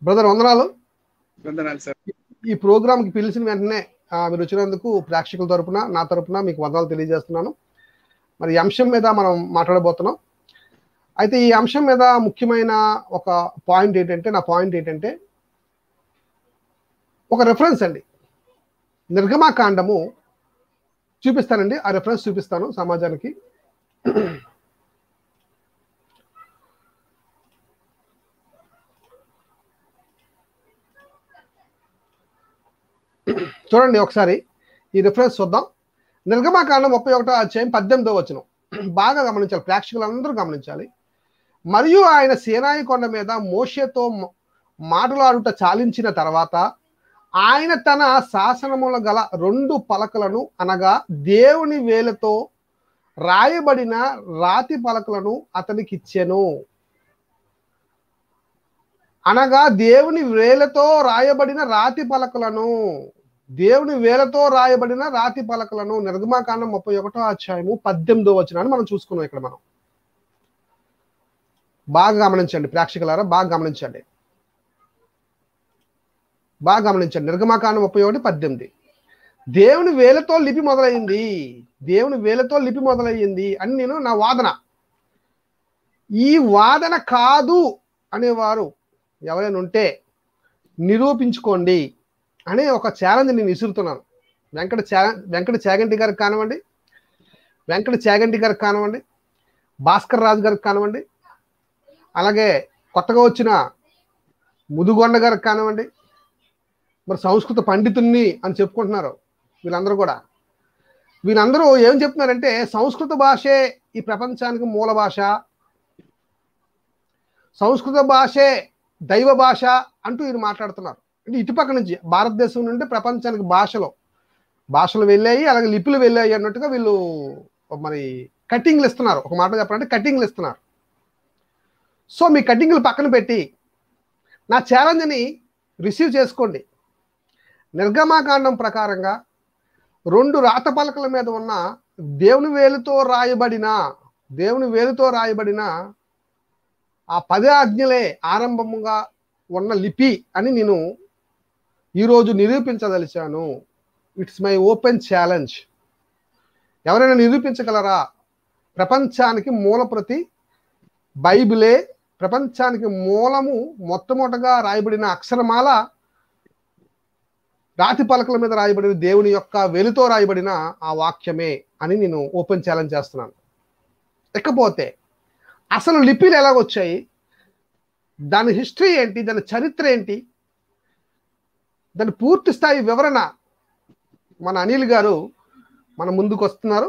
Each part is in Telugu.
బ్రదర్ వందనాలు. వందనాలు సార్. ఈ ప్రోగ్రామ్కి పిలిచిన వెంటనే మీరు వచ్చినందుకు ప్రేక్షకుల తరపున నా తరపున మీకు వందనాలు తెలియజేస్తున్నాను. మరి ఈ అంశం మీద మనం మాట్లాడబోతున్నాం. అయితే ఈ అంశం మీద ముఖ్యమైన ఒక పాయింట్ ఏంటంటే, నా పాయింట్ ఏంటంటే ఒక రెఫరెన్స్ అండి. నిర్గమాకాండము చూపిస్తానండి, ఆ రెఫరెన్స్ చూపిస్తాను సమాజానికి. చూడండి ఒకసారి ఈ రిఫరెన్స్ చూద్దాం. నిర్గమాకాండం 31వ అధ్యాయం 18వ వచనం బాగా గమనించాలి, ప్రేక్షకులందరూ గమనించాలి. మరియు ఆయన సీనాయి కొండ మీద మోషేతో మాటలాడుట చాలించిన తర్వాత ఆయన తన శాసనముల గల 2 పలకలను అనగా దేవుని వేలతో రాయబడిన రాతి పలకలను అతనికి ఇచ్చెను. అనగా దేవుని వేలతో రాయబడిన రాతి పలకలను, దేవుని వేలతో రాయబడిన రాతి పలకలను. నిర్గమాకాండం 31వ అధ్యాయము 18వ వచనాన్ని మనం చూసుకున్నాం. ఇక్కడ మనం బాగా గమనించండి ప్రేక్షకులారా, బాగా గమనించండి, బాగా గమనించండి. నిర్గమాకాండం 31:18 దేవుని వేలతో లిపి మొదలైంది, దేవుని వేలతో లిపి మొదలయ్యింది అని నేను నా వాదన. ఈ వాదన కాదు అనేవారు ఎవరైనా ఉంటే నిరూపించుకోండి అనే ఒక ఛాలెంజ్ నేను విసురుతున్నాను. వెంకట చాగంటి గారికి కానివ్వండి, భాస్కర్ రాజు గారికి కానివ్వండి, అలాగే కొత్తగా వచ్చిన ముదుగొండ గారికి కానివ్వండి, మరి సంస్కృత పండితుల్ని అని చెప్పుకుంటున్నారు వీళ్ళందరూ ఏం చెప్తున్నారంటే సంస్కృత భాషే ఈ ప్రపంచానికి మూల భాష, సంస్కృత భాషే దైవ భాష అంటూ వీరు మాట్లాడుతున్నారు. అంటే ఇటుపక్క నుంచి భారతదేశం నుండి ప్రపంచానికి భాషలు వెళ్ళాయి, అలాగే లిపులు వెళ్ళాయి అన్నట్టుగా వీళ్ళు మరి కట్టింగ్లు ఇస్తున్నారు. ఒక మాట చెప్పాలంటే కట్టింగ్లు ఇస్తున్నారు. సో మీ కట్టింగ్లు పక్కన పెట్టి నా ఛాలెంజ్ని రిసీవ్ చేసుకోండి. నిర్గమాకాండం ప్రకారంగా 2 రాత పలకల మీద ఉన్న దేవుని వేలుతో రాయబడిన ఆ 10 ఆజ్ఞలే ఆరంభముగా ఉన్న లిపి అని నేను ఈరోజు నిరూపించదలిచాను. It's my open challenge. ఎవరైనా నిరూపించగలరా? ప్రపంచానికి మూలప్రతి బైబిలే, ప్రపంచానికి మూలము మొట్టమొదటగా రాయబడిన అక్షరమాల రాతి పలకల మీద రాయబడిన దేవుని యొక్క వెలుతో రాయబడిన ఆ వాక్యమే అని నేను ఓపెన్ ఛాలెంజ్ చేస్తున్నాను. ఇకపోతే అసలు లిపిలు ఎలాగొచ్చాయి, దాని హిస్టరీ ఏంటి, దాని చరిత్ర ఏంటి, దాని పూర్తి స్థాయి వివరణ మన అనిల్ గారు మన ముందుకు వస్తున్నారు.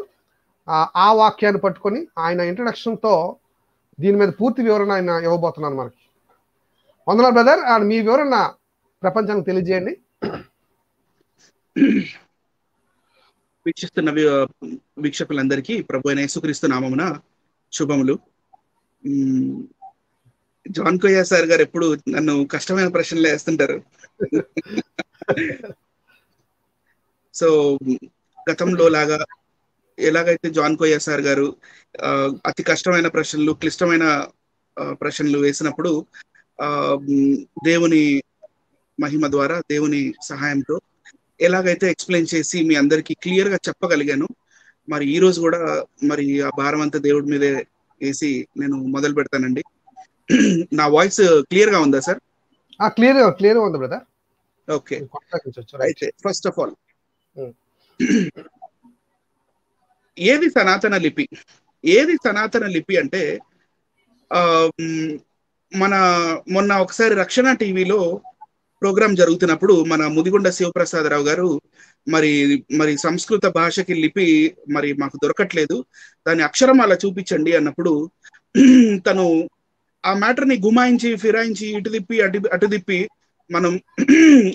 ఆ వాక్యాన్ని పట్టుకొని ఆయన ఇంట్రడక్షన్తో దీని మీద పూర్తి వివరణ ఆయన ఇవ్వబోతున్నారు మనకి. వందనాలు బ్రదర్, మీ వివరణ ప్రపంచానికి తెలియజేయండి. వీక్షిస్తున్న వీక్షకులందరికీ ప్రభు అయిన యేసుక్రీస్తు నామమున శుభములు. జాన్ కొయ్య సార్ గారు ఎప్పుడు నన్ను కష్టమైన ప్రశ్నలు వేస్తుంటారు. సో గతంలో లాగా ఎలాగైతే జాన్ కొయ్య సార్ గారు అతి కష్టమైన ప్రశ్నలు, క్లిష్టమైన ప్రశ్నలు వేసినప్పుడు దేవుని మహిమ ద్వారా, దేవుని సహాయంతో ఎలాగైతే ఎక్స్ప్లెయిన్ చేసి మీ అందరికీ క్లియర్ గా చెప్పగలిగాను, మరి ఈ రోజు కూడా మరి ఆ భారం అంతా దేవుడి మీదే వేసి నేను మొదలు పెడతానండి. నా వాయిస్ క్లియర్ గా ఉందా సార్? క్లియర్ గా ఉంది బ్రదర్. ఓకే, అయితే ఫస్ట్ ఆఫ్ ఆల్ ఏది సనాతన లిపి? ఏది సనాతన లిపి అంటే మొన్న ఒకసారి రక్షణ టీవీలో ప్రోగ్రామ్ జరుగుతున్నప్పుడు మన ముదిగొండ శివప్రసాదరావు గారు మరి సంస్కృత భాషకి లిపి మరి మాకు దొరకట్లేదు, దాని అక్షరం అలా చూపించండి అన్నప్పుడు తను ఆ మ్యాటర్ ని గుమాయించి ఫిరాయించి ఇటు తిప్పి అటు తిప్పి, మనం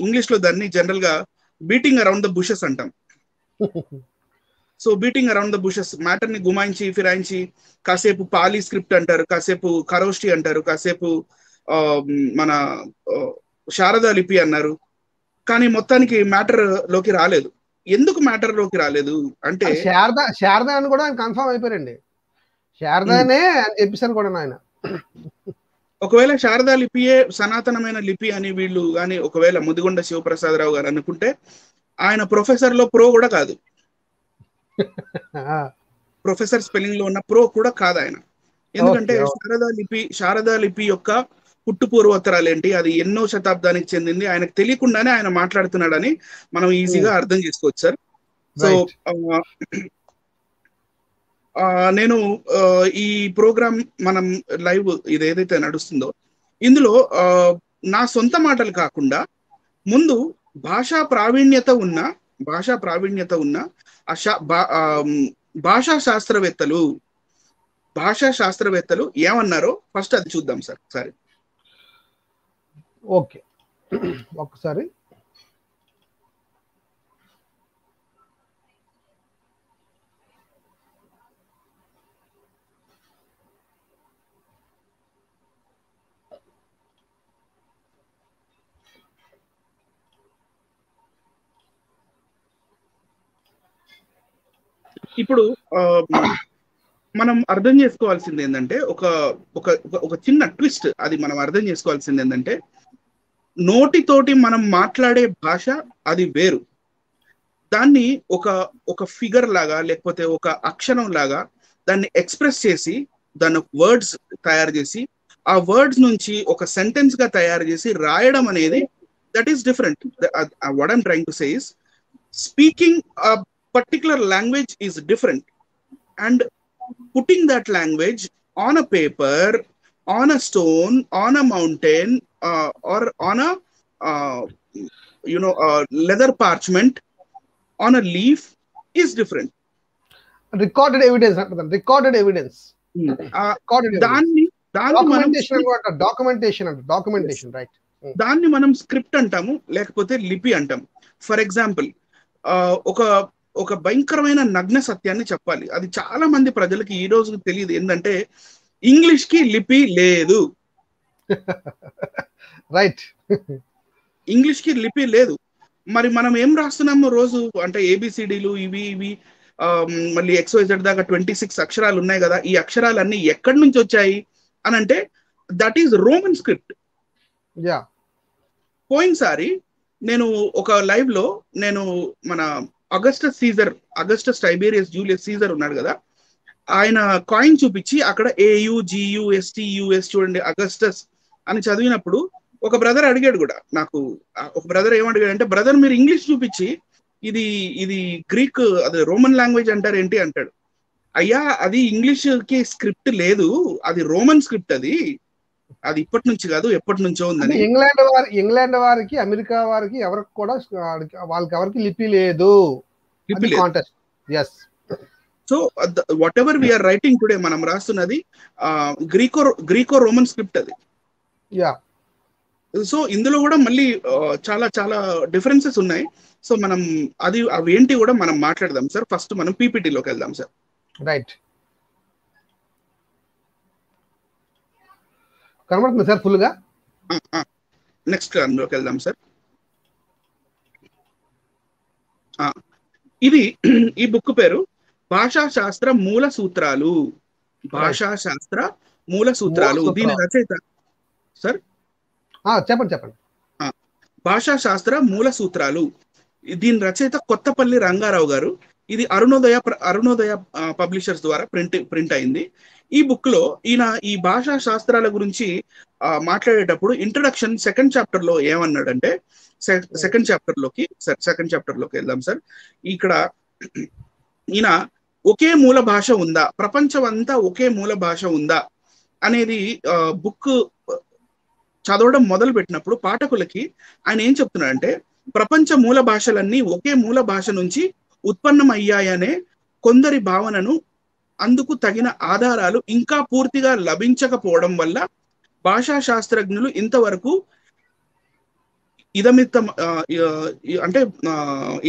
ఇంగ్లీష్ లో దాన్ని జనరల్ గా బీటింగ్ అరౌండ్ ద బుషెస్ అంటాం. So beating around the bushes, matter ని గుమాయించి ఫిరాయించి కాసేపు పాలీ స్క్రిప్ట్ అంటారు, కాసేపు ఖరోష్టి అంటారు, కాసేపు మన శారదా లిపి అన్నారు. కానీ మొత్తానికి మ్యాటర్ లోకి రాలేదు. ఎందుకు మ్యాటర్ లోకి రాలేదు అంటే శారదా అని కూడా కన్ఫర్మ్ అయిపోయారండి. శారదానే అని చెప్పేసాను కూడా ఆయన. ఒకవేళ శారదా లిపియే సనాతనమైన లిపి అని వీళ్ళు కానీ ఒకవేళ ముదిగొండ శివప్రసాదరావు గారు అనుకుంటే ఆయన ప్రొఫెసర్ లో ప్రో కూడా కాదు, ప్రొఫెసర్ స్పెల్లింగ్ లో ఉన్న ప్రో కూడా కాదు ఆయన. ఎందుకంటే శారదా లిపి యొక్క పుట్టు పూర్వోత్తరాలు ఏంటి, అది ఎన్నో శతాబ్దానికి చెందింది, ఆయనకు తెలియకుండానే ఆయన మాట్లాడుతున్నాడని మనం ఈజీగా అర్థం చేసుకోవచ్చు సార్. సో నేను ఈ ప్రోగ్రామ్ మనం లైవ్ ఇది ఏదైతే నడుస్తుందో ఇందులో నా సొంత మాటలు కాకుండా ముందు భాషా ప్రావీణ్యత ఉన్న భాషా శాస్త్రవేత్తలు ఏమన్నారో ఫస్ట్ అది చూద్దాం సార్ ఒకసారి. ఓకే, ఒకసారి ఇప్పుడు మనం అర్థం చేసుకోవాల్సింది ఏంటంటే ఒక చిన్న ట్విస్ట్, అది మనం అర్థం చేసుకోవాల్సింది ఏంటంటే నోటితోటి మనం మాట్లాడే భాష అది వేరు, దాన్ని ఒక ఫిగర్ లాగా లేకపోతే ఒక అక్షరం లాగా దాన్ని ఎక్స్ప్రెస్ చేసి దాన్ని వర్డ్స్ తయారు చేసి ఆ వర్డ్స్ నుంచి ఒక సెంటెన్స్ గా తయారు చేసి రాయడం అనేది that is different. What I'm trying to say is speaking a particular language is different, and putting that language on a paper, on a stone, on a mountain, or on a leather parchment, on a leaf is different. Recorded evidence documentation right. దాన్ని మనం స్క్రిప్ట్ అంటాము లేకపోతే లిపి అంటాము. ఫర్ ఎగ్జాంపుల్ ఒక భయంకరమైన నగ్న సత్యాన్ని చెప్పాలి, అది చాలా మంది ప్రజలకి ఈ రోజు తెలియదు. ఏంటంటే ఇంగ్లీష్ కి లిపి లేదు, రైట్, ఇంగ్లీష్ కి లిపి లేదు. మరి మనం ఏం రాస్తున్నాము రోజు అంటే ఏబిసిడీలు ఇవి మళ్ళీ XYZ దాకా 26 అక్షరాలు ఉన్నాయి కదా, ఈ అక్షరాలన్నీ ఎక్కడి నుంచి వచ్చాయి అని అంటే దట్ ఈస్ రోమన్ స్క్రిప్ట్. పోయినసారి నేను ఒక లైవ్ లో నేను మన అగస్టస్ టైబేరియస్ జూలియస్ సీజర్ ఉన్నాడు కదా, ఆయన కాయిన్ చూపించి అక్కడ AUGUSTUS చూడండి అగస్టస్ అని చదివినప్పుడు ఒక బ్రదర్ అడిగాడు కూడా నాకు, ఒక బ్రదర్ ఏమడిగాడు అంటే బ్రదర్ మీరు ఇంగ్లీష్ చూపించి ఇది గ్రీక్ అది రోమన్ లాంగ్వేజ్ అంటారు ఏంటి అంటాడు. అయ్యా అది ఇంగ్లీష్ కి స్క్రిప్ట్ లేదు, అది రోమన్ స్క్రిప్ట్, అది ఇప్పటి నుంచి కాదు ఎప్పటి నుంచో ఉందని. ఇంగ్లాండ్ వారికి అమెరికా వారికి ఎవరికి కూడా వాళ్ళకి ఎవరికి లిపి లేదు. So whatever we're writing today మనం రాస్తున్నది గ్రీకో రోమన్ స్క్రిప్ట్ అది. సో ఇందులో కూడా మళ్ళీ చాలా చాలా డిఫరెన్సెస్ ఉన్నాయి. సో మనం అవి ఏంటి కూడా మనం మాట్లాడదాం సార్. ఫస్ట్ మనం పీపీటీలోకి వెళ్దాం సార్. రైట్, కనబడుతుంది సార్ ఫుల్ గా. నెక్స్ట్ అందులోకి వెళ్దాం సార్. ఇది ఈ బుక్ పేరు భాషాశాస్త్ర మూల సూత్రాలు. దీని రచయిత సార్ చెప్పండి. భాషాశాస్త్ర మూల సూత్రాలు, దీని రచయిత కొత్తపల్లి రంగారావు గారు. ఇది అరుణోదయ పబ్లిషర్స్ ద్వారా ప్రింట్ అయింది. ఈ బుక్ లో ఈయన ఈ భాషా శాస్త్రాల గురించి మాట్లాడేటప్పుడు ఇంట్రడక్షన్ సెకండ్ చాప్టర్ లో ఏమన్నాడంటే, సెకండ్ చాప్టర్ లోకి వెళ్దాం సార్. ఇక్కడ ఈయన ఒకే మూల భాష ఉందా, ప్రపంచం అంతా ఒకే మూల భాష ఉందా అనేది బుక్ చదవడం మొదలు పెట్టినప్పుడు పాఠకులకి ఆయన ఏం చెప్తున్నాడంటే, ప్రపంచ మూల భాషలన్నీ ఒకే మూల భాష నుంచి ఉత్పన్నమయ్యాయనే కొందరి భావనను, అందుకు తగిన ఆధారాలు ఇంకా పూర్తిగా లభించకపోవడం వల్ల భాషా శాస్త్రజ్ఞులు ఇంతవరకు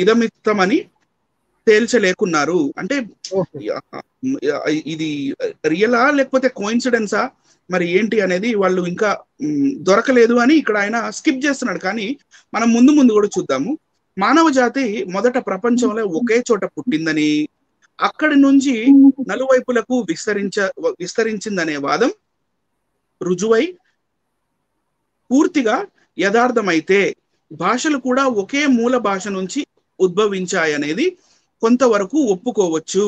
ఇదమిత్తమని తేల్చలేకున్నారు. అంటే ఇది రియలా లేకపోతే కోయిన్సిడెన్సా మరి ఏంటి అనేది వాళ్ళు ఇంకా దొరకలేదు అని ఇక్కడ ఆయన స్కిప్ చేస్తున్నాడు. కానీ మనం ముందు కూడా చూద్దాము. మానవ జాతి మొదట ప్రపంచంలో ఒకే చోట పుట్టిందని, అక్కడి నుంచి నలువైపులకు విస్తరించిందనే వాదం రుజువై పూర్తిగా యథార్థమైతే భాషలు కూడా ఒకే మూల భాష నుంచి ఉద్భవించాయనేది కొంతవరకు ఒప్పుకోవచ్చు.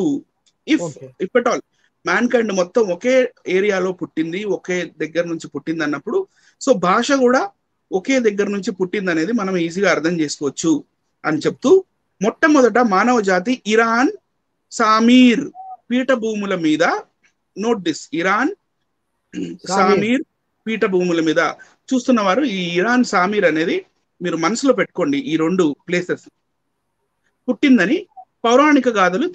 If at all mankind మొత్తం ఒకే ఏరియాలో పుట్టింది, ఒకే దగ్గర నుంచి పుట్టింది అన్నప్పుడు సో భాష కూడా ఒకే దగ్గర నుంచి పుట్టింది అనేది మనం ఈజీగా అర్థం చేసుకోవచ్చు అని చెప్తూ, మొట్టమొదట మానవ జాతి ఇరాన్ సామీర్ పీఠభూముల మీద, నోట్ దిస్, ఇరాన్ సామీర్ పీఠభూముల మీద చూస్తున్న వారు ఈ ఇరాన్ సామీర్ అనేది మీరు మనసులో పెట్టుకోండి. ఈ 2 ప్లేసెస్ పుట్టిందని పౌరాణిక గాథలు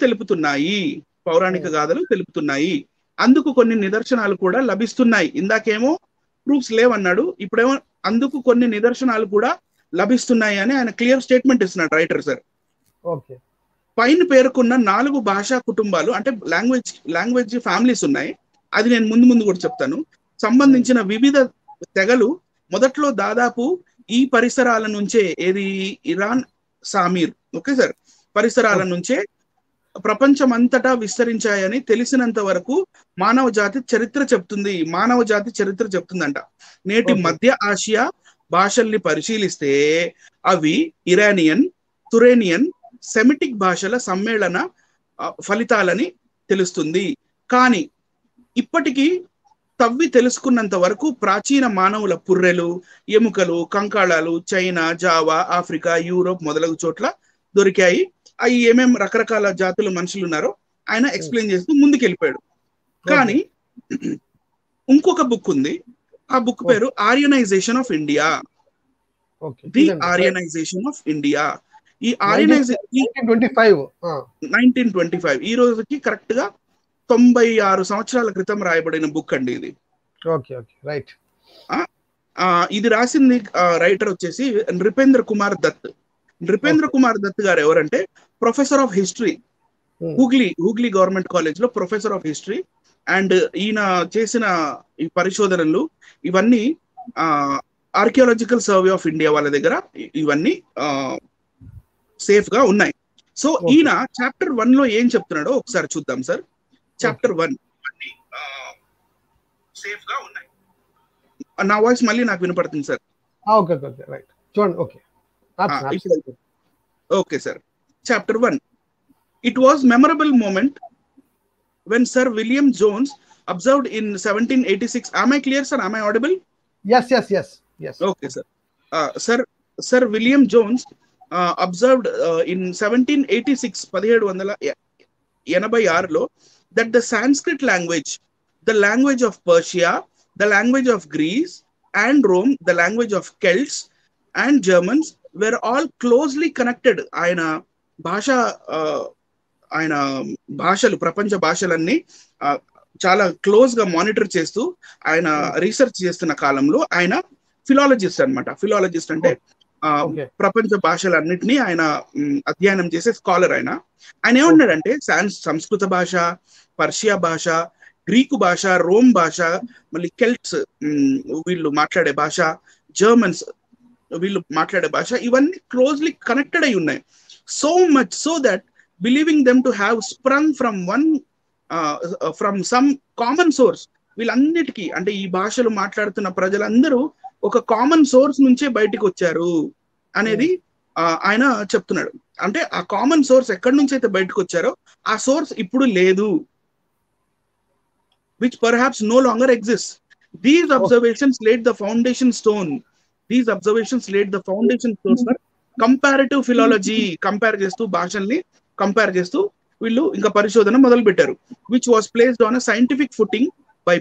తెలుపుతున్నాయి. అందుకు కొన్ని నిదర్శనాలు కూడా లభిస్తున్నాయి. ఇందాకేమో ప్రూఫ్స్ లేవన్నాడు, ఇప్పుడేమో అందుకు కొన్ని నిదర్శనాలు కూడా లభిస్తున్నాయి అని ఆయన క్లియర్ స్టేట్మెంట్ ఇస్తున్నాడు రైటర్ సార్. పైన పేర్కొన్న 4 భాషా కుటుంబాలు అంటే లాంగ్వేజ్ ఫ్యామిలీస్ ఉన్నాయి. అది నేను ముందు కూడా చెప్తాను. సంబంధించిన వివిధ తెగలు మొదట్లో దాదాపు ఈ పరిసరాల నుంచే, ఏది ఇరాన్ సామీర్, ఓకే సార్, పరిసరాల నుంచే ప్రపంచమంతటా విస్తరించాయని తెలిసినంత వరకు మానవ జాతి చరిత్ర చెప్తుందంట. నేటి మధ్య ఆసియా భాషల్ని పరిశీలిస్తే అవి ఇరానియన్, తురేనియన్, సెమిటిక్ భాషల సమ్మేళన ఫలితాలని తెలుస్తుంది. కానీ ఇప్పటికీ తవ్వి తెలుసుకున్నంత వరకు ప్రాచీన మానవుల పుర్రెలు, ఎముకలు, కంకాళాలు చైనా, జావా, ఆఫ్రికా, యూరోప్ మొదలగు చోట్ల దొరికాయి. అవి ఏమేం రకరకాల జాతుల మనుషులు ఉన్నారో ఆయన ఎక్స్ప్లెయిన్ చేస్తూ ముందుకెళ్ళిపోయాడు. కానీ ఇంకొక బుక్ ఉంది, ఆ బుక్ పేరు Aryanisation of India. The Aryanisation of India. ఈ ఆర్యనైజేషన్ 1925 ఈ రోజుకి కరెక్ట్ గా 96 సంవత్సరాల క్రితం రాయబడిన బుక్ అండి ఇది. ఇది రాసింది రైటర్ వచ్చేసి నృపేంద్ర కుమార్ దత్ గారు ఎవరంటే professor of history, Hooghly government college లో ప్రొఫెసర్ ఆఫ్ హిస్టరీ. అండ్ ఈయన చేసిన ఈ పరిశోధనలు ఇవన్నీ ఆర్కియాలజికల్ సర్వే ఆఫ్ ఇండియా వాళ్ళ దగ్గర ఇవన్నీ సేఫ్ గా ఉన్నాయి. సో ఈయన చాప్టర్ 1 లో ఏం చెప్తున్నాడో ఒకసారి చూద్దాం సార్. చాప్టర్ 1 సేఫ్ గా ఉన్నాయి. నా వాయిస్ మళ్ళీ నాకు వినపడుతుంది sir. Okay sir. Chapter 1. It was memorable moment when Sir William Jones observed in 1786. Am I clear, sir? Am I audible? Yes. Okay, sir. Sir William Jones observed in 1786 1786 that the Sanskrit language, the language of Persia, the language of Greece and Rome, the language of Celts and Germans were all closely connected. ఆయన భాషలు, ప్రపంచ భాషలన్నీ చాలా క్లోజ్ గా మానిటర్ చేస్తూ ఆయన రీసెర్చ్ చేస్తున్న కాలంలో ఆయన ఫిలాలజిస్ట్ అన్నమాట. ఫిలాలజిస్ట్ అంటే ప్రపంచ భాషలన్నిటినీ ఆయన అధ్యయనం చేసే స్కాలర్. ఆయన ఏమన్నాడంటే సంస్కృత భాష, పర్షియా భాష, గ్రీకు భాష, రోమ్ భాష, మళ్ళీ కెల్ట్స్ వీళ్ళు మాట్లాడే భాష, జర్మన్స్ వీళ్ళు మాట్లాడే భాష, ఇవన్నీ క్లోజ్లీ కనెక్టెడ్ అయి ఉన్నాయి. So much so that believing them to have sprung from some common source. వీళ్ళన్నిటికీ అంటే ఈ భాషలు మాట్లాడుతున్న ప్రజలందరూ ఒక కామన్ సోర్స్ నుంచే బయటకు వచ్చారు అనేది ఆయన చెప్తున్నాడు. అంటే ఆ కామన్ సోర్స్ ఎక్కడి నుంచి అయితే బయటకు వచ్చారో ఆ సోర్స్ ఇప్పుడు లేదు, which perhaps no longer exists. These observations laid the foundation stone for comparative philology. Compare చేస్తూ వీళ్ళు ఇంకా పరిశోధన మొదలు పెట్టారు, which was placed on a scientific footing by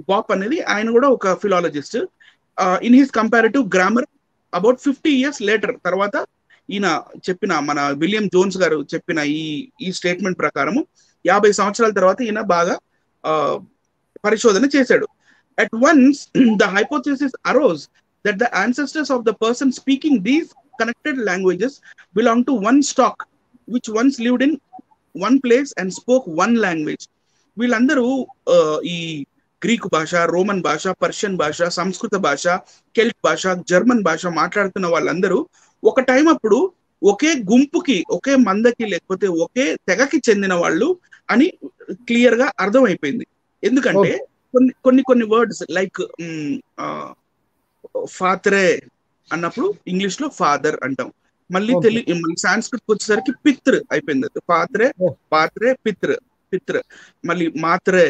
Bopp అనేది ఆయన కూడా ఒక philologist. in his comparative grammar about 50 years later, తర్వాత ఈయన చెప్పిన మన విలియం జోన్స్ గారు చెప్పిన ఈ స్టేట్మెంట్ ప్రకారము 50 సంవత్సరాల తర్వాత ఈయన బాగా పరిశోధన చేశాడు. At once the hypothesis arose that the ancestors of the person speaking these connected languages belong to one stock which once lived in one place and spoke one language. వీళ్ళందరూ ఈ గ్రీకు భాష, రోమన్ భాష, పర్షియన్ భాష, సంస్కృత భాష, కెల్ట్ భాష, జర్మన్ భాష మాట్లాడుతున్న వాళ్ళందరూ ఒక టైం అప్పుడు ఒకే గుంపుకి, ఒకే మందకి, లేకపోతే ఒకే తెగకి చెందిన వాళ్ళు అని క్లియర్ గా అర్థమైపోయింది. ఎందుకంటే కొన్ని వర్డ్స్ లైక్ ఫాతరే అన్నప్పుడు ఇంగ్లీష్ లో ఫాదర్ అంటాం. మళ్ళీ Okay. మళ్ళీ సాంస్క్రిట్ వచ్చేసరికి పితృ అయిపోయింది. ఫాతరే, Oh, పాత్రే, పితృ. మళ్ళీ మాత్రే,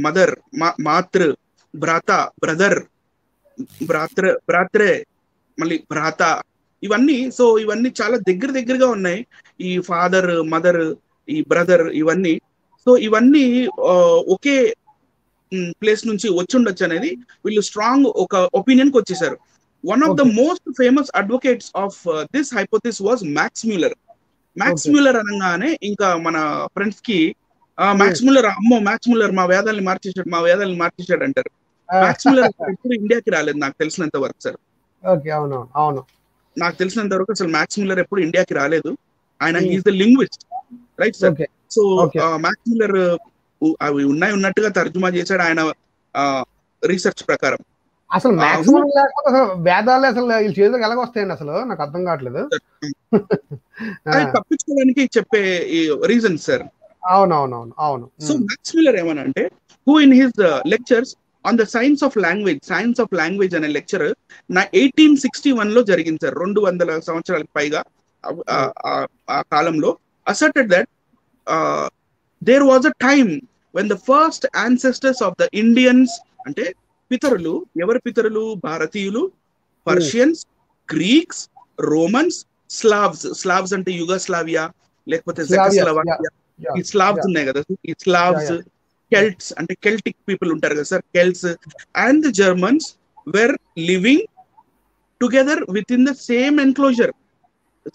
మదర్, మాతృ, భ్రాత, బ్రదర్, భ్రాత్రే, మళ్ళీ భ్రాత. ఇవన్నీ చాలా దగ్గరగా ఉన్నాయి. ఈ ఫాదర్, మదర్, ఈ బ్రదర్, ఇవన్నీ. సో ఇవన్నీ ఒకే ప్లేస్ నుంచి వచ్చి ఉండొచ్చు అనేది వీళ్ళు స్ట్రాంగ్ ఒక ఒపీనియన్ కి వచ్చేసారు. One of the most famous advocates of this hypothesis was Max Muller. Max Muller అనగానే ఇంకా మన ఫ్రెండ్స్ కి మ్యాక్స్ మ్యూలర్ మా వేదాల్ని మార్చేశాడు అంటారు. మ్యాక్స్ మ్యూలర్ ఎప్పుడు ఇండియాకి రాలేదు నాకు తెలిసినంత వరకు సార్. అవును, నాకు తెలిసినంత వరకు అసలు మ్యాక్స్ మ్యూలర్ ఎప్పుడు ఇండియాకి రాలేదు. ఆయన is the linguist, right sir. So Max Muller అవి ఉన్నట్టుగా తర్జుమా చేశాడు ఆయన రీసెర్చ్ ప్రకారం. అసలు మాక్సిమం లేకపోతే అసలు వేదాలు అసలు వీళ్ళ చేతులకు ఎలాగ వస్తాయండి అసలు నాకు అర్థం కావట్లేదు. తప్పించుకోవడానికి చెప్పే రీజన్ సార్. అవును. సో మ్యాక్స్ మిల్లర్ ఏమనంటే who in his lectures on the science of language అనే లెక్చర్ 1861 లో జరిగింది సార్. 200 సంవత్సరాలకు పైగా ఆ కాలంలో asserted that there was a time when the first ancestors of the Indians, అంటే పితరులు, ఎవరి పితరులు? భారతీయులు, పర్షియన్స్, గ్రీక్స్, రోమన్స్, స్లావ్స్ అంటే యుగోస్లావియా లేకపోతే జెకోస్లోవాకియా, ఈ స్లావ్స్ ఉన్నాయి కదా, ఈ స్లావ్స్, కెల్ట్స్ అంటే కెల్టిక్ పీపుల్ ఉంటారు కదా sir, Celts and the Germans were living together with in the same enclosure.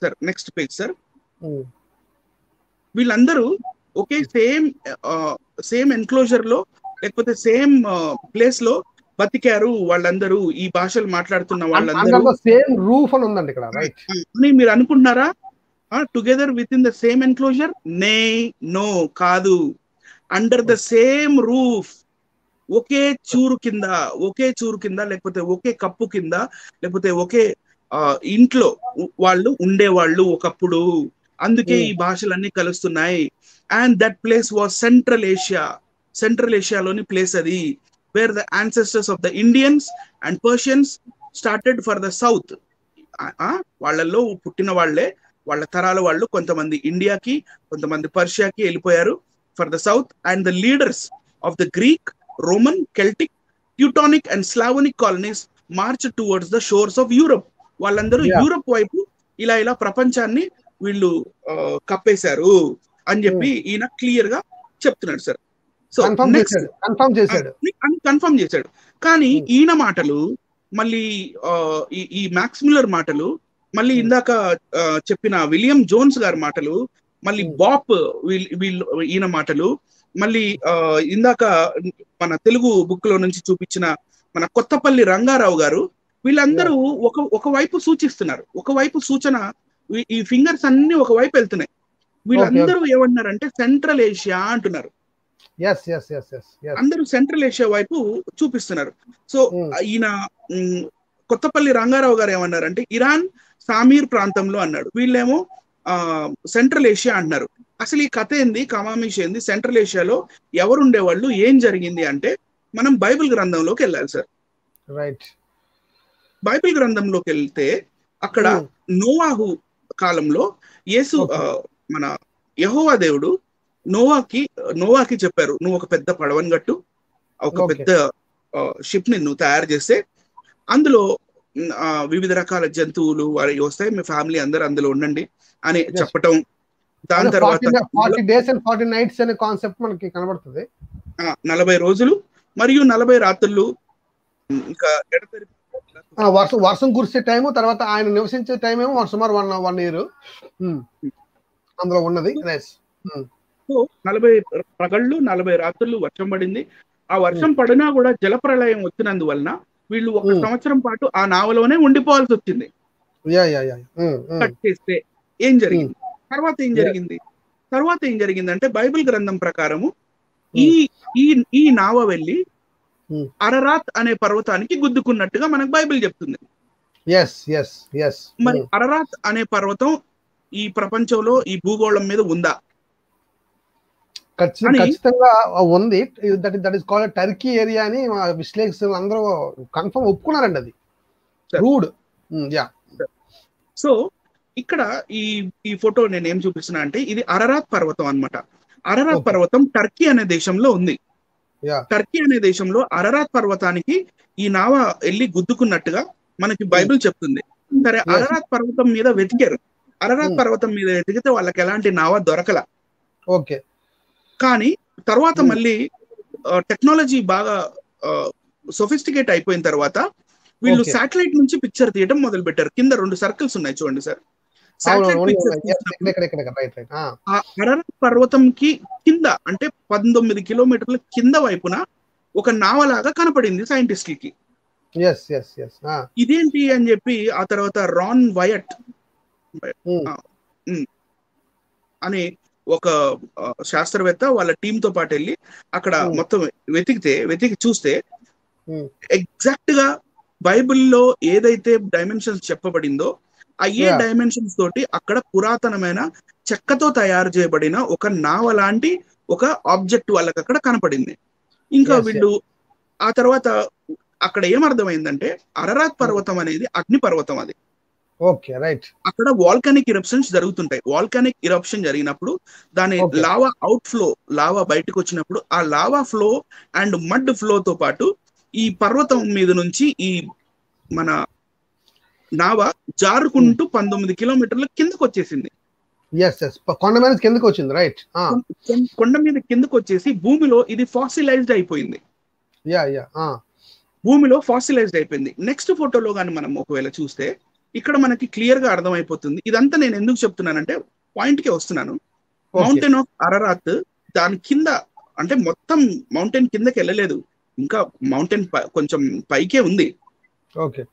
Sir next page sir. వీళ్ళందరూ ఒకే సేమ్ ఎన్క్లోజర్ లో లేకపోతే సేమ్ ప్లేస్ లో బతికారు వాళ్ళందరూ, ఈ భాషలు మాట్లాడుతున్న వాళ్ళందరూ. సేమ్ రూఫ్ అని ఉందండి ఇక్కడ, రైట్ అని మీరు అనుకుంటున్నారా? Together with in the same enclosure? No కాదు. అండర్ ద సేమ్ రూఫ్, ఒకే చూరు కింద లేకపోతే ఒకే కప్పు కింద లేకపోతే ఒకే ఇంట్లో వాళ్ళు ఉండేవాళ్ళు ఒకప్పుడు. అందుకే ఈ భాషలన్నీ కలుస్తున్నాయి. And that place was central ఏషియాలోని ప్లేస్ అది, where the ancestors of the Indians and Persians started for the south. వాళ్ళల్లో పుట్టిన వాళ్ళే, వాళ్ళ తరాల వాళ్ళు కొంతమంది ఇండియాకి, కొంతమంది పర్షియాకి వెళ్ళిపోయారు for the south. And the leaders of the Greek, Roman, Celtic, Teutonic and Slavonic colonies march towards the shores of Europe. వాళ్ళందరూ యూరప్ వైపు ఇలా ప్రపంచాన్ని వీళ్ళు కప్పేశారు అని చెప్పి ఈయన క్లియర్ గా చెప్తున్నాడు సార్. సో కన్ఫర్మ్ చేశాడు. కానీ ఈయన మాటలు మళ్ళీ ఈ మ్యాక్స్ మిల్లర్ మాటలు, మళ్ళీ ఇందాక చెప్పిన విలియం జోన్స్ గారి మాటలు, మళ్ళీ బాప్ ఈయన మాటలు, మళ్ళీ ఇందాక మన తెలుగు బుక్ లో నుంచి చూపించిన మన కొత్తపల్లి రంగారావు గారు, వీళ్ళందరూ ఒకవైపు సూచిస్తున్నారు. ఒకవైపు సూచన, ఈ ఫింగర్స్ అన్ని ఒకవైపు వెళ్తున్నాయి. వీళ్ళందరూ ఏమన్నారంటే సెంట్రల్ ఏషియా అంటున్నారు. అందరూ సెంట్రల్ ఏషియా వైపు చూపిస్తున్నారు. సో ఈయన కొత్తపల్లి రంగారావు గారు ఏమన్నారంటే ఇరాన్, సామీర్ ప్రాంతంలో అన్నాడు. వీళ్ళేమో సెంట్రల్ ఏషియా అంటున్నారు. అసలు ఈ కథ ఏంది, కమామిష్ ఏంది, సెంట్రల్ ఏషియాలో ఎవరు ఉండేవాళ్ళు, ఏం జరిగింది అంటే మనం బైబిల్ గ్రంథంలోకి వెళ్ళాలి సార్. రైట్. బైబిల్ గ్రంథంలోకి వెళ్తే అక్కడ నోవాహు కాలంలో యేసు మన యెహోవా దేవుడు నోవాకి చెప్పారు, నువ్వు ఒక పెద్ద పడవని కట్టు, ఒక పెద్ద షిప్ ని నువ్వు తయారు చేస్తే అందులో వివిధ రకాల జంతువులు వారి వస్తాయి, మీ ఫ్యామిలీ అందరూ అందులో ఉండండి అని చెప్పటం. దాని తర్వాత 40 days and 40 nights అనే కాన్సెప్ట్ మనకి కనబడుతుంది. 40 రోజులు మరియు 40 రాత్రులు. ఇంకా వర్షం కురిసే టైము, తర్వాత ఆయన నివసించే టైం ఏమో సుమారు 1 year అందులో ఉన్నది. 40 పగళ్ళు 40 రాత్రులు వర్షం పడింది. ఆ వర్షం పడినా కూడా జలప్రళయం వచ్చినందువలన వీళ్ళు 1 సంవత్సరం పాటు ఆ నావలోనే ఉండిపోవాల్సి వచ్చింది. కట్ చేస్తే ఏం జరిగింది? తర్వాత ఏం జరిగిందంటే బైబిల్ గ్రంథం ప్రకారము ఈ నావ వెళ్ళి అరరాత్ అనే పర్వతానికి గుద్దుకున్నట్టుగా మనకు బైబిల్ చెప్తుంది. మరి అరరాత్ అనే పర్వతం ఈ ప్రపంచంలో ఈ భూగోళం మీద ఉందా? ఖచ్చితంగా ఉంది. That is called Turkey area అని విశ్లేషకులు అందరూ కన్ఫర్మ్ ఒప్పుకున్నారండి. అది రూడ్. యా. సో ఇక్కడ ఈ ఈ ఫోటో నేను ఏం చూపిస్తున్నా అంటే ఇది అరరాత్ పర్వతం అన్నమాట. అరరాత్ Okay. పర్వతం టర్కీ అనే దేశంలో ఉంది. యా. టర్కీ అనే దేశంలో అరరాత్ పర్వతానికి ఈ నావ వెళ్ళి గుద్దుకున్నట్టుగా మనకి బైబిల్ చెప్తుంది. సరే, Yes. అరరాత్ పర్వతం మీద వెతికారు. అరరాత్ పర్వతం మీద వెతికితే వాళ్ళకి ఎలాంటి నావ దొరకల. ఓకే. కానీ తర్వాత మళ్ళీ టెక్నాలజీ బాగా సొఫిస్టికేట్ అయిపోయిన తర్వాత వీళ్ళు Okay. శాటిలైట్ నుంచి పిక్చర్ తీయడం మొదలు పెట్టారు. కింద 2 సర్కిల్స్ ఉన్నాయి చూడండి సార్. శాటిలైట్ పిక్చర్ అరరాత్ పర్వతంకి కింద అంటే 19 కిలోమీటర్ల కింద వైపున ఒక నావలాగా కనపడింది సైంటిస్టులకి. ఇదేంటి అని చెప్పి ఆ తర్వాత రాన్ వయట్ అనే ఒక శాస్త్రవేత్త వాళ్ళ టీమ్ తో పాటు వెళ్ళి అక్కడ మొత్తం వెతికి చూస్తే ఎగ్జాక్ట్ గా బైబిల్లో ఏదైతే డైమెన్షన్స్ చెప్పబడిందో అయ్యే డైమెన్షన్స్ తోటి అక్కడ పురాతనమైన చెక్కతో తయారు చేయబడిన ఒక నావ లాంటి ఒక ఆబ్జెక్ట్ వాళ్ళకి అక్కడ కనపడింది. ఇంకా వీళ్ళు ఆ తర్వాత అక్కడ ఏమర్థమైందంటే అరరాత్ పర్వతం అనేది అగ్ని పర్వతం. అది ఓకే, రైట్. అక్కడ వాల్కానిక్ ఇరప్షన్స్ జరుగుతుంటాయి. వాల్కానిక్ ఇరప్షన్ జరిగినప్పుడు దాని లావా అవుట్ ఫ్లో, లావా బయటకు వచ్చినప్పుడు ఆ lava flow and mud flow తో పాటు ఈ పర్వతం మీద నుంచి ఈ మన నావ జారుకుంటూ 19 కిలోమీటర్ల కిందకు వచ్చేసింది. కొండ మీద కిందకు వచ్చింది, రైట్. కొండ మీద కిందకు వచ్చేసి భూమిలో ఇది ఫాసిలైజ్డ్ అయిపోయింది. భూమిలో ఫాసిలైజ్డ్ అయిపోయింది. నెక్స్ట్ ఫోటోలో కానీ మనం ఒకవేళ చూస్తే ఇక్కడ మనకి క్లియర్ గా అర్థమైపోతుంది. ఇదంతా నేను ఎందుకు చెప్తున్నానంటే పాయింట్ కే వస్తున్నాను. మౌంటైన్ ఆఫ్ అరరాత్ దాని కింద అంటే మొత్తం మౌంటైన్ కిందకి వెళ్ళలేదు, ఇంకా మౌంటైన్ కొంచెం పైకే ఉంది. ఓకే.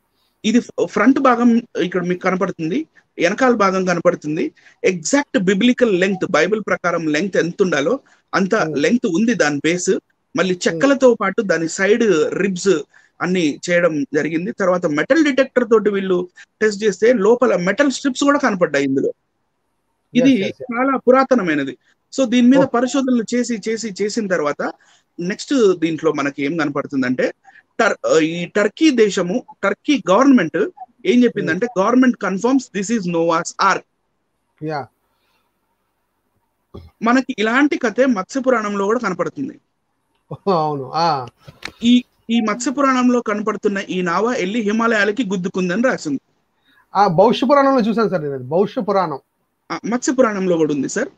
ఇది ఫ్రంట్ భాగం ఇక్కడ మీకు కనపడుతుంది, వెనకాల భాగం కనపడుతుంది. ఎగ్జాక్ట్ బిబ్లికల్ లెంగ్త్, బైబిల్ ప్రకారం లెంగ్త్ ఎంత ఉండాలో అంత లెంగ్త్ ఉంది దాని బేస్. మళ్ళీ చెక్కలతో పాటు దాని సైడ్ రిబ్స్ అన్ని చేయడం జరిగింది. తర్వాత మెటల్ డిటెక్టర్ తోటి వీళ్ళు టెస్ట్ చేస్తే లోపల మెటల్ స్ట్రిప్స్ కూడా కనపడ్డాయి ఇందులో. ఇది చాలా పురాతనమైనది. సో దీని మీద పరిశోధనలు చేసిన తర్వాత నెక్స్ట్ దీంట్లో మనకి ఏం కనపడుతుందంటే ఈ టర్కీ దేశము, టర్కీ గవర్నమెంట్ ఏం చెప్పిందంటే government confirms this is నోవాస్ arc. మనకి ఇలాంటి కథే మత్స్య పురాణంలో కూడా కనపడుతుంది. అవును. ఈ మత్స్య పురాణంలో కనపడుతున్న ఈ నావ వెళ్ళి హిమాలయాలకి గుద్దుకుందని రాసింది. భవిష్య పురాణంలో చూసాను సార్. భవిష్య పురాణం మత్స్య పురాణంలో కూడా ఉంది సార్.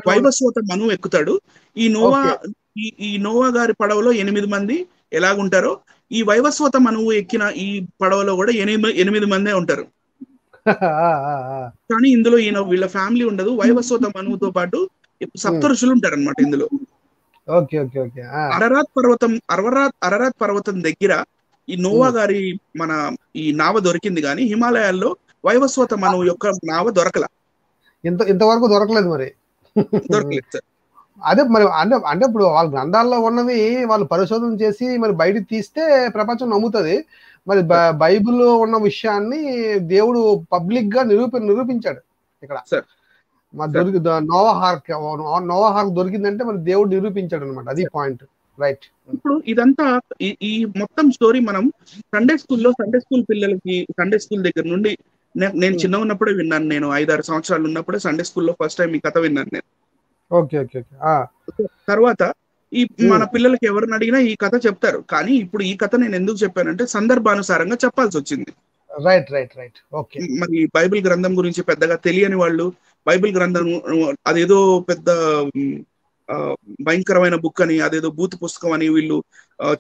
వైవస్వత మనువు ఎక్కుతాడు. ఈ నోవా గారి పడవలో 8 మంది ఎలాగుంటారో ఈ వైవస్వత మనువు ఎక్కిన ఈ పడవలో కూడా 8 మందే ఉంటారు. కానీ ఇందులో వీళ్ళ ఫ్యామిలీ ఉండదు. వైవస్వత మనువుతో పాటు సప్త ఋషులు ఉంటారు అనమాట ఇందులో. అరరాత్ పర్వతం దగ్గర ఈ నోవా గారి మన ఈ నావ దొరికింది, కానీ హిమాలయాల్లో వైవస్వత మనువు యొక్క నావ దొరకల. ఇంతవరకు దొరకలేదు. మరి దొరకలేదు సార్. అదే మరి అంటే ఇప్పుడు వాళ్ళ గ్రంథాల్లో ఉన్నవి వాళ్ళు పరిశోధన చేసి మరి బయటకు తీస్తే ప్రపంచం నమ్ముతుంది. మరి బైబిల్లో ఉన్న విషయాన్ని దేవుడు పబ్లిక్ గా నిరూపించాడు ఇక్కడ. మరి నోవా ఆర్క్ దొరికిందంటే మరి దేవుడు నిరూపించాడు అనమాట. అది పాయింట్, రైట్. ఇప్పుడు ఇదంతా ఈ మొత్తం స్టోరీ మనం సండే స్కూల్ పిల్లలకి సండే స్కూల్ దగ్గర నుండి నేను చిన్న ఉన్నప్పుడే విన్నాను. నేను 5-6 సంవత్సరాలు ఉన్నప్పుడే సండే స్కూల్లో ఫస్ట్ టైం ఈ కథ విన్నాను నేను. తర్వాత ఈ మన పిల్లలకి ఎవరిని అడిగినా ఈ కథ చెప్తారు. కానీ ఇప్పుడు ఈ కథ నేను ఎందుకు చెప్పానంటే సందర్భానుసారంగా చెప్పాల్సి వచ్చింది. మరి బైబిల్ గ్రంథం గురించి పెద్దగా తెలియని వాళ్ళు బైబిల్ గ్రంథం అదేదో పెద్ద భయంకరమైన బుక్ అని, అదేదో బూత్ పుస్తకం అని వీళ్ళు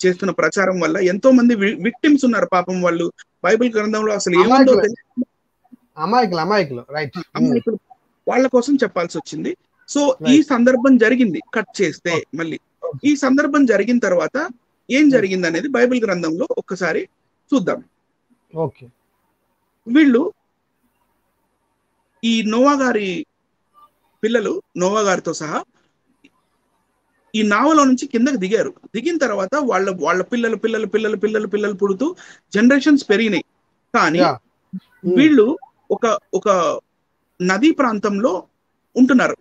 చేస్తున్న ప్రచారం వల్ల ఎంతో మంది విక్టిమ్స్ ఉన్నారు పాపం. వాళ్ళు బైబిల్ గ్రంథంలో అసలు ఏముందో అమాయకులు వాళ్ళ కోసం చెప్పాల్సి వచ్చింది. సో ఈ సందర్భం జరిగింది. కట్ చేస్తే మళ్ళీ ఈ సందర్భం జరిగిన తర్వాత ఏం జరిగింది అనేది బైబిల్ గ్రంథంలో ఒక్కసారి చూద్దాం. వీళ్ళు ఈ నోవా గారి పిల్లలు, నోవా గారితో సహా ఈ నావలో నుంచి కిందకి దిగారు. దిగిన తర్వాత వాళ్ళ పిల్లలు పుడుతూ జనరేషన్స్ పెరిగినాయి. కానీ వీళ్ళు ఒక నదీ ప్రాంతంలో ఉంటున్నారు.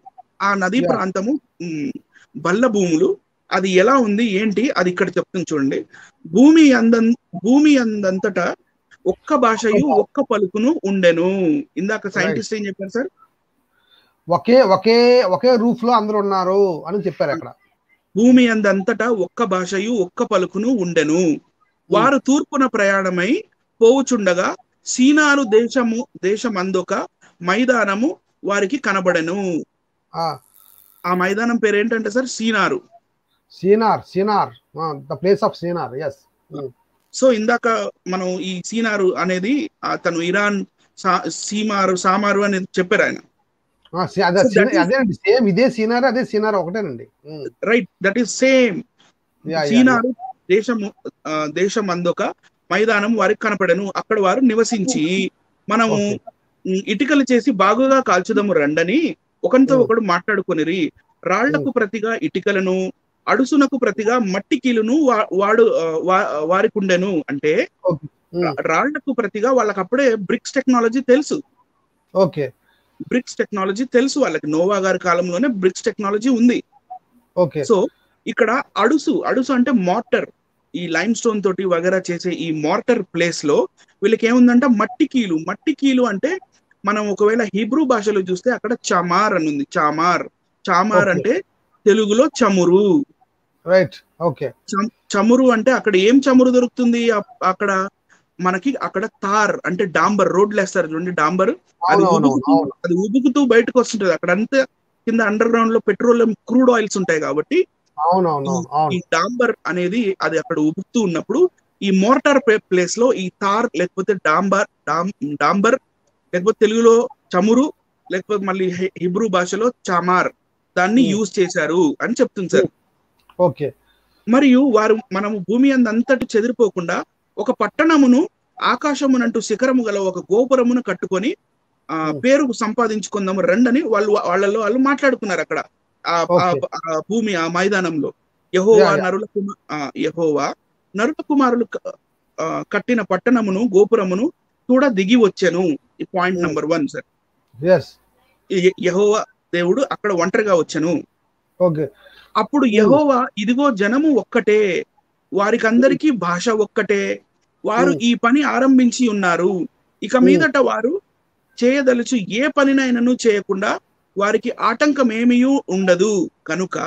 ఆ నదీ ప్రాంతము బల్ల భూములు. అది ఎలా ఉంది ఏంటి అది ఇక్కడ చెప్తుంది చూడండి. భూమి అందంతటా ఒక్క భాషయు ఒక్క పలుకును ఉండెను. ఇందాక సైంటిస్ట్ ఏం చెప్పారు సార్? ఒకే ఒకే ఒకే రూఫ్ లో అందరూ ఉన్నారు అని చెప్పారు అక్కడ. భూమి అందంతటా ఒక్క భాషయు ఒక్క పలుకును ఉండెను. వారు తూర్పున ప్రయాణమై పోవుచుండగా సీనారు దేశమందొక మైదానము వారికి కనబడెను. ఆ మైదానం పేరు ఏంటంటే sir Shinar. Shinar the place of Shinar. yes. So ఇందాక మనం ఈ సీనారు అనేది తను ఇరాన్ సామారు అనేది చెప్పారు ఆయన. అదేనండి, సేమ్ ఇదే సీనార్, అదే సీనార్ ఒకటేనండి. Right, that is same. Shinar దేశమందొక మైదానం వారికి కనపడెను. అక్కడ వారు నివసించి మనము ఇటుకలు చేసి బాగుగా కాల్చుదము రండని ఒకరితో ఒకడు మాట్లాడుకొనిరి. రాళ్లకు ప్రతిగా ఇటుకలను, అడుసునకు ప్రతిగా మట్టి కీలును వారికి ఉండెను. అంటే రాళ్లకు ప్రతిగా వాళ్ళకి అప్పుడే బ్రిక్స్ టెక్నాలజీ తెలుసు. ఓకే, బ్రిక్స్ టెక్నాలజీ తెలుసు వాళ్ళకి. నోవా గారి కాలంలోనే బ్రిక్స్ టెక్నాలజీ ఉంది. ఓకే. సో ఇక్కడ అడుసు అంటే మార్టర్, ఈ లైమ్ స్టోన్ తోటి వగేరా చేసే ఈ మార్టర్ ప్లేస్ లో వీళ్ళకి ఏముందంటే మట్టి కీలు అంటే మనం ఒకవేళ హీబ్రూ భాషలో చూస్తే అక్కడ చమార్ అని ఉంది. చామార్ అంటే తెలుగులో చమురు. Right, okay. చమురు అంటే అక్కడ ఏం చమురు దొరుకుతుంది? అక్కడ మనకి అక్కడ తార్ అంటే డాంబర్, రోడ్లు వేస్తారు చూడండి, డాంబర్. అది ఉబుకుతూ బయటకు వస్తుంటది. అక్కడ అంతా కింద అండర్ గ్రౌండ్ లో పెట్రోలియం క్రూడ్ ఆయిల్స్ ఉంటాయి కాబట్టి ఈ డాంబర్ అనేది అది అక్కడ ఉబుకుతూ ఉన్నప్పుడు ఈ మోర్టార్ ప్లేస్ లో ఈ తార్ లేకపోతే డాంబర్ లేకపోతే తెలుగులో చమురు లేకపోతే మళ్ళీ హిబ్రూ భాషలో చామార్ దాన్ని యూజ్ చేశారు అని చెప్తుంది సార్. ఓకే. మరియు మనము భూమి అంతటి చెదిరిపోకుండా ఒక పట్టణమును ఆకాశమునంటూ శిఖరము గల ఒక గోపురమును కట్టుకొని పేరు సంపాదించుకుందాము రండని వాళ్ళు మాట్లాడుకున్నారు అక్కడ భూమి ఆ మైదానంలో. యెహోవా నరుల కుమారులు కట్టిన పట్టణమును గోపురమును కూడా దిగి వచ్చెను. ఈ పాయింట్ నెంబర్ 1 సార్. యెహోవా దేవుడు అక్కడ ఒంటరిగా వచ్చెను. అప్పుడు యెహోవా ఇదిగో జనము ఒక్కటే, వారికి అందరికీ భాష ఒక్కటే, వారు ఈ పని ఆరంభించి ఉన్నారు. ఇక మీదట వారు చేయదలుచు ఏ పనినైనను చేయకుండా వారికి ఆటంకం ఏమీ ఉండదు కనుక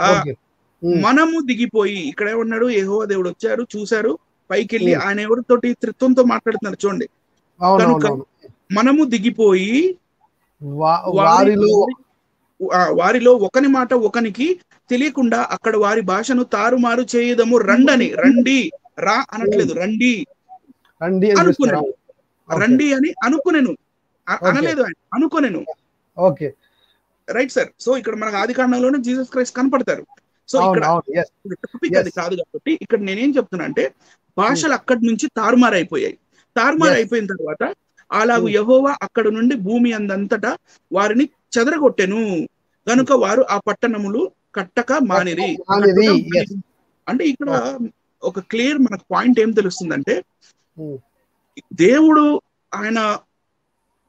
మనము దిగిపోయి, ఇక్కడ ఏమన్నాడు? యెహోవా దేవుడు వచ్చారు, చూశారు, పైకి వెళ్ళి ఆయన ఎవరితోటి త్రిత్వంతో మాట్లాడుతున్నారు చూడండి. కనుక మనము దిగిపోయి వారిలో ఒకని మాట ఒకనికి తెలియకుండా అక్కడ వారి భాషను తారుమారు చేయదము రండి రా అనట్లేదు, రండి అనుకునేను, రండి అని అనుకునేను, అనలేదు ఆయన, అనుకునేను. Okay, right sir. సో ఇక్కడ మనకు ఆది కాండంలోనే జీసస్ క్రైస్ట్ కనపడతారు. సో ఇక్కడ టాపిక్ అది కాదు కాబట్టి ఇక్కడ నేనేం చెప్తున్నా అంటే భాషలు అక్కడి నుంచి తారుమారైపోయాయి. అయిపోయిన తర్వాత అలాగూ యెహోవా అక్కడ నుండి భూమి అందంతటా వారిని చెదరగొట్టెను గనుక వారు ఆ పట్టణములు కట్టక మానిరి. అంటే ఇక్కడ ఒక క్లియర్ మనకు పాయింట్ ఏం తెలుస్తుందంటే దేవుడు ఆయన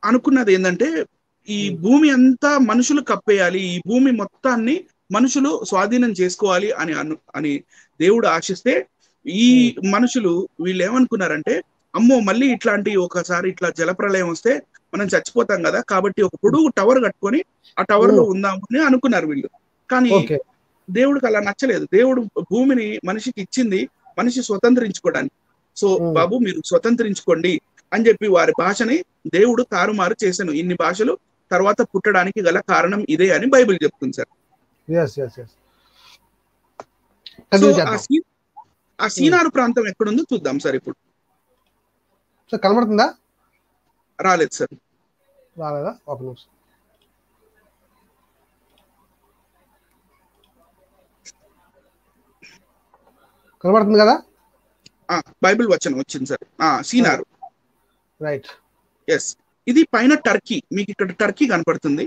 అనుకున్నది ఏంటంటే ఈ భూమి అంతా మనుషులు కప్పేయాలి, ఈ భూమి మొత్తాన్ని మనుషులు స్వాధీనం చేసుకోవాలి అని దేవుడు ఆశిస్తే ఈ మనుషులు వీళ్ళు ఏమనుకున్నారంటే అమ్మో మళ్ళీ ఇట్లాంటి ఒకసారి ఇట్లా జలప్రలయం వస్తే మనం చచ్చిపోతాం కదా, కాబట్టి ఒక పొడుగు టవర్ కట్టుకొని ఆ టవర్ లో ఉందాము అని అనుకున్నారు వీళ్ళు. కానీ దేవుడికి అలా నచ్చలేదు. దేవుడు భూమిని మనిషికి ఇచ్చింది మనిషి స్వతంత్రించుకోవడానికి. సో బాబు మీరు స్వతంత్రించుకోండి అని చెప్పి వారి భాషని దేవుడు తారుమారు చేశాను. ఇన్ని భాషలు తర్వాత పుట్టడానికి గల కారణం ఇదే అని బైబిల్ చెప్తుంది సార్. ఆ సీనారు ప్రాంతం ఎక్కడుందో చూద్దాం సార్. ఇప్పుడు కనబడుతుందా? రాలేదు సార్. రాలేదా? ఒక నిమిషం. కనబడుతుంది కదా? బైబిల్ వచనం వచ్చింది సార్. సీనారు, రైట్. ఎస్. ఇది పైన టర్కీ, మీకు ఇక్కడ టర్కీ కనపడుతుంది.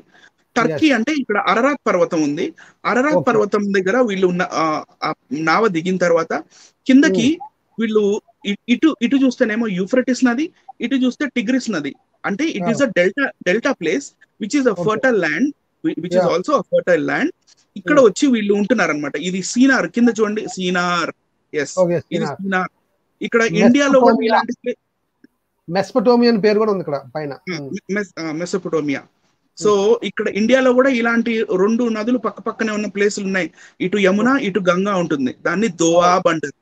టర్కీ అంటే ఇక్కడ అరరాత్ పర్వతం ఉంది. అరరాత్ పర్వతం దగ్గర వీళ్ళు నావ దిగిన తర్వాత కిందకి వీళ్ళు ఇటు చూస్తేనేమో యూఫ్రటిస్ నది, ఇటు చూస్తే టిగ్రిస్ నది. అంటే it is a delta place which is a fertile land, which is also a fertile land. ఇక్కడ వచ్చి వీళ్ళు ఉంటున్నారు అనమాట. ఇది సీనార్, కింద చూడండి సీనార్. ఎస్, ఇది సీనార్. ఇక్కడ ఇండియాలో కూడా ఇలాంటి మెస్పటోమియన్ పేరు కూడా ఉంది ఇక్కడ పైన. మెసొపొటోమియా. సో ఇక్కడ ఇండియాలో కూడా ఇలాంటి 2 నదులు పక్క పక్కనే ఉన్న ప్లేసులు ఉన్నాయి. ఇటు యమున, ఇటు గంగా ఉంటుంది. దాన్ని దోఆబ్ అంటారు.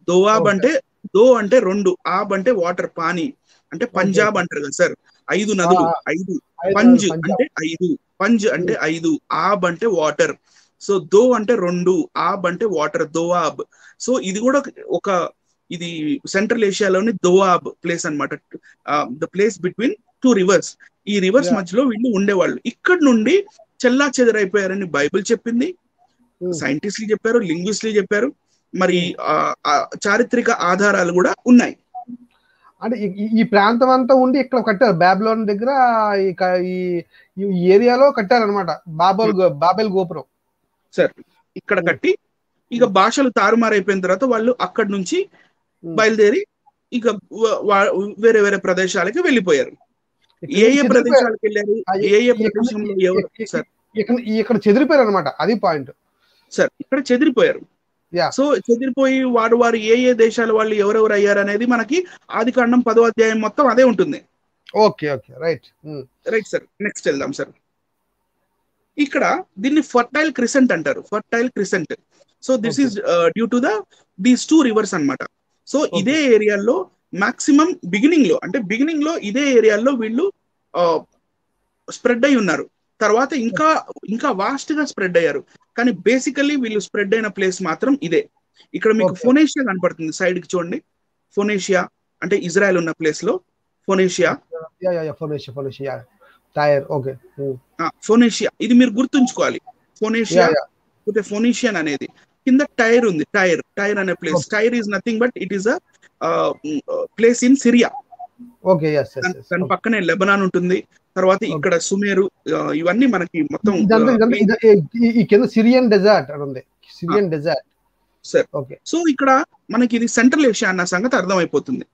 దోఆబ్ అంటే దో అంటే 2, ఆబ్ అంటే వాటర్, పానీ అంటే పంజాబ్ అంటారు కదా సార్. 5 నదులు, 5. పంజ్ అంటే 5, పంజ్ అంటే 5, ఆబ్ అంటే వాటర్. సో దో అంటే 2, ఆబ్ అంటే వాటర్, దోఆబ్. సో ఇది కూడా ఇది సెంట్రల్ ఏషియాలోని దోఆబ్ ప్లేస్ అన్నమాట. The place between 2 reverse. ఈ రివర్స్ మధ్యలో వీళ్ళు ఉండేవాళ్ళు. ఇక్కడ నుండి చెల్లా చెదరైపోయారని బైబిల్ చెప్పింది, సైంటిస్టులు చెప్పారు, లింగ్విస్టులు చెప్పారు, మరి చారిత్రక ఆధారాలు కూడా ఉన్నాయి. అంటే ఈ ప్రాంతం అంతా ఉండి ఇక్కడ కట్టారు, బాబిలోన్ దగ్గర ఈ ఏరియాలో కట్టారనమాట బాబెల్ గోపురం సార్. ఇక్కడ కట్టి ఇక భాషలు తారుమారైపోయిన తర్వాత వాళ్ళు అక్కడి నుంచి బయలుదేరి ఇక వేరే వేరే ప్రదేశాలకి వెళ్ళిపోయారు. ఏ ప్రదేశాలకు వెళ్ళారు, ఏ ప్రదేశంలో ఎవరు సార్? ఇక్కడ చెదిరిపోయారు అనమాట, అది పాయింట్ సార్. ఇక్కడ చెదిరిపోయారు. సో చెదిరిపోయి వారు ఏ దేశాల వాళ్ళు ఎవరెవరు అయ్యారు అనేది మనకి ఆదికాండం 10వ అధ్యాయం మొత్తం అదే ఉంటుంది. Okay okay right right sir. Next వెళ్దాం సార్. ఇక్కడ దీన్ని ఫర్టైల్ క్రిసెంట్ అంటారు, fertile crescent. So this is due to these 2 reverse అన్నమాట. సో ఇదే ఏరియాలో మాక్సిమం బిగినింగ్ లో ఇదే ఏరియాలో వీళ్ళు స్ప్రెడ్ అయి ఉన్నారు. తర్వాత ఇంకా వాస్ట్ గా స్ప్రెడ్ అయ్యారు. కానీ బేసికల్లీ వీళ్ళు స్ప్రెడ్ అయిన ప్లేస్ మాత్రం ఇదే. ఇక్కడ మీకు ఫోనేషియా కనపడుతుంది, సైడ్ కి చూడండి. ఫోనేషియా అంటే ఇజ్రాయెల్ ఉన్న ప్లేస్ లో ఫోనేషియా. ఫోనేషియా ఇది మీరు గుర్తుంచుకోవాలి. ఫోనేషియా ఫోనిషియన్ అనేది కింద టైర్ ఉంది. టైర్ అనే place. Tyre is nothing but it is a place in Syria. దాని పక్కనే లెబనాన్ ఉంటుంది. తర్వాత ఇక్కడ సుమేరు, ఇవన్నీ మనకి మొత్తం సిరియన్ డెజర్ట్ ఉంది. Syrian desert sir. సో ఇక్కడ మనకి ఇది సెంట్రల్ ఏషియా అన్న సంగతి అర్థమైపోతుంది.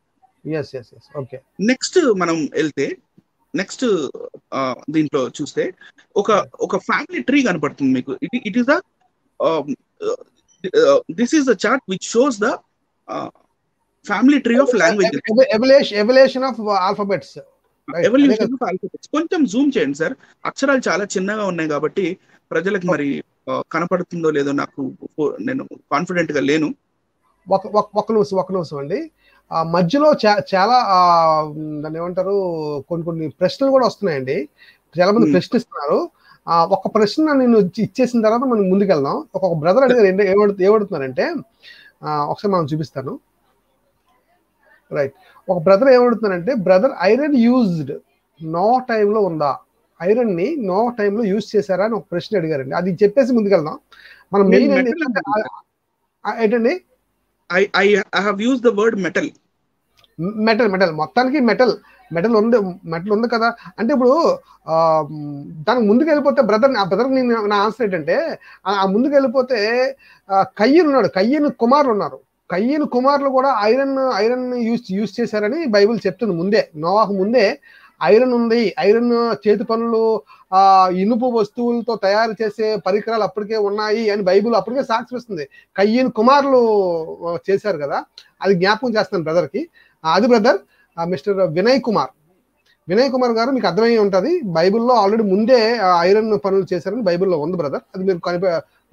నెక్స్ట్ మనం వెళ్తే నెక్స్ట్ దీంట్లో చూస్తే ఒక ఫ్యామిలీ ట్రీ కనపడుతుంది మీకు. It is this is the chart which shows the family tree of language. Evolution of alphabets. కొంచెం జూమ్ చేయండి సార్. అక్షరాలు చాలా చిన్నగా ఉన్నాయి కాబట్టి ప్రజలకు మరి కనపడుతుందో లేదో నేను కాన్ఫిడెంట్ గా లేను. ఒక నిమిషం అండి. మధ్యలో చాలా దాన్ని ఏమంటారు, కొన్ని ప్రశ్నలు కూడా వస్తున్నాయండి. చాలా మంది ప్రశ్నిస్తున్నారు. ఒక ప్రశ్న నేను ఇచ్చేసిన తర్వాత మనం ముందుకెళ్దాం. ఒక బ్రదర్ అడిగారు, ఏమడుతున్నారంటే ఒకసారి మనం చూపిస్తాను. రైట్. ఒక బ్రదర్ ఏమడుతున్నారంటే, బ్రదర్ ఐరన్ యూజ్డ్ నో టైంలో ఉందా, ఐరన్ ని నో టైంలో యూజ్ చేశారా అని ఒక ప్రశ్న అడిగారండి. అది చెప్పేసి ముందుకెళ్దాం. మనం మెయిన్ ఏంటండి, I have used the word metal. Metal మొత్తానికి మెటల్ ఉంది కదా. అంటే ఇప్పుడు దానికి ముందుకు వెళ్ళిపోతే నా ఆన్సర్ ఏంటంటే, ఆ ముందుకు వెళ్ళిపోతే కయ్యను ఉన్నాడు, కయ్యను కుమారులు ఉన్నారు. కయ్యను కుమారులు కూడా ఐరన్ యూజ్ చేశారని బైబిల్ చెప్తుంది. నోవాహు ముందే ఐరన్ ఉంది. ఐరన్ చేతి పనులు, ఇనుపు వస్తువులతో తయారు చేసే పరికరాలు అప్పటికే ఉన్నాయి అని బైబిల్ అప్పటికే సాక్షిస్తుంది. కయ్యను కుమారులు చేశారు కదా, అది జ్ఞాపకం చేస్తాను బ్రదర్ కి. అది బ్రదర్ మిస్టర్ వినయ్ కుమార్ గారు, మీకు అర్థమై ఉంటుంది. బైబిల్లో ఆల్రెడీ ముందే ఐరన్ పనులు చేశారని బైబిల్లో ఉంది బ్రదర్. అది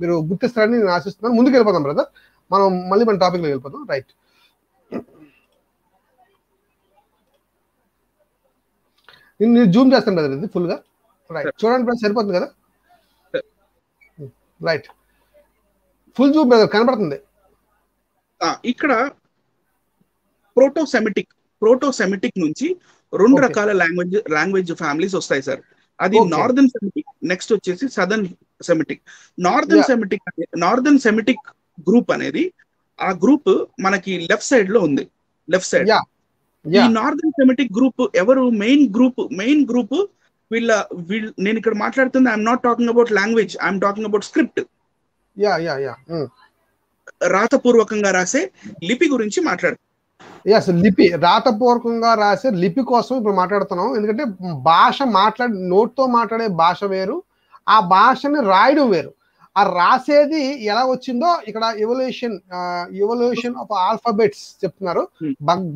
మీరు గుర్తిస్తారని నేను ఆశిస్తున్నాను. ముందుకు వెళ్ళిపోదాం బ్రదర్, మనం మళ్ళీ మన టాపిక్ లో వెళ్ళిపోదాం. రైట్. నేను జూమ్ చేస్తాను బ్రదర్ ఇది ఫుల్ గా. రైట్, చూడండి బ్రదర్, సరిపోతుంది కదా. రైట్, ఫుల్ జూమ్ బ్రదర్ కనబడుతుంది. ఇక్కడ ప్రోటోసెమిటిక్ నుంచి 2 రకాల లాంగ్వేజ్ ఫ్యామిలీస్ వస్తాయి సార్. అది నార్దర్న్ సెమిటిక్, నెక్స్ట్ వచ్చేసి southern Semitic. Northern Semitic group అనేది, ఆ గ్రూప్ మనకి లెఫ్ట్ సైడ్ లో ఉంది. లెఫ్ట్ సైడ్ ఈ నార్దర్న్ సెమిటిక్ గ్రూప్ ఎవరు? మెయిన్ గ్రూప్ వీళ్ళ నేను ఇక్కడ మాట్లాడుతుంది, I'm not talking about language, I'm talking about script. రాతపూర్వకంగా రాసే లిపి గురించి మాట్లాడుతున్నాం. లిపి, రాతపూర్వకంగా రాసే లిపి కోసం ఇప్పుడు మాట్లాడుతున్నాం. ఎందుకంటే భాష నోట్తో మాట్లాడే భాష వేరు, ఆ భాషని రాయడం వేరు. ఆ రాసేది ఎలా వచ్చిందో ఇక్కడ ఎవల్యూషన్ ఆఫ్ ఆల్ఫాబెట్స్ చెప్తున్నారు.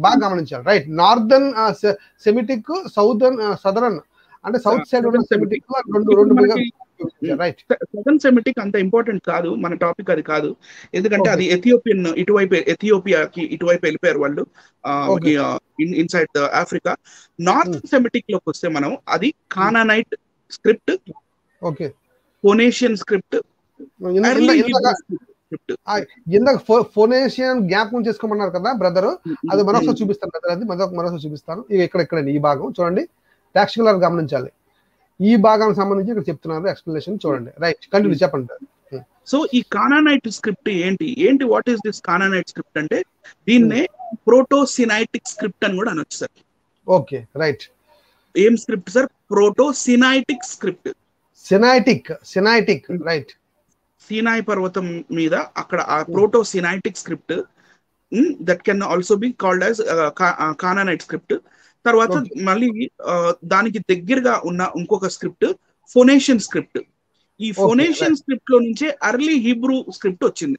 బాగా గమనించాలి. రైట్. నార్దర్న్ సెమిటిక్, సదరన్ అంటే సౌత్ సైడ్ ఉన్న సెమిటిక్ రెండు రైట్. సదర్న్ సెమిటిక్ అంత ఇంపార్టెంట్ కాదు, మన టాపిక్ అది కాదు. ఎందుకంటే అది ఎథియోపియన్, ఎథియోపియాకి ఇటువైపు వెళ్ళిపోయారు వాళ్ళు, inside the Africa. North Semitic లోకి వస్తే మనం అది కానానైట్ స్క్రిప్ట్, ఓకే, ఫోనేషియన్ స్క్రిప్ట్, ఇందాక ఫోనేషియన్ జ్ఞాపకం చేసుకోమన్నారు కదా బ్రదర్, అది మరొకసారి చూపిస్తాను బ్రదర్, అది మరొకసారి చూపిస్తాను. ఇక్కడ ఈ భాగం చూడండి, ప్రేక్షకులు గమనించాలి. ఈ భాగానికి సంబంధించి ఇక్కడ చెప్తున్నారు ఎక్స్ప్లెనేషన్ చూడండి. రైట్, కంటిన్యూ చెప్పండి. సో ఈ కానానైట్ స్క్రిప్ట్ ఏంటి what is this Canaanite script అంటే దీన్నే ప్రోటోసినైటిక్ స్క్రిప్ట్ అని కూడా అనొచ్చు సార్. Okay, right. ఏం script sir? Proto Sinaitic script. Sinaitic right. Sinai పర్వతం మీద అక్కడ ఆ proto Sinaitic script that can also be called as Canaanite script. తర్వాత మళ్ళీ దానికి దగ్గరగా ఉన్న ఇంకొక స్క్రిప్ట్ ఫోనేషియన్ స్క్రిప్ట్. ఈ ఫోనేషియన్ స్క్రిప్ట్ లో నుంచే అర్లీ హీబ్రూ స్క్రిప్ట్ వచ్చింది.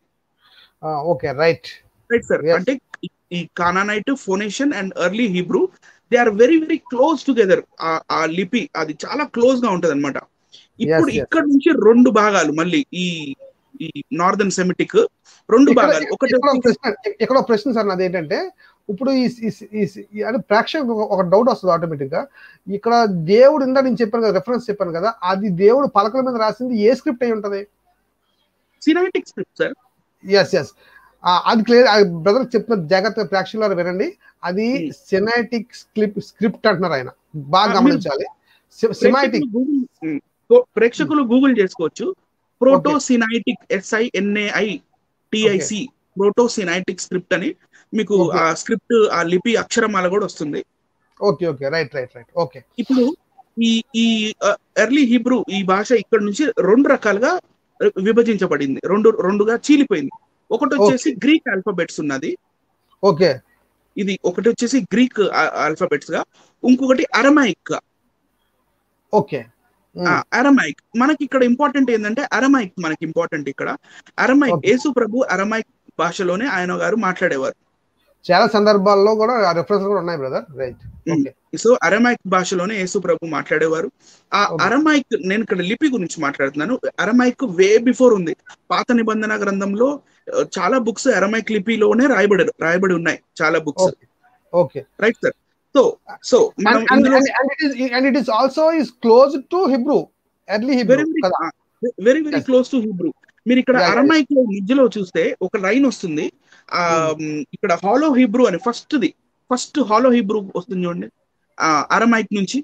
Okay, right sir. అంటే ఈ Canaanite, Phoenician and early Hebrew they are very very close together. ఆ లిపి అది చాలా క్లోజ్ గా ఉంటది అనమాట. ఇప్పుడు ఇక్కడ నుంచి రెండు భాగాలు, మళ్ళీ ఈ నార్దర్న్ సెమిటిక్ రెండు భాగాలు. ఇక్కడ ప్రశ్న సార్ నాది ఏంటంటే, ఇప్పుడు అంటే ప్రేక్షకు ఒక డౌట్ వస్తుంది ఆటోమేటిక్ గా. ఇక్కడ దేవుడు ఇందా నేను చెప్పాను కదా, రెఫరెన్స్ చెప్పాను కదా, అది దేవుడు పలకల మీద రాసింది ఏ స్క్రిప్ట్ అయి ఉంటది? సినైటిక్ స్క్రిప్ట్ సార్. ఎస్ అది క్లియర్. బ్రదర్ చెప్తున్న జాగ్రత్తగా ప్రేక్షకులు వినండి, అది సినైటిక్ స్క్రిప్ట్ అంటున్నారు ఆయన, బాగా గమనించాలి. సినైటిక్ ప్రేక్షకులు గూగుల్ చేసుకోవచ్చు. ప్రోటోసినైటిక్, SINAITIC ప్రోటోసినైటిక్ స్క్రిప్ట్ అని మీకు ఆ స్క్రిప్ట్, ఆ లిపి అక్షరమాల కూడా వస్తుంది. Okay, right. ఓకే, ఇప్పుడు ఈ ఎర్లీ హీబ్రూ ఈ భాష ఇక్కడ నుంచి రెండు రకాలుగా విభజించబడింది, రెండుగా చీలిపోయింది. ఒకటి వచ్చేసి గ్రీక్ ఆల్ఫాబెట్స్ ఉన్నది. ఓకే, ఇది ఒకటి వచ్చేసి గ్రీక్ ఆల్ఫాబెట్స్ గా, ఇంకొకటి అరమైక్ గా. ఓకే, అరమైక్ మనకి ఇక్కడ ఇంపార్టెంట్ ఏంటంటే అరమైక్ మనకి ఇంపార్టెంట్. ఇక్కడ అరమైక్, యేసు ప్రభు అరమైక్ భాషలోనే ఆయన గారు మాట్లాడేవారు. చాలా సందర్భాల్లో కూడా రెఫరెన్స్ కూడా ఉన్నాయి బ్రదర్. రైట్. సో అరమైక్ భాషలోనే యేసు ప్రభు మాట్లాడేవారు. ఆ అరమైక్, నేను ఇక్కడ లిపి గురించి మాట్లాడుతున్నాను. అరమైక్ వే బిఫోర్ ఉంది. పాత నిబంధన గ్రంథంలో చాలా బుక్స్ అరమైక్ లిపిలోనే రాయబడి ఉన్నాయి, చాలా books. Okay, right sir. So and it is also is close to Hebrew, early Hebrew. Very close to Hebrew. మీరు ఇక్కడ అరమైక్ లో మధ్యలో చూస్తే ఒక లైన్ వస్తుంది. ఇక్కడ హాలో హీబ్రూ అని ఫస్ట్ హాలో హీబ్రూ వస్తుంది చూడండి, అరమైక్ నుంచి.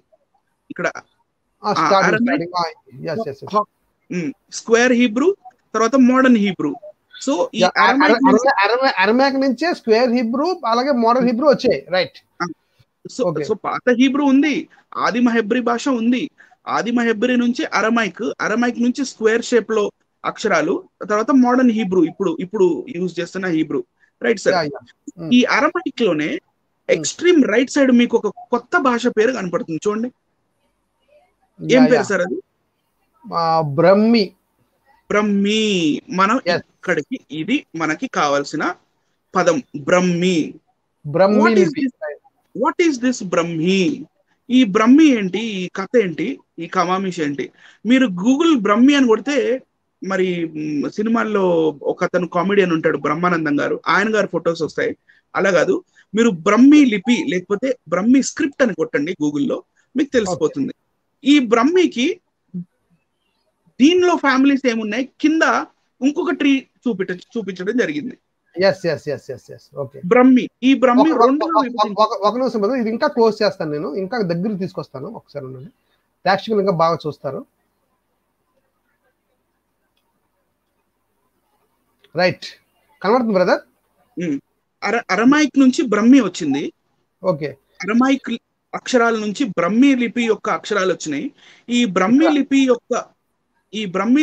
ఇక్కడ స్క్వేర్ హీబ్రూ, తర్వాత మోడర్న్ హీబ్రూ. సో ఈ అరమైక్ నుంచే స్క్వేర్ హీబ్రూ అలాగే మోడర్న్ హీబ్రూ వచ్చాయి. రైట్. సో పాత హీబ్రూ ఉంది, ఆదిమ హెబ్రీ భాష ఉంది. ఆదిమ హెబ్రీ నుంచి అరమైక్ నుంచి స్క్వేర్ షేప్ లో అక్షరాలు, తర్వాత మోడర్న్ హీబ్రూ, ఇప్పుడు యూజ్ చేస్తున్న హీబ్రూ. Right sir. ఈ అరమైక్ లోనే ఎక్స్ట్రీమ్ రైట్ సైడ్ మీకు ఒక కొత్త భాష పేరు కనపడుతుంది చూడండి. ఏం పేరు సార్ అది? బ్రహ్మి. మనం ఇక్కడికి ఇది మనకి కావాల్సిన పదం Brahmi. What is this Brahmi? ఈ బ్రహ్మి ఏంటి, ఈ కథ ఏంటి, ఈ కమామిష్ ఏంటి? మీరు గూగుల్ బ్రహ్మి అని కొడితే, మరి సినిమాల్లో ఒక అతను కామెడియన్ ఉంటాడు బ్రహ్మానందం గారు, ఆయన గారు ఫొటోస్ వస్తాయి. అలా కాదు, మీరు బ్రహ్మి లిపి లేకపోతే బ్రహ్మి స్క్రిప్ట్ అని కొట్టండి గూగుల్లో, మీకు తెలిసిపోతుంది. ఈ బ్రహ్మికి దీనిలో ఫ్యామిలీస్ ఏమున్నాయి, కింద ఇంకొక ట్రీ చూపించడం జరిగింది. బ్రహ్మి. ఈ బ్రహ్మి ఒక నిమిషం, ఇది ఇంకా క్లోజ్ చేస్తాను, నేను ఇంకా దగ్గర తీసుకొస్తాను, ఒకసారి ఉండండి, ప్రేక్షకులు ఇంకా బాగా చూస్తారు. రైట్, కనబడుతుంది బ్రదర్. అరమైక్ నుంచి బ్రహ్మి వచ్చింది. ఓకే, అరమైక్ అక్షరాల నుంచి బ్రహ్మి లిపి యొక్క అక్షరాలు వచ్చినాయి. ఈ బ్రహ్మి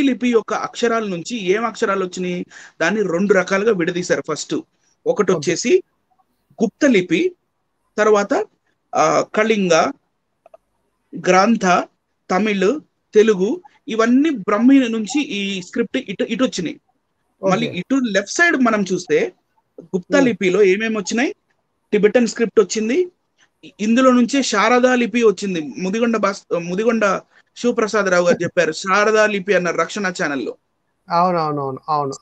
లిపి యొక్క అక్షరాల నుంచి ఏం అక్షరాలు వచ్చినాయి, దాన్ని రెండు రకాలుగా విడదీశారు. ఫస్ట్ ఒకటి వచ్చేసి గుప్త లిపి, తర్వాత కళింగ, గ్రంథ, తమిళ్, తెలుగు ఇవన్నీ బ్రహ్మి నుంచి ఈ స్క్రిప్ట్ ఇటు వచ్చినాయి. మళ్ళీ ఇటు లెఫ్ట్ సైడ్ మనం చూస్తే గుప్తా లిపిలో ఏమేమి వచ్చినాయి, టిబెటన్ స్క్రిప్ట్ వచ్చింది, ఇందులో నుంచి శారదా లిపి వచ్చింది. ముదిగొండ శివప్రసాద్ రావు గారు చెప్పారు శారదా లిపి అన్నారు రక్షణ ఛానల్లో.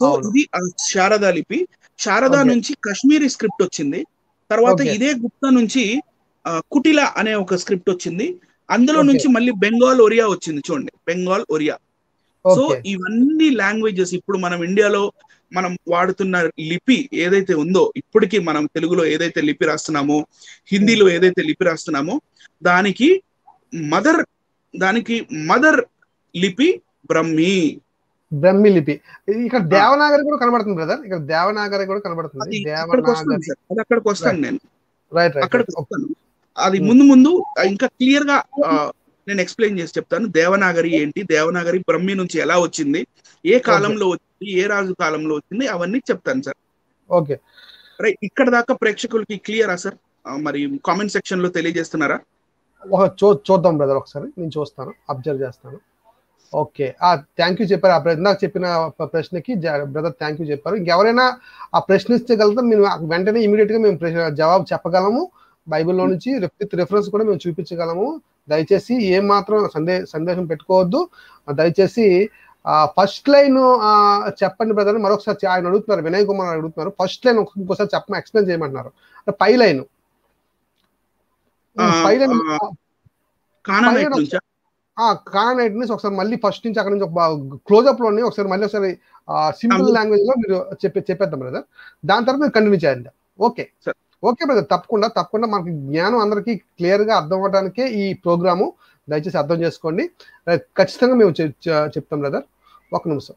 సో ఇది శారదా లిపి. శారదా నుంచి కాశ్మీరీ స్క్రిప్ట్ వచ్చింది. తర్వాత ఇదే గుప్తా నుంచి కుటిల అనే ఒక స్క్రిప్ట్ వచ్చింది. అందులో నుంచి మళ్ళీ బెంగాల్ ఒరియా వచ్చింది. చూడండి, బెంగాల్ ఒరియా. సో ఇవన్నీ లాంగ్వేజెస్ ఇప్పుడు మనం ఇండియాలో మనం వాడుతున్న లిపి ఏదైతే ఉందో, ఇప్పటికీ మనం తెలుగులో ఏదైతే లిపి రాస్తున్నామో, హిందీలో ఏదైతే లిపి రాస్తున్నామో, దానికి మదర్ లిపి బ్రహ్మి లిపి. ఇక్కడ దేవనాగరి కూడా కనబడుతుంది బ్రదర్, ఇక్కడ దేవనాగరి కూడా కనబడుతుంది. అక్కడికి వస్తాను నేను, అక్కడికి వస్తాను. అది ముందు ఇంకా క్లియర్ గా నేను ఎక్స్ప్లెయిన్ చేసి చెప్తాను. దేవనాగరి ఏంటి, దేవనాగరి బ్రహ్మి నుంచి ఎలా వచ్చింది, ఏ కాలంలో వచ్చింది, ఏ రాజు కాలంలో వచ్చింది, అవన్నీ చెప్తాను సార్. Okay right. ఇక్కడ దాకా ప్రేక్షకులకి క్లియరా సార్? మరి కామెంట్ సెక్షన్ లో తెలియజేస్తున్నారా? చూద్దాం బ్రదర్, ఒకసారి నేను చూస్తాను, అబ్జర్వ్ చేస్తాను. ఓకే, థ్యాంక్ యూ చెప్పారు. ఇందాక చెప్పిన ప్రశ్నకి బ్రదర్ థ్యాంక్ యూ చెప్పారు. ఇంకెవరైనా ఆ ప్రశ్నించగలుగుతాం, మేము వెంటనే ఇమీడియట్ గా మేము జవాబు చెప్పగలము. బైబిల్లో నుంచి రిఫరెన్స్ కూడా మేము చూపించగలము. దయచేసి ఏం మాత్రం సందేహం పెట్టుకోవద్దు. దయచేసి ఫస్ట్ లైన్ చెప్పండి బ్రదర్. మరొకసారి ఆయన అడుగుతున్నారు, వినయ్ కుమార్ అడుగుతున్నారు, ఫస్ట్ లైన్ ఇంకోసారి ఎక్స్ప్లెయిన్ చేయమంటున్నారు. పై లైన్ కానానైట్ నుంచి ఒకసారి మళ్ళీ ఫస్ట్ నుంచి అక్కడ నుంచి క్లోజ్అప్ లోని ఒకసారి సింపుల్ లాంగ్వేజ్ లో మీరు చెప్పేద్దాం బ్రదర్. దాని తర్వాత మీరు కంటిన్యూ చేయండి. ఓకే బ్రదర్, తప్పకుండా మనకి జ్ఞానం అందరికీ క్లియర్ గా అర్థం అవ్వడానికే ఈ ప్రోగ్రాము. దయచేసి అర్థం చేసుకోండి, ఖచ్చితంగా మేము చెప్తాం బ్రదర్. ఒక నిమిషం.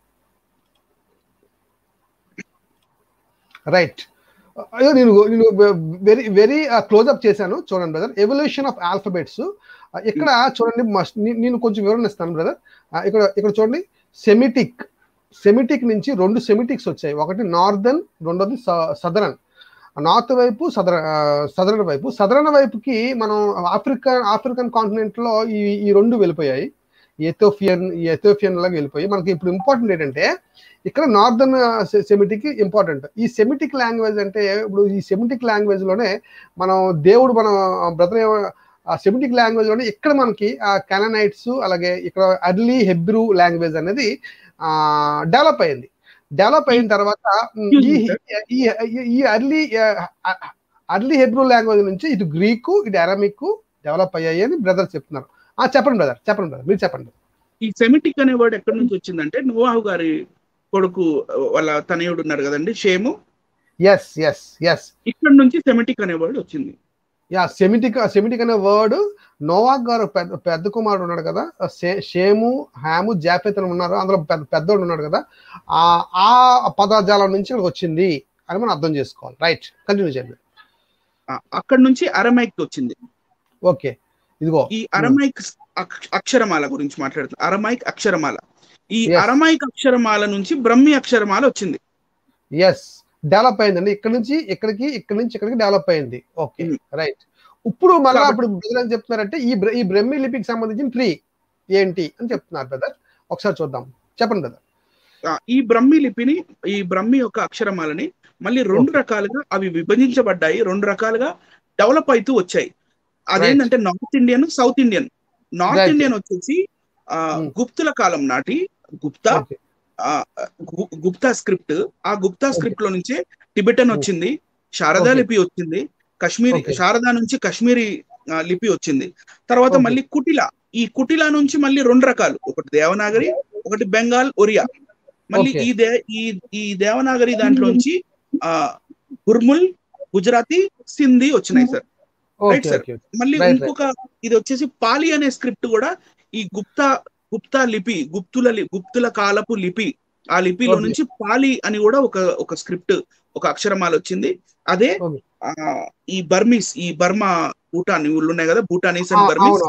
రైట్, నేను వెరీ క్లోజ్అప్ చేశాను. చూడండి బ్రదర్, ఎవల్యూషన్ ఆఫ్ ఆల్ఫాబెట్స్. ఇక్కడ చూడండి, నేను కొంచెం వివరణ ఇస్తాను బ్రదర్. ఇక్కడ చూడండి, సెమిటిక్ నుంచి 2 సెమిటిక్స్ వచ్చాయి. ఒకటి నార్దర్న్, రెండోది సదరన్. నార్త్ వైపు సదరన్ వైపు. సదరన్ వైపుకి మనం ఆఫ్రికన్ కాంటినెంట్ లో ఈ 2 వెళ్ళిపోయాయి. ఎథోపియన్ లాగా వెళ్ళిపోయి. మనకి ఇప్పుడు ఇంపార్టెంట్ ఏంటంటే ఇక్కడ నార్దర్న్ సెమిటిక్ ఇంపార్టెంట్. ఈ సెమిటిక్ లాంగ్వేజ్ అంటే ఇప్పుడు ఈ సెమిటిక్ లాంగ్వేజ్ లోనే మనం దేవుడు మన బ్రదర్ ఆ సెమిటిక్ లాంగ్వేజ్ లోనే ఇక్కడ మనకి కానానైట్స్, అలాగే ఇక్కడ అర్లీ హెబ్రూ లాంగ్వేజ్ అనేది డెవలప్ అయిన తర్వాత ఈ అర్లీ హెబ్రూ లాంగ్వేజ్ నుంచి ఇటు గ్రీకు, ఇటు అరమిక్ డెవలప్ అయ్యాయి అని బ్రదర్ చెప్తున్నారు. చెప్పండి బ్రదర్, మీరు చెప్పండి. ఈ సెమిటిక్ అనే వర్డ్ ఎక్కడి నుంచి వచ్చిందంటే నోవాహు గారి కొడుకు వాళ్ళ తనయుడు ఉన్నారు కదండి, షేము. ఇక్కడ నుంచి సెమిటిక్ అనే వర్డ్ వచ్చింది. సెమిటిక్ అనే వర్డ్ నోవాహు గారు పెద్ద కుమారుడు ఉన్నాడు కదా, షేము, హాము, జాఫెత్ అని ఉన్నారు. అందులో పెద్దోడు ఉన్నాడు కదా, ఆ పదజాలం నుంచి వచ్చింది అని మనం అర్థం చేసుకోవాలి. రైట్, కంటిన్యూ చేయండి. అక్కడ నుంచి అరమైక్ వచ్చింది. ఓకే, ఇదిగో ఈ అరమైక్ అక్షరమాల గురించి మాట్లాడుతుంది. అరమైక్ అక్షరమాల, ఈ అరమైక్ అక్షరమాల నుంచి బ్రహ్మి అక్షరమాల వచ్చింది. డెవలప్ అయిందండి. ఇక్కడ నుంచి ఇక్కడికి డెవలప్ అయింది. Okay, right. ఇప్పుడు మళ్ళీ బ్రదర్ ఏం చెప్తున్నారంటే ఈ బ్రహ్మి లిపికి సంబంధించిన ట్రీ ఏంటి అని చెప్తున్నారు బ్రదర్. ఒకసారి చూద్దాం, చెప్పండి బ్రదర్. ఈ బ్రహ్మి యొక్క అక్షరమాలని మళ్ళీ 2 రకాలుగా అవి విభజించబడ్డాయి, 2 రకాలుగా డెవలప్ అవుతూ వచ్చాయి. అదేంటంటే north Indian, south Indian. North Indian వచ్చేసి గుప్తుల కాలం నాటి గుప్తా స్క్రిప్ట్. ఆ గుప్తా స్క్రిప్ట్ లో నుంచే టిబెటన్ వచ్చింది, శారదా లిపి వచ్చింది, శారదా నుంచి కాశ్మీరీ లిపి వచ్చింది. తర్వాత మళ్ళీ కుటిల, ఈ కుటిల నుంచి మళ్ళీ 2 రకాలు, ఒకటి దేవనాగరి, ఒకటి బెంగాల్ ఒరియా. మళ్ళీ ఈ దేవనాగరి దాంట్లోంచి గుర్ముల్, గుజరాతీ, సింధీ వచ్చినాయి సార్. Right sir. మళ్ళీ ఇంకొక ఇది వచ్చేసి పాలి అనే స్క్రిప్ట్ కూడా ఈ గుప్తా లిపి, గుప్తుల కాలపు లిపి, ఆ లిపిలో నుంచి పాలి అని కూడా ఒక స్క్రిప్ట్, ఒక అక్షరమాల వచ్చింది. అదే ఈ బర్మీస్, ఈ బర్మా భూటాన్ ఊళ్ళు ఉన్నాయి కదా, భూటానీస్ అండ్ బర్మీస్,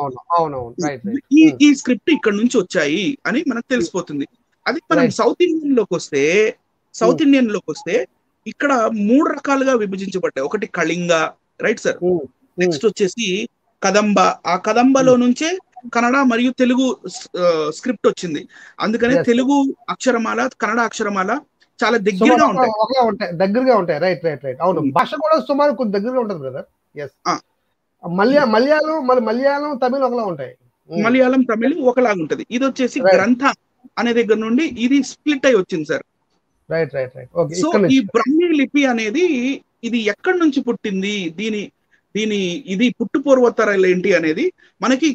ఈ స్క్రిప్ట్ ఇక్కడ నుంచి వచ్చాయి అని మనకు తెలిసిపోతుంది. అది మనం సౌత్ ఇండియన్ లోకి వస్తే ఇక్కడ 3 రకాలుగా విభజించబడ్డాయి. ఒకటి కళింగ, రైట్ సార్. నెక్స్ట్ వచ్చేసి కదంబ, ఆ కదంబలో నుంచే కన్నడ మరియు తెలుగు స్క్రిప్ట్ వచ్చింది. అందుకనే Yes. తెలుగు అక్షరమాల కన్నడ అక్షరమాల చాలా దగ్గరగా ఉంటాయి. ఒకలా ఉంటాయి, దగ్గరగా ఉంటాయి. Right right right. అవును, భాష కూడా సుమారు కొంచెం దగ్గరగా ఉంటుంది బ్రదర్. ఎస్. ఆ. మలయాళం తమిళ్ ఒకలా ఉంటాయి. మలయాళం తమిళ్ ఒకలాగా ఉంటది. ఇది వచ్చేసి Right. గ్రంథ అనే దగ్గర నుండి ఇది స్ప్లిట్ అయి వచ్చింది sir. Right right right. Okay. So ఈ బ్రహ్మీ లిపి అనేది ఇది ఎక్కడి నుంచి పుట్టింది, దీని ఇది పుట్టు పూర్వోత్తరాలు ఏంటి అనేది మనకి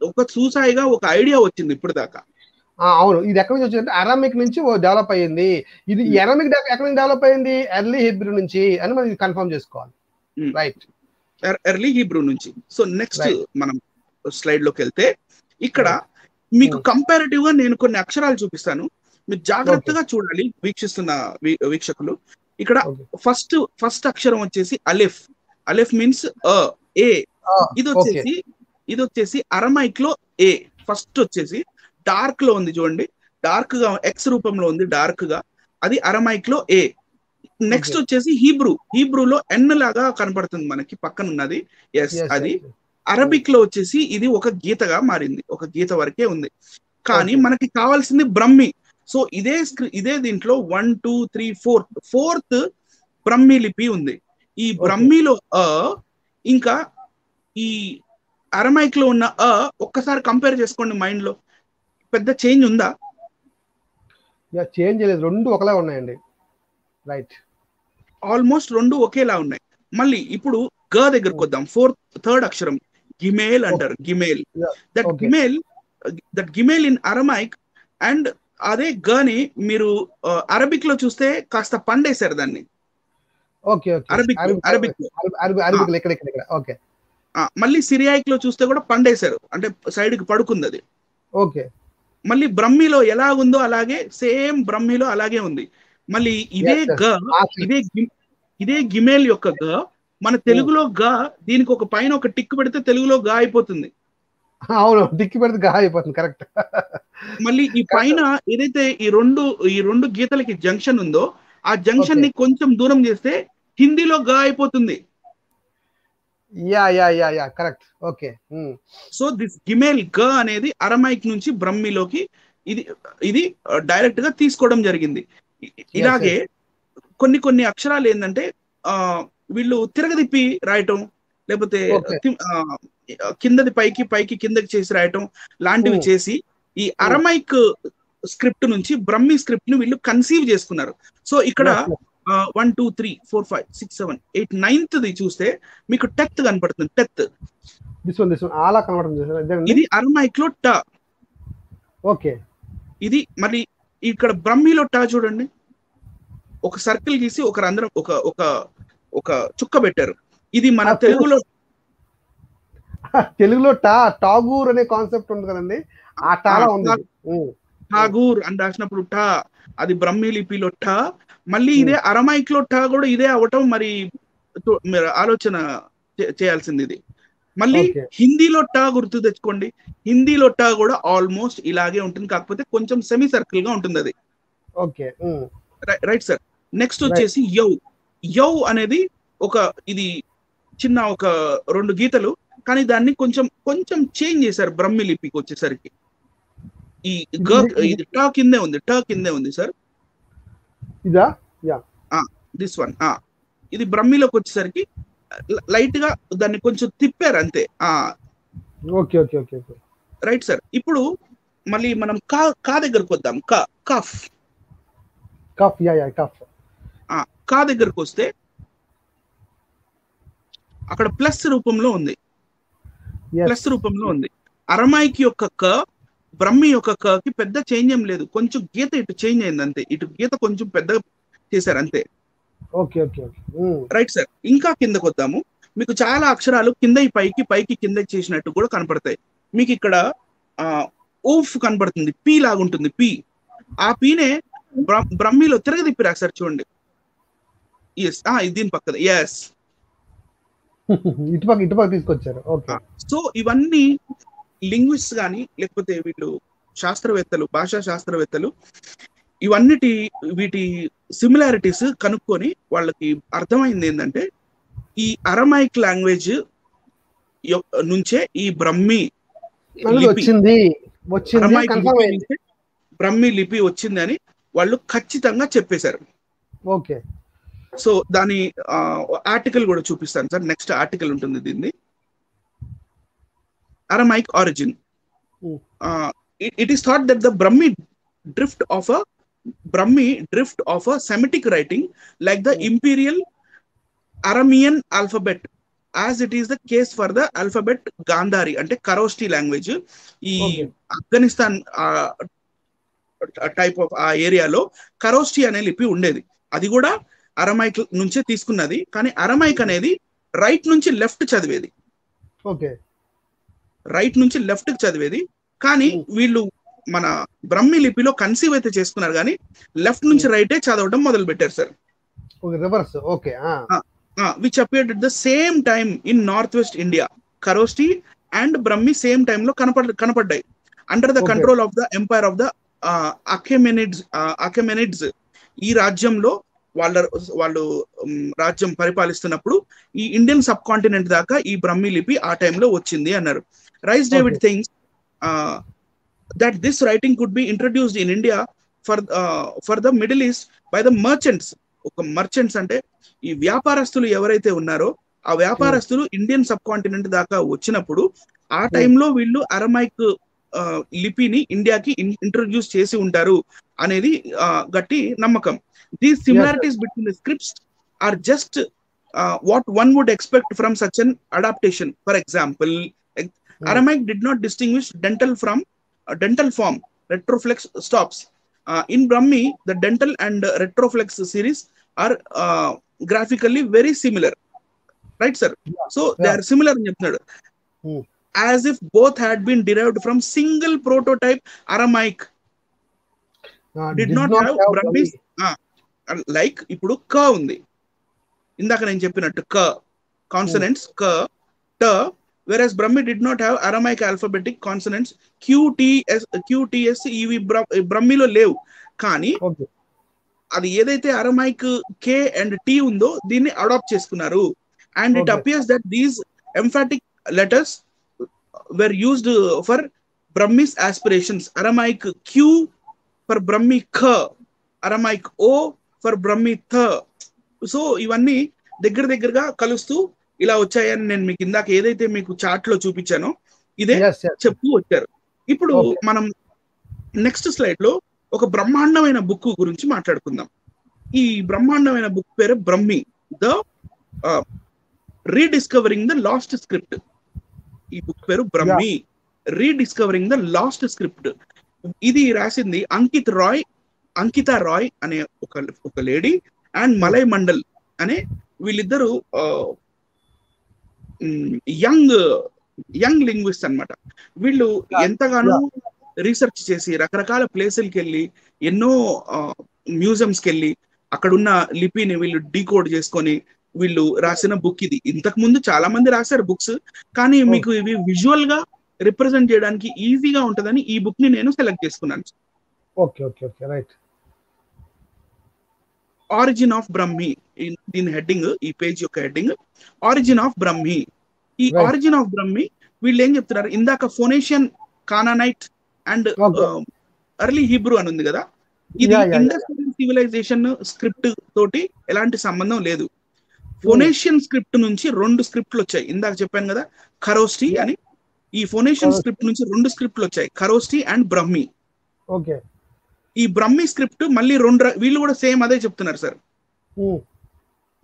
ఒక చూసాయిగా ఒక ఐడియా వచ్చింది ఇప్పుడు దాకా. అవును, ఇది ఎక్కడి నుంచి వచ్చిందంటే అరామిక్ నుంచి డెవలప్ అయ్యింది. ఇది అరామిక్ ఎక్కడి నుంచి డెవలప్ అయ్యింది? ఎర్లీ హీబ్రూ నుంచి అని మనం కన్ఫర్మ్ చేసుకోవాలి. రైట్, ఎర్లీ హీబ్రూ నుంచి. సో నెక్స్ట్ మనం స్లైడ్ లోకి వెళ్తే ఇక్కడ మీకు కంపారిటివ్ గా నేను కొన్ని అక్షరాలు చూపిస్తాను, మీరు జాగ్రత్తగా చూడాలి వీక్షిస్తున్న వీక్షకులు. ఇక్కడ ఫస్ట్ అక్షరం వచ్చేసి అలెఫ్. అలెఫ్ మీన్స్ ఏ. ఇది వచ్చేసి అరమైక్ లో ఏ. ఫస్ట్ వచ్చేసి డార్క్ లో ఉంది చూడండి, డార్క్ గా ఎక్స్ రూపంలో ఉంది డార్క్ గా, అది అరమైక్ లో ఏ. నెక్స్ట్ వచ్చేసి హీబ్రూలో ఎన్ లాగా కనపడుతుంది మనకి పక్కన ఉన్నది. ఎస్, అది అరబిక్ లో వచ్చేసి ఇది ఒక గీతగా మారింది, ఒక గీత వరకే ఉంది. కానీ మనకి కావాల్సింది బ్రహ్మి. సో ఇదే దీంట్లో 1 2 3 4th బ్రహ్మి లిపి ఉంది. ఈ బ్రహ్మిలో ఇంకా ఈ అరమైక్ లో ఉన్న ఒక్కసారి కంపేర్ చేసుకోండి మైండ్ లో, పెద్ద చేంజ్ ఉందా? చేంజ్ లేదు, రెండు ఒకలా ఉన్నాయండి. రైట్, ఆల్మోస్ట్ రెండు ఒకేలా ఉన్నాయి. మళ్ళీ ఇప్పుడు గ దగ్గరకు వద్దాం. థర్డ్ అక్షరం గిమేల్ అంటారు. గిమేల్, దట్ గిమేల్ ఇన్ అరమైక్. అండ్ అదే గని మీరు అరబిక్ లో చూస్తే కాస్త పండేశారు దాన్ని. మళ్ళీ సిరియాయిక్ లో చూస్తే కూడా పండేశారు, అంటే సైడ్ కి పడుకుంది అది. ఓకే. మళ్ళీ బ్రహ్మిలో ఎలా ఉందో అలాగే సేమ్ బ్రహ్మిలో అలాగే ఉంది. మళ్ళీ ఇదే గిమేల్ యొక్క గ మన తెలుగులో గా, దీనికి ఒక పైన ఒక టిక్ పెడితే తెలుగులో గా అయిపోతుంది. అవును, టిక్ పెడితే గా అయిపోతుంది. కరెక్ట్. మళ్ళీ ఈ పైన ఏదైతే ఈ రెండు గీతలకి జంక్షన్ ఉందో ఆ జంక్షన్ ని కొంచెం దూరం చేస్తే హిందీలో గా అయిపోతుంది. కరెక్ట్. ఓకే. సో దిస్ గిమేల్ గ అనేది అరమైక్ నుంచి బ్రహ్మిలోకి ఇది డైరెక్ట్ గా తీసుకోవడం జరిగింది. ఇలాగే కొన్ని అక్షరాలు ఏంటంటే వీళ్ళు తిరగదిప్పి రాయటం, లేకపోతే కిందది పైకి కిందకి చేసి రాయటం లాంటివి చేసి ఈ అరమైక్ స్క్రిప్ట్ నుంచి బ్రహ్మి స్క్రిప్ట్ ని వీళ్ళు కన్సీవ్ చేసుకున్నారు. సో ఇక్కడ 1 2 3 4 5 6 7 8 9th చూస్తే మీకు టెత్ కనపడుతుంది. టెత్ ఇది అరమైక్ లో ట. ఓకే. ఇది మళ్ళీ ఇక్కడ బ్రహ్మిలో ట చూడండి, ఒక సర్కిల్ గీసి ఒక రంధ్రం ఒక చుక్క పెట్టారు. ఇది మన తెలుగులో టాగూర్ అనే కాన్సెప్ట్ ఉంది కదండి, ఆ టాలా ఉంది. ఠాగూర్ అని రాసినప్పుడు ఠా, అది బ్రహ్మి లిపిలో ఠా. మళ్ళీ ఇదే అరమైక్ లో ఠా కూడా ఇదే అవటం మరి మీరు ఆలోచన చేయాల్సింది ఇది. మళ్ళీ హిందీలో ఠా గుర్తు తెచ్చుకోండి, హిందీలో ఠా కూడా ఆల్మోస్ట్ ఇలాగే ఉంటుంది, కాకపోతే కొంచెం సెమీ సర్కిల్ గా ఉంటుంది అది. ఓకే. Right sir. నెక్స్ట్ వచ్చేసి యౌ అనేది ఇది చిన్న ఒక 2 గీతలు, కానీ దాన్ని కొంచెం చేంజ్ చేశారు బ్రహ్మి లిపికి వచ్చేసరికి. ఇది ట కిందే ఉంది సార్. దిస్ వన్ ఇది బ్రహ్మిలోకి వచ్చేసరికి లైట్ గా దాన్ని కొంచెం తిప్పారు అంతే. Right sir. ఇప్పుడు మళ్ళీ మనం కా దగ్గరకు వద్దాం. కఫ్. కా దగ్గరకు వస్తే అక్కడ ప్లస్ రూపంలో ఉంది. అరమైక్ యొక్క క, బ్రహ్మి యొక్క క కి పెద్ద చేంజ్ ఏం లేదు, కొంచెం గీత ఇటు చేంజ్ అయింది అంతే, ఇటు గీత కొంచెం పెద్దగా చేశారు అంతే. Right sir. ఇంకా కిందకు వద్దాము. మీకు చాలా అక్షరాలు కింద పైకి కిందకి చేసినట్టు కూడా కనపడతాయి. మీకు ఇక్కడ ఊఫ్ కనపడుతుంది, పీ లాగుంటుంది పీ. ఆ పీనే బ్రహ్మిలో తిరగదిప్పి రాశారు చూడండి. దీని పక్కన ఇటుపక్క తీసుకొచ్చారు. సో ఇవన్నీ లింగ్విస్ట్ గాని లేకపోతే వీళ్ళు శాస్త్రవేత్తలు, భాషా శాస్త్రవేత్తలు వీటి సిమిలారిటీస్ కనుక్కొని వాళ్ళకి అర్థమైంది ఏంటంటే ఈ అరమైక్ లాంగ్వేజ్ నుంచే ఈ బ్రహ్మి అనేది లిపి వచ్చింది అరమైక్ కన్ఫర్మ్ లిపి అయింది. నుంచి బ్రహ్మి లిపి వచ్చిందని వాళ్ళు ఖచ్చితంగా చెప్పేశారు. ఓకే సో దాని ఆర్టికల్ కూడా చూపిస్తాను సార్. నెక్స్ట్ ఆర్టికల్ ఉంటుంది దీన్ని. Aramaic origin. It is thought that the Brahmi drift of a Semitic writing like the Imperial Aramean alphabet, as it is the case for the alphabet Gandhari అంటే కరోస్టి లాంగ్వేజ్. ఈ ఆఫ్ఘనిస్తాన్ టైప్ ఆఫ్ ఆ ఏరియాలో కరోస్టి అనే లిపి ఉండేది. అది కూడా అరమైక్ నుంచే తీసుకున్నది. కానీ అరమైక్ అనేది రైట్ నుంచి లెఫ్ట్ చదివేది. ఓకే రైట్ నుంచి లెఫ్ట్ కి చదివేది. కానీ వీళ్ళు మన బ్రహ్మి లిపిలో కన్సీవ్ అయితే చేసుకున్నారు, కానీ లెఫ్ట్ నుంచి రైటే చదవడం మొదలు పెట్టారు sir. Reverse. Okay which appeared at the same time in north west India. Kharosthi and Brahmi same time లో కనపడ్డాయి under the control of the empire of the Achaemenids. ఈ రాజ్యంలో వాళ్ళు రాజ్యం పరిపాలిస్తున్నప్పుడు ఈ ఇండియన్ సబ్ కాంటినెంట్ దాకా ఈ బ్రహ్మి లిపి ఆ టైంలో వచ్చింది అన్నారు. Rice David thinks that this writing could be introduced in India for the Middle East by the merchants. ఒక మర్చెంట్స్ అంటే ఈ వ్యాపారస్తులు ఎవరైతే ఉన్నారో ఆ వ్యాపారస్తులు ఇండియన్ సబ్ కాంటినెంట్ దాకా వచ్చినప్పుడు ఆ టైంలో వీళ్ళు అరమైక్ లిపిని ఇండియాకి ఇంట్రొడ్యూస్ చేసి ఉంటారు అనేది గట్టి నమ్మకం. These similarities between the scripts are just what one would expect from such an adaptation. For example, Aramaic did not distinguish dental form retroflex stops. In Brahmi, the dental and retroflex series are graphically very similar, right sir? So they are similar in చెప్తున్నాడు. As if both had been derived from single prototype Aramaic. Did not have Brahmi's like ఇప్పుడు క ఉంది, ఇందాక నేను చెప్పినట్టు క కాన్సనెంట్స్ క ట, whereas Brahmi did not have Aramaic alphabetic consonants QTS ఇవి బ్రహ్మిలో లేవు. కానీ అది ఏదైతే అరమైక్ కే అండ్ టీ ఉందో దీన్ని అడాప్ట్ చేసుకున్నారు. And it appears that these emphatic letters were used for Brahmi's aspirations. Aramaic Q for Brahmi K, Aramaic O for Brahmi Th. So ఇవన్నీ దగ్గరగా కలుస్తూ ఇలా వచ్చాయని నేను మీకు ఇందాక ఏదైతే మీకు చార్ట్ లో చూపించానో ఇదే చెప్తూ వచ్చారు. ఇప్పుడు మనం నెక్స్ట్ స్లైడ్ లో ఒక బ్రహ్మాండమైన బుక్ గురించి మాట్లాడుకుందాం. ఈ బ్రహ్మాండమైన బుక్ పేరు Brahmi, the rediscovering the last script. ఈ బుక్ పేరు Brahmi, rediscovering the last script. ఇది రాసింది అంకితా రాయ్ అనే ఒక లేడీ అండ్ మలై మండల్ అనే వీళ్ళిద్దరు యంగ్ లింగ్విస్ట్ అన్నమాట. వీళ్ళు ఎంతగానో రీసెర్చ్ చేసి రకరకాల ప్లేసులకి వెళ్ళి ఎన్నో మ్యూజియంస్కి వెళ్ళి అక్కడున్న లిపిని వీళ్ళు డీకోడ్ చేసుకొని వీళ్ళు రాసిన బుక్ ఇది. ఇంతకు ముందు చాలా మంది రాశారు బుక్స్, కానీ మీకు ఇవి విజువల్ గా రిప్రజెంట్ చేయడానికి ఈజీగా ఉంటుందని ఈ బుక్ ని నేను సెలెక్ట్ చేసుకున్నాను. రైట్. ఆరిజిన్ ఆఫ్ బ్రహ్మి, దీని హెడ్డింగ్, ఈ పేజ్ యొక్క హెడ్డింగ్ ఆరిజిన్ ఆఫ్ బ్రహ్మి. ఈ ఆరిజిన్ ఆఫ్ బ్రహ్మి వీళ్ళు ఏం చెప్తున్నారు, ఇందాక ఫోనేషియన్, కానానైట్ అండ్ ఎర్లీ హీబ్రూ అని ఉంది కదా, ఇది ఇండస్ట్రియల్ సివిలైజేషన్ స్క్రిప్ట్ తోటి ఎలాంటి సంబంధం లేదు. ఫోనేషియన్ స్క్రిప్ట్ నుంచి 2 స్క్రిప్ట్లు వచ్చాయి. ఇందాక చెప్పాను కదా ఖరోస్టి అని. ఈ ఫోనేషియన్ స్క్రిప్ట్ నుంచి 2 స్క్రిప్ట్లు వచ్చాయి, ఖరోస్టి అండ్ బ్రహ్మి. ఓకే. ఈ బ్రహ్మి స్క్రిప్ట్ మళ్ళీ 2 వీళ్ళు కూడా సేమ్ అదే చెప్తున్నారు sir.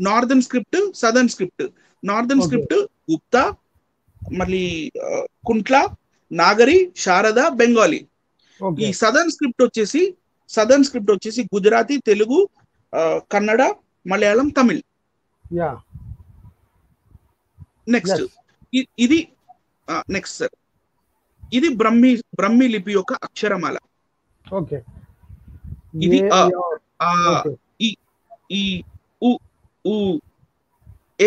Northern script, southern script. Northern script Gupta, మళ్ళీ కుంట్ల, నాగరి, శారద, బెంగాలీ. ఈ సదర్న్ స్క్రిప్ట్ వచ్చేసి గుజరాతీ, తెలుగు, కన్నడ, మలయాళం, తమిళ్. నెక్స్ట్ ఇది నెక్స్ట్ సార్, ఇది బ్రహ్మి లిపి యొక్క అక్షరమాల. ఓకే. ఇది ఈ ఉ ఊ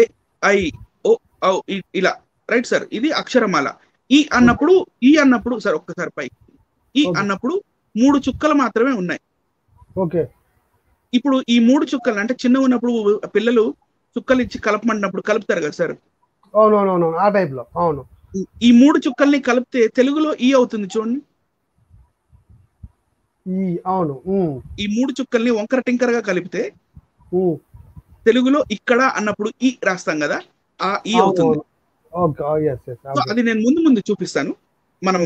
ఏ ఐ ఓ ఔ ఇలా, రైట్ సార్. ఇది అక్షరమాల. ఈ అన్నప్పుడు సార్ ఒక్కసారి పై ఈ అన్నప్పుడు 3 చుక్కలు మాత్రమే ఉన్నాయి. ఓకే. ఇప్పుడు ఈ 3 చుక్కలు అంటే చిన్న ఉన్నప్పుడు పిల్లలు చుక్కలు ఇచ్చి కలపమంటున్నప్పుడు కలుపుతారు కదా సార్. అవును, ఆ టైప్ లో. అవును. ఈ 3 చుక్కల్ని కలిపితే తెలుగులో ఈ అవుతుంది చూడండి. అవును. ఈ 3 చుక్కల్ని వంకర టింకరగా కలిపితే తెలుగులో ఇక్కడ అన్నప్పుడు ఈ రాస్తాం కదా, ఆ ఈ అవుతుంది. సో అది నేను ముందు చూపిస్తాను. మనం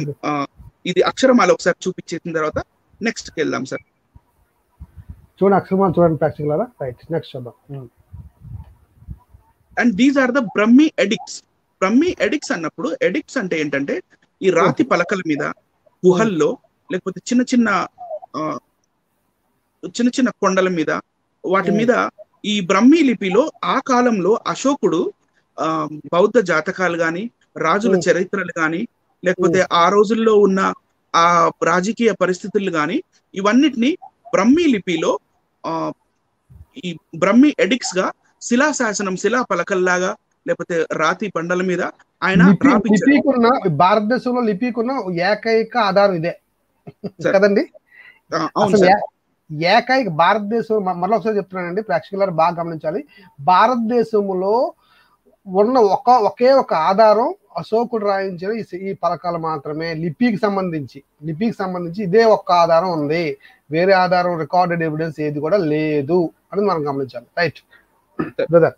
ఇది అక్షరమాల ఒకసారి చూపించేసిన తర్వాత నెక్స్ట్ కి వెళ్దాం సార్. చూడండి అక్షరమాల చూడండి ప్రేక్షకులారా. రైట్, నెక్స్ట్ చూద్దాం. And these are the Brahmi edicts. Brahmi edicts అన్నప్పుడు, ఎడిక్ట్స్ అంటే ఏంటంటే ఈ రాతి పలకల మీద, గుహల్లో, లేకపోతే చిన్న చిన్న కొండల మీద, వాటి మీద ఈ బ్రహ్మీ లిపిలో ఆ కాలంలో అశోకుడు బౌద్ధ జాతకాలు గాని, రాజుల చరిత్రలు గాని, లేకపోతే ఆ రోజుల్లో ఉన్న ఆ రాజకీయ పరిస్థితులు గాని, ఇవన్నిటిని బ్రహ్మీ లిపిలో ఈ బ్రహ్మీ ఎడిక్ట్స్ గా శిలాశాసనం, శిలా పలకల్లాగా, లేకపోతే రాతి బండల మీద ఆయన లిపికున్న, భారతదేశంలో లిపికున్న ఏకైక ఆధారం ఇదే కదండి. ఏకైక భారతదేశం, మరొక ఒకసారి చెప్తున్నానండి ప్రేక్షకులారు బాగా గమనించాలి. భారతదేశంలో ఉన్న ఒకే ఒక ఆధారం అశోకుడు రాయించిన ఈ పలకాలు మాత్రమే. లిపికి సంబంధించి ఇదే ఒక్క ఆధారం ఉంది. వేరే ఆధారం, రికార్డెడ్ ఎవిడెన్స్ ఏది కూడా లేదు అని మనం గమనించాలి. Right brother.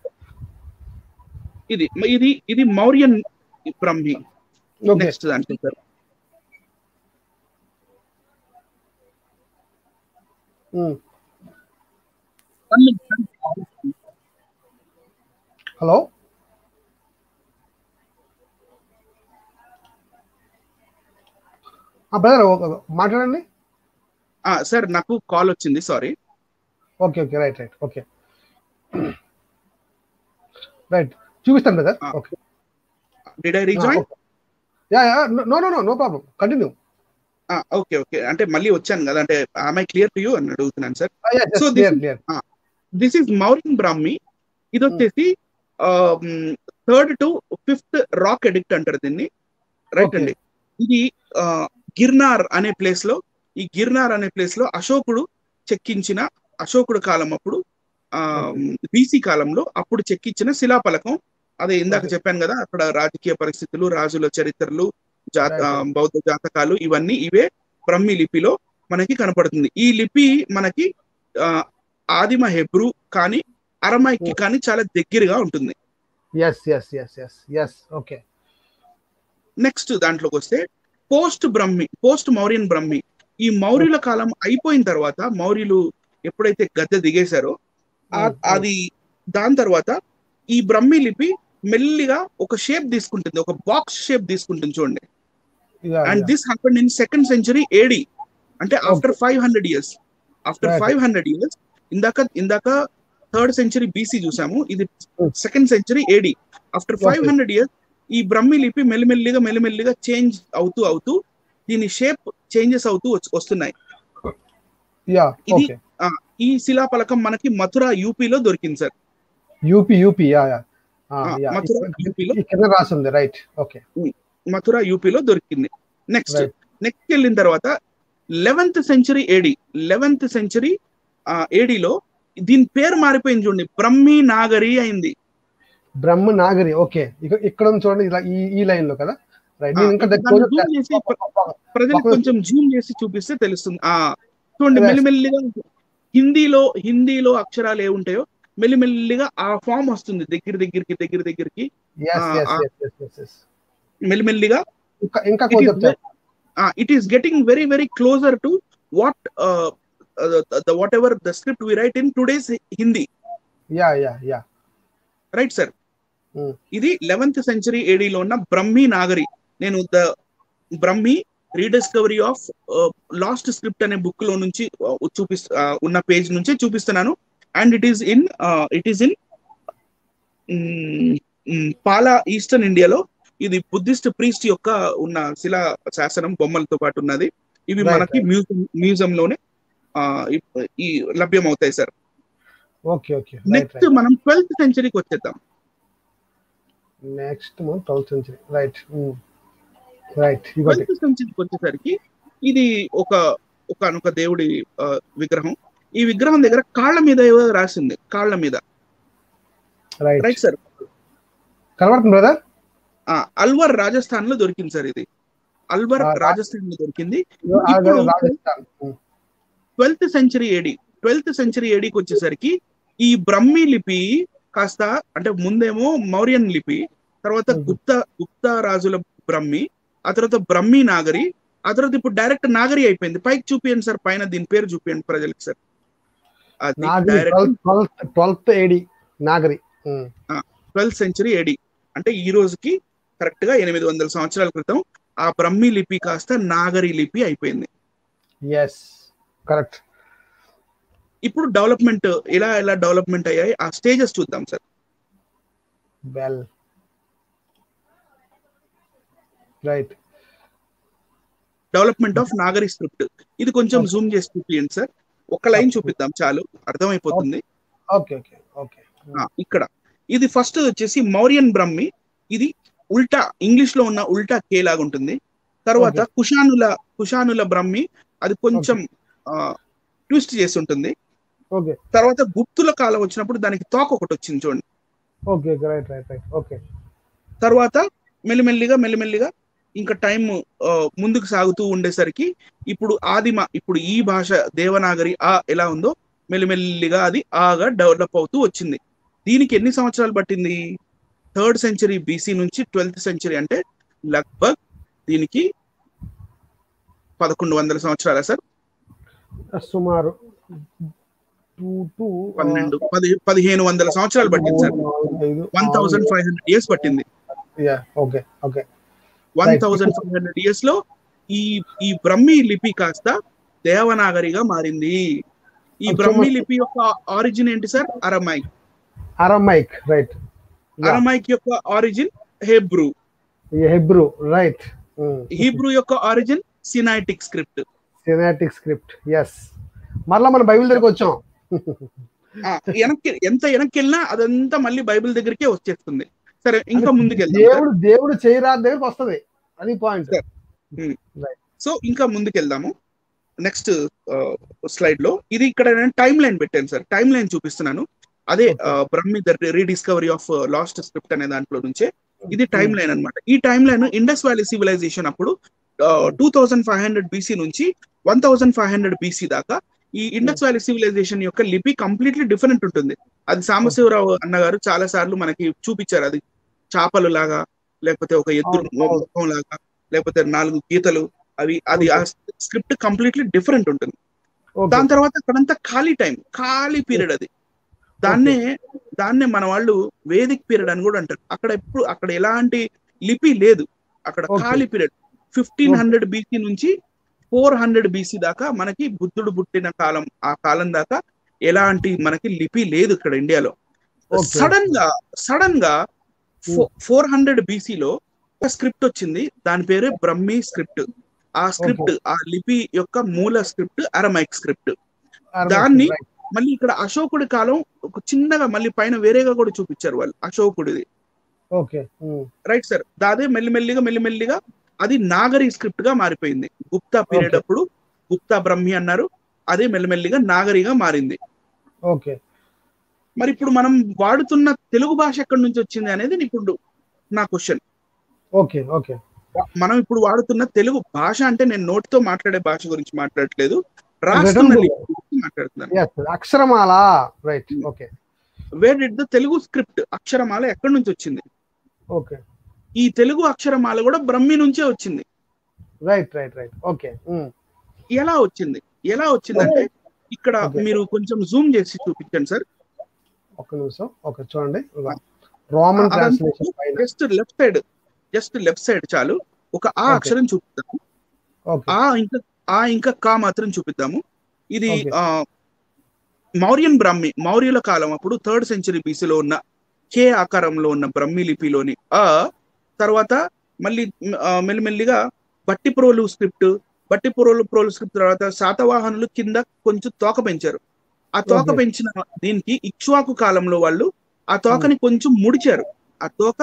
ఇది మౌర్యన్ బ్రహ్మి. నెక్స్ట్ దాంట్లో సార్ హలో బ్రదర్ మాట్లాడండి. సార్ నాకు కాల్ వచ్చింది, sorry. Okay right okay right, చూపిస్తాను brother. Okay, did I rejoin? No problem, continue. Okay అంటే మళ్ళీ వచ్చాను కదా, అంటే am I clear to you అని అడుగుతున్నాను sir. So this is Mauryan Brahmi. ఇది వచ్చేసి 3rd to 5th rock addict అంటారు దీన్ని. రైట్ అండి. ఇది గిర్నార్ అనే ప్లేస్ లో అశోకుడు చెక్కించిన, అశోకుడు కాలం అప్పుడు బీసీ కాలంలో అప్పుడు చెక్కించిన శిలాపలకం. అదే ఇందాక చెప్పాను కదా, అక్కడ రాజకీయ పరిస్థితులు, రాజుల చరిత్రలు, బౌద్ధ జాతకాలు, ఇవే బ్రహ్మి లిపిలో మనకి కనపడుతుంది. ఈ లిపి మనకి ఆదిమ హెబ్రూ కానీ అరమైక్ కానీ చాలా దగ్గరగా ఉంటుంది. నెక్స్ట్ దాంట్లోకి వస్తే పోస్ట్ మౌర్యన్ బ్రహ్మి. ఈ మౌర్యుల కాలం అయిపోయిన తర్వాత, మౌర్యులు ఎప్పుడైతే గద్దె దిగేశారో అది దాని తర్వాత ఈ బ్రహ్మి లిపి మెల్లిగా ఒక షేప్ తీసుకుంటుంది, ఒక బాక్స్ షేప్ తీసుకుంటుంది చూడండి. And this happened in 2nd century AD, అంటే ఆఫ్టర్ 500 years. ఆఫ్టర్ 500 years, ఇందాక 3rd century BC చూసాము, ఇది 2nd century AD. After 500 years ఈ బ్రహ్మి లిపి మెల్లిమెల్లిగా చేంజ్ అవుతూ దీని షేప్ చేంజెస్ అవుతూ వస్తున్నాయి. ఈ శిలాపలకం మనకి మథురా యూపీలో దొరికింది సార్. మథురా యూపీలో దొరికింది. నెక్స్ట్ వెళ్ళిన తర్వాత 11th century ADలో దీని పేరు మారిపోయింది చూడండి, బ్రహ్మి నాగరి అయింది. బ్రహ్మ నాగరి. ఓకే, ఇక్కడ చూడండి, ఇలా ఈ లైన్ లో కదా. ప్రజలకు కొంచెం జూమ్ చేసి చూపిస్తే తెలుస్తుంది. చూడండి, మెల్లిమెల్లిగా హిందీలో అక్షరాలు ఏ ఉంటాయో మెల్లిమెల్లిగా ఆ ఫామ్ వస్తుంది, దగ్గరికి మెల్లిమెల్లిగా. It is getting very closer to whatever the script we write in today's Hindi. Right sir. ఇది 11th century AD లో ఉన్న బ్రహ్మి నాగరి. నేను the Brahmi rediscovery of lost script అనే బుక్ లో నుంచి ఉన్న పేజ్ నుంచి చూపిస్తున్నాను. And it is in Pala, eastern ఇండియాలో. ఇది బుద్ధిస్ట్ ప్రీస్ట్ యొక్క ఉన్న శిలా శాసనం, బొమ్మలతో పాటు ఉన్నది. ఇవి మనకి మ్యూజియం లోనే ఈ లభ్యం అవుతాయి సార్. నెక్స్ట్ మనం 12th centuryకి వచ్చేద్దాం. Next 12th century. Right. 12th centuryకి వచ్చేసరికి ఇది ఒక దేవుడి విగ్రహం. ఈ విగ్రహం దగ్గర కాళ్ళ మీద ఏదో రాసింది, కాళ్ళ మీద. Right sir. కనబడుతుంది బ్రదర్? అల్వర్ రాజస్థాన్ లో దొరికింది సార్. ఇది అల్వర్ రాజస్థాన్ లో దొరికింది. ఇప్పుడు Rajasthan 12th century AD 12th century ఏడీకి వచ్చేసరికి ఈ బ్రహ్మీ లిపి కాస్త అంటే ముందేమో మౌర్యన్ లిపి, తర్వాత గుప్తా రాజుల బ్రహ్మి, ఆ తర్వాత బ్రహ్మీ నాగరి, ఆ తర్వాత ఇప్పుడు డైరెక్ట్ నాగరి అయిపోయింది. పైకి చూపియండి సార్, పైన దీని పేరు చూపియండి ప్రజలకి సార్. అది direct 12th AD Nagari 12th century AD అంటే ఈ రోజుకి కరెక్ట్ గా 800 సంవత్సరాల క్రితం ఆ బ్రహ్మీ లిపి కాస్త నాగరి లిపి అయిపోయింది. Yes correct. ఇప్పుడు డెవలప్మెంట్ ఎలా డెవలప్మెంట్ అయ్యాయి ఆ స్టేజెస్ చూద్దాం sir. Well right. Development of Nagari script. ఇది కొంచెం జూమ్ చేసి చూపియండి సార్. ఒక లైన్ చూపిద్దాం చాలు, అర్థమైపోతుంది. ఇక్కడ ఇది ఫస్ట్ వచ్చేసి మౌర్యన్ బ్రహ్మి. ఇది ఉల్టా ఇంగ్లీష్ లో ఉన్న ఉల్టా కే లాగా ఉంటుంది. తర్వాత కుషానుల బ్రహ్మి, అది కొంచెం ట్విస్ట్ చేసి ఉంటుంది. తర్వాత గుప్తుల కాలం వచ్చినప్పుడు దానికి తోక ఒకటి వచ్చింది చూడండి. తర్వాత మెల్లిమెల్లిగా ఇంకా టైం ముందుకు సాగుతూ ఉండేసరికి ఇప్పుడు ఇప్పుడు ఈ భాష దేవనాగరి ఎలా ఉందో మెల్లిమెల్లిగా అది ఆగా డెవలప్ అవుతూ వచ్చింది. దీనికి ఎన్ని సంవత్సరాలు పట్టింది? 3rd సెంచరీ BC నుంచి 12th సెంచరీ అంటే లగ్భగ్ దీనికి 1100 సంవత్సరాలా సార్? సుమారు 1500 సంవత్సరాలు పట్టింది సార్. 1500 ఇయర్స్ పట్టింది. 1500 ఇయర్స్ లో ఈ బ్రహ్మీ లిపి కాస్త దేవనాగరిగా మారింది. ఈ బ్రహ్మీ లిపి యొక్క ఆరిజిన్ ఏంటి సార్? అరమైక్ రైట్. అరమైక్ యొక్క ఆరిజిన్ హెబ్రూ రైట్. హీబ్రూ యొక్క ఆరిజిన్ సినైటిక్ స్క్రిప్ట్. ఎస్. మరలా మన బైబిల్ దగ్గరికి వచ్చాం. వెనక్కి వెళ్ళినా అదంతా మళ్ళీ బైబిల్ దగ్గరికే వచ్చేస్తుంది. సరే, ఇంకా ముందుకెళ్దాం. దేవుడు చేయరాని దగ్గరికి వస్తుంది, అది పాయింట్. సో ఇంకా ముందుకెళ్దాము. నెక్స్ట్ స్లైడ్ లో ఇది ఇక్కడ నేను టైమ్ లైన్ పెట్టాను సార్. టైమ్ లైన్ చూపిస్తున్నాను. అదే Brahmi the rediscovery of lost script అనే దాంట్లో నుంచే ఇది టైమ్ లైన్ అనమాట. ఈ timeline Indus valley civilisation అప్పుడు 2500 BC నుంచి 1500 BC దాకా ఈ ఇండస్ వ్యాలీ సివిలైజేషన్ యొక్క లిపి కంప్లీట్లీ డిఫరెంట్ ఉంటుంది. అది సాంబశివరావు అన్నగారు చాలా సార్లు మనకి చూపించారు. అది చాపలు లాగా, లేకపోతే ఒక ఎద్దు ముఖం లాగా, లేకపోతే 4 గీతలు, అది ఆ స్క్రిప్ట్ కంప్లీట్లీ డిఫరెంట్ ఉంటుంది. దాని తర్వాత అక్కడంతా ఖాళీ పీరియడ్. అది దాన్నే మన వాళ్ళు వేదిక్ పీరియడ్ అని కూడా అంటారు. అక్కడ ఎలాంటి లిపి లేదు, అక్కడ ఖాళీ పీరియడ్. 1500 BC నుంచి 400 BC దాకా మనకి బుద్ధుడు పుట్టిన కాలం, ఆ కాలం దాకా ఎలాంటి మనకి లిపి లేదు ఇక్కడ ఇండియాలో. సడన్ గా 400 BC లో ఒక స్క్రిప్ట్ వచ్చింది. దాని పేరే బ్రహ్మీ స్క్రిప్ట్. ఆ లిపి యొక్క మూల స్క్రిప్ట్ అరమైక్ స్క్రిప్ట్. దాన్ని మళ్ళీ ఇక్కడ అశోకుడి కాలం ఒక చిన్నగా మళ్ళీ పైన వేరేగా కూడా చూపించారు వాళ్ళు, అశోకుడిది. Right sir. దాదే మెల్లిమెల్లిగా అది నాగరి స్క్రిప్ట్ గా మారిపోయింది. గుప్తా పీరియడ్ అప్పుడు గుప్తా బ్రహ్మి అన్నారు, అదే మెల్లిమెల్లిగా నాగరిగా మారింది. మరి ఇప్పుడు మనం వాడుతున్న తెలుగు భాష ఎక్కడి నుంచి వచ్చింది అనేది ఇప్పుడు నా క్వశ్చన్. మనం ఇప్పుడు వాడుతున్న తెలుగు భాష అంటే నేను నోటితో మాట్లాడే భాష గురించి మాట్లాడట్లేదు, రాస్తున్న మాట్లాడుతున్నాను. అక్షరమాల. Right. Where did the Telugu script అక్షరమాల ఎక్కడి నుంచి వచ్చింది? ఈ తెలుగు అక్షరమాల కూడా బ్రహ్మి నుంచే వచ్చింది. ఎలా వచ్చిందంటే ఇక్కడ మీరు కొంచెం జూమ్ చేసి చూపించండి సార్. ఒక నిమిషం. చూడండి, Roman translation just left side చాలు. ఒక ఆ అక్షరం చూపిద్దాము, ఇంకా కా మాత్రం చూపిద్దాము. ఇది మౌర్యన్ బ్రహ్మి, మౌర్యుల కాలం అప్పుడు 3rd సెంచరీ BC లో ఉన్న కే ఆకారంలో ఉన్న బ్రహ్మి లిపిలోని తర్వాత మళ్ళీ మెల్లిమెల్లిగా బట్టిప్రోలు స్క్రిప్ట్ తర్వాత శాతవాహనులు కింద కొంచెం తోక పెంచారు. ఆ తోక పెంచిన దీనికి ఇక్ష్వాకు కాలంలో వాళ్ళు ఆ తోకని కొంచెం ముడిచారు. ఆ తోక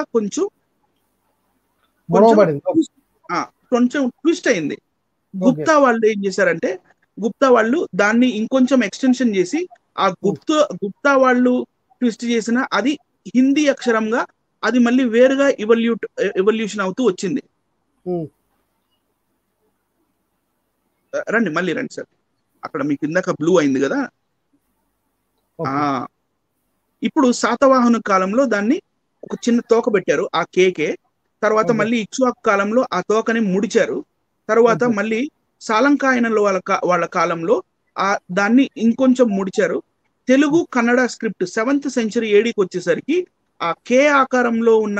కొంచెం ట్విస్ట్ అయింది. గుప్తా వాళ్ళు ఏం చేశారంటే, గుప్తా వాళ్ళు దాన్ని ఇంకొంచెం ఎక్స్టెన్షన్ చేసి ఆ గుప్తా వాళ్ళు ట్విస్ట్ చేసిన అది హిందీ అక్షరంగా అది మళ్ళీ వేరుగా ఎవల్యూషన్ అవుతూ వచ్చింది. రండి మళ్ళీ రండి సార్. అక్కడ మీకు ఇందాక బ్లూ అయింది కదా. ఇప్పుడు శాతవాహన కాలంలో దాన్ని ఒక చిన్న తోక పెట్టారు ఆ కేకే. తర్వాత మళ్ళీ ఇక్ష్వాకు కాలంలో ఆ తోకని ముడిచారు. తర్వాత మళ్ళీ సాలంకాయనలో వాళ్ళ కాలంలో దాన్ని ఇంకొంచెం ముడిచారు. Telugu Kannada script 7th century ADకి వచ్చేసరికి ఆ కే ఆకారంలో ఉన్న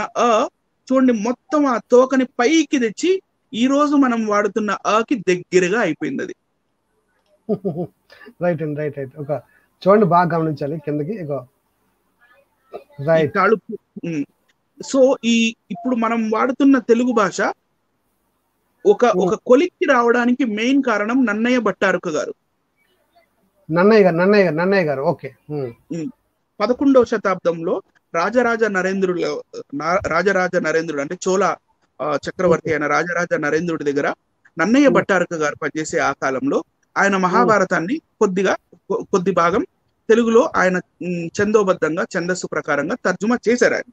చూడండి మొత్తం ఆ తోకని పైకి తెచ్చి ఈ రోజు మనం వాడుతున్న కి దగ్గరగా అయిపోయింది అది. రైట్ అండి, రైట్ రైట్. ఒక చూడండి బాగా గమనించాలి కిందకి. రైట్. సో ఇప్పుడు మనం వాడుతున్న తెలుగు భాష ఒక కొలిక్కి రావడానికి మెయిన్ కారణం నన్నయ్య భట్టారక గారు. నన్నయ్య గారు. ఓకే. 11వ శతాబ్దంలో రాజరాజ నరేంద్రుడు అంటే చోళ చక్రవర్తి అయిన రాజరాజ నరేంద్రుడి దగ్గర నన్నయ్య భట్టారక గారు పనిచేసే ఆ కాలంలో ఆయన మహాభారతాన్ని కొద్ది భాగం తెలుగులో ఆయన ఛందోబద్ధంగా ఛందస్సు ప్రకారంగా తర్జుమా చేశారు ఆయన.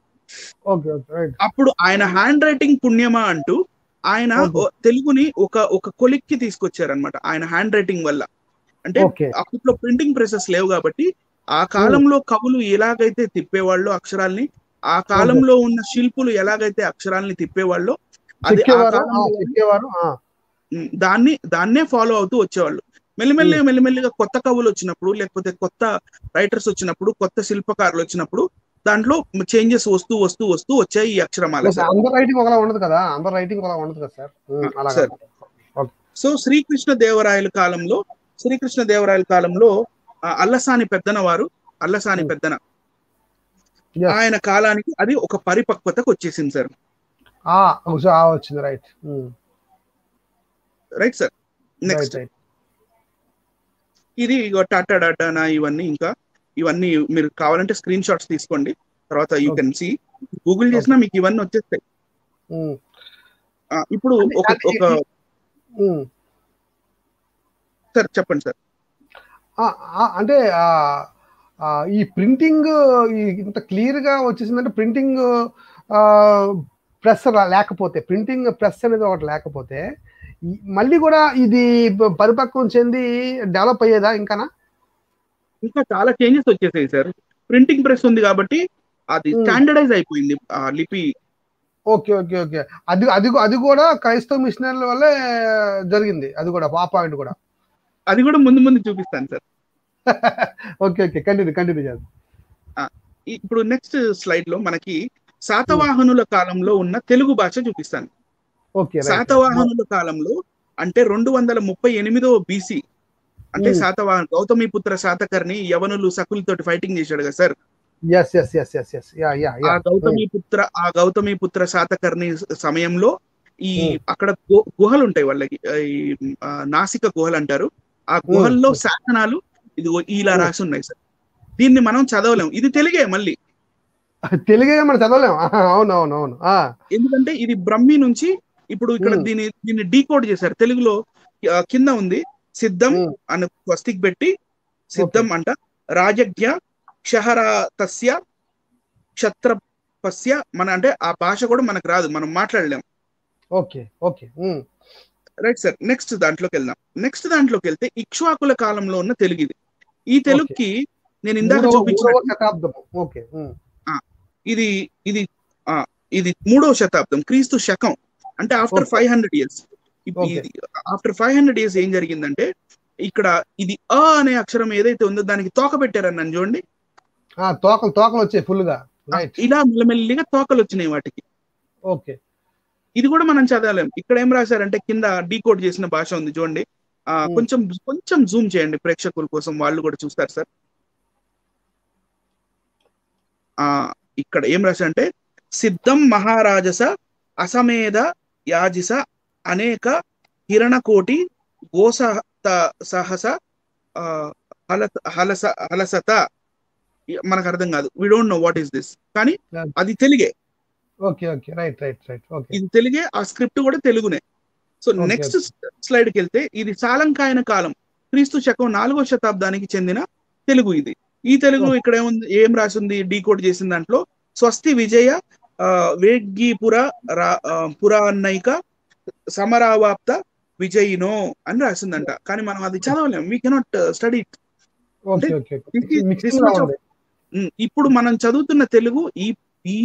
అప్పుడు ఆయన హ్యాండ్ రైటింగ్ పుణ్యమా అంటూ ఆయన తెలుగుని ఒక కొలిక్కి తీసుకొచ్చారనమాట ఆయన హ్యాండ్ రైటింగ్ వల్ల. అంటే అప్పట్లో ప్రింటింగ్ ప్రెసెస్ లేవు కాబట్టి ఆ కాలంలో కవులు ఎలాగైతే తిప్పేవాళ్ళు అక్షరాల్ని, ఆ కాలంలో ఉన్న శిల్పులు ఎలాగైతే అక్షరాల్ని తిప్పేవాళ్ళు అది దాన్నే ఫాలో అవుతూ వచ్చేవాళ్ళు. మెల్లిమెల్లిగా కొత్త కవులు వచ్చినప్పుడు, లేకపోతే కొత్త రైటర్స్ వచ్చినప్పుడు, కొత్త శిల్పకారులు వచ్చినప్పుడు దాంట్లో చేంజెస్ వస్తూ వచ్చాయి ఈ అక్షరమాల. సో శ్రీకృష్ణ దేవరాయల కాలంలో అల్లసాని పెద్దన ఆయన కాలానికి అది ఒక పరిపక్వతకు వచ్చేసింది సార్. Right sir. నెక్స్ట్ ఇది టాటా డాటానా ఇవన్నీ మీరు కావాలంటే స్క్రీన్ షాట్స్ తీసుకోండి. తర్వాత యూ కెన్ సీ, గూగుల్ చేసినా మీకు ఇవన్నీ వచ్చేస్తాయి. ఇప్పుడు ఒక సార్ చెప్పండి సార్. అంటే ఈ ప్రింటింగ్ ఇంత క్లియర్ గా వచ్చేసిందంటే ప్రింటింగ్ ప్రెస్ లేకపోతే, ప్రింటింగ్ ప్రెస్ అనేది ఒకటి లేకపోతే మళ్ళీ కూడా ఇది పరిపక్వం చెంది డెవలప్ అయ్యేదా? ఇంకా చాలా చేంజెస్ వచ్చేసాయి సార్. ప్రింటింగ్ ప్రెస్ ఉంది కాబట్టి అది స్టాండర్డైజ్ అయిపోయింది ఆ లిపి. ఓకే. అది కూడా క్రైస్తవ మిషనరీల వల్లే జరిగింది. అది కూడా ఆ పాయింట్ కూడా ముందు చూపిస్తాను సార్. ఓకే కంటిన్యూ చేద్దాం. ఇప్పుడు నెక్స్ట్ స్లైడ్ లో మనకి శాతవాహనుల కాలంలో ఉన్న తెలుగు భాష చూపిస్తాను. శాతవాహనుల కాలంలో అంటే 238 BC అంటే శాతవాహన గౌతమిపుత్ర శాతకర్ణి యవనులు సకులతోటి ఫైటింగ్ చేశాడు కదా సార్. ఆ గౌతమిపుత్ర శాతకర్ణి సమయంలో ఈ అక్కడ గుహలు ఉంటాయి వాళ్ళకి, నాసిక గుహలు అంటారు. ఆ గుహల్లో శాసనాలు ఇది ఇలా రాసి ఉన్నాయి సార్. దీన్ని మనం చదవలేం, ఇది తెలుగే మళ్ళీ మనం చదవలేం. అవును. ఎందుకంటే ఇది బ్రహ్మి నుంచి ఇప్పుడు ఇక్కడ దీన్ని డీకోడ్ చేశారు. తెలుగులో కింద ఉంది సిద్ధం అని స్వస్తిక్ పెట్టి సిద్ధం అంట రాజజ్ఞ క్షహరాతస్య క్షత్రపస్య అంటే ఆ భాష కూడా మనకు రాదు, మనం మాట్లాడలేం. Okay right sir. నెక్స్ట్ దాంట్లోకి వెళ్తే ఇక్ష్వాకుల కాలంలో ఉన్న తెలుగు ఇది. ఈ తెలుగుకి నేను ఇందాక చూపించిన ఇది 3వ శతాబ్దం క్రీస్తు శకం అంటే ఆఫ్టర్ 500 years. ఆఫ్టర్ 500 years ఏం జరిగిందంటే ఇక్కడ ఇది అనే అక్షరం ఏదైతే ఉందో దానికి తోక పెట్టారని చూడండి. తోకలు వచ్చాయి ఫుల్ గా, ఇలా మెల్లమెల్లిగా తోకలు వచ్చినాయి వాటికి. ఓకే. ఇది కూడా మనం చదవలేం. ఇక్కడ ఏం రాశారంటే కింద డీకోడ్ చేసిన భాష ఉంది చూడండి. కొంచెం జూమ్ చేయండి ప్రేక్షకుల కోసం, వాళ్ళు కూడా చూస్తారు సార్. ఇక్కడ ఏం రాశారంటే సిద్ధం మహారాజస అసమేధ యాజిస అనేక హిరణకోటి గోసహస హలసత. మనకు అర్థం కాదు, we don't know what is this, కానీ అది తెలుగే. ఇది తెలుగే, ఆ స్క్రిప్ట్ కూడా తెలుగునే. సో నెక్స్ట్ స్లైడ్కి వెళ్తే ఇది సాలంకాయన కాలం క్రీస్తు శకం 4వ శతాబ్దానికి చెందిన తెలుగు ఇది. ఈ తెలుగు ఇక్కడ ఏం రాసింది డీకోడ్ చేసిన దాంట్లో స్వస్తి విజయ వేగ్గీపుర పురాన్నైక సమరావాప్త విజయినో అని రాసిందంట. కానీ మనం అది చదవలేం, వీ కెనాట్ స్టడీ. ఇప్పుడు మనం చదువుతున్న తెలుగు ఈ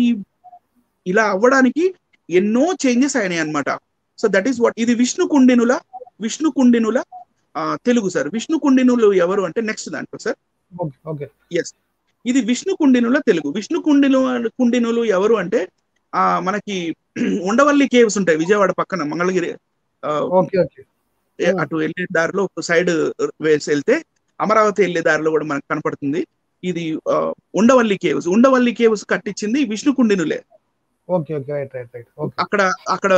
ఇలా అవ్వడానికి ఎన్నో చేంజెస్ అయినాయి అనమాట. So that is what. ఇది విష్ణు కుండినుల తెలుగు సార్. విష్ణు కుండినులు ఎవరు అంటే నెక్స్ట్ దాంట్లో సార్. ఎస్, ఇది విష్ణు కుండినుల తెలుగు. విష్ణు కుండినులు ఎవరు అంటే మనకి ఉండవల్లి కేవ్స్ ఉంటాయి విజయవాడ పక్కన, మంగళగిరి అటు వెళ్ళే దారిలో సైడ్ వేసి వెళ్తే అమరావతి వెళ్ళే దారిలో కూడా మనకు కనపడుతుంది. ఇది ఉండవల్లి కేవ్స్ కట్టించింది విష్ణు కుండినులే. అక్కడ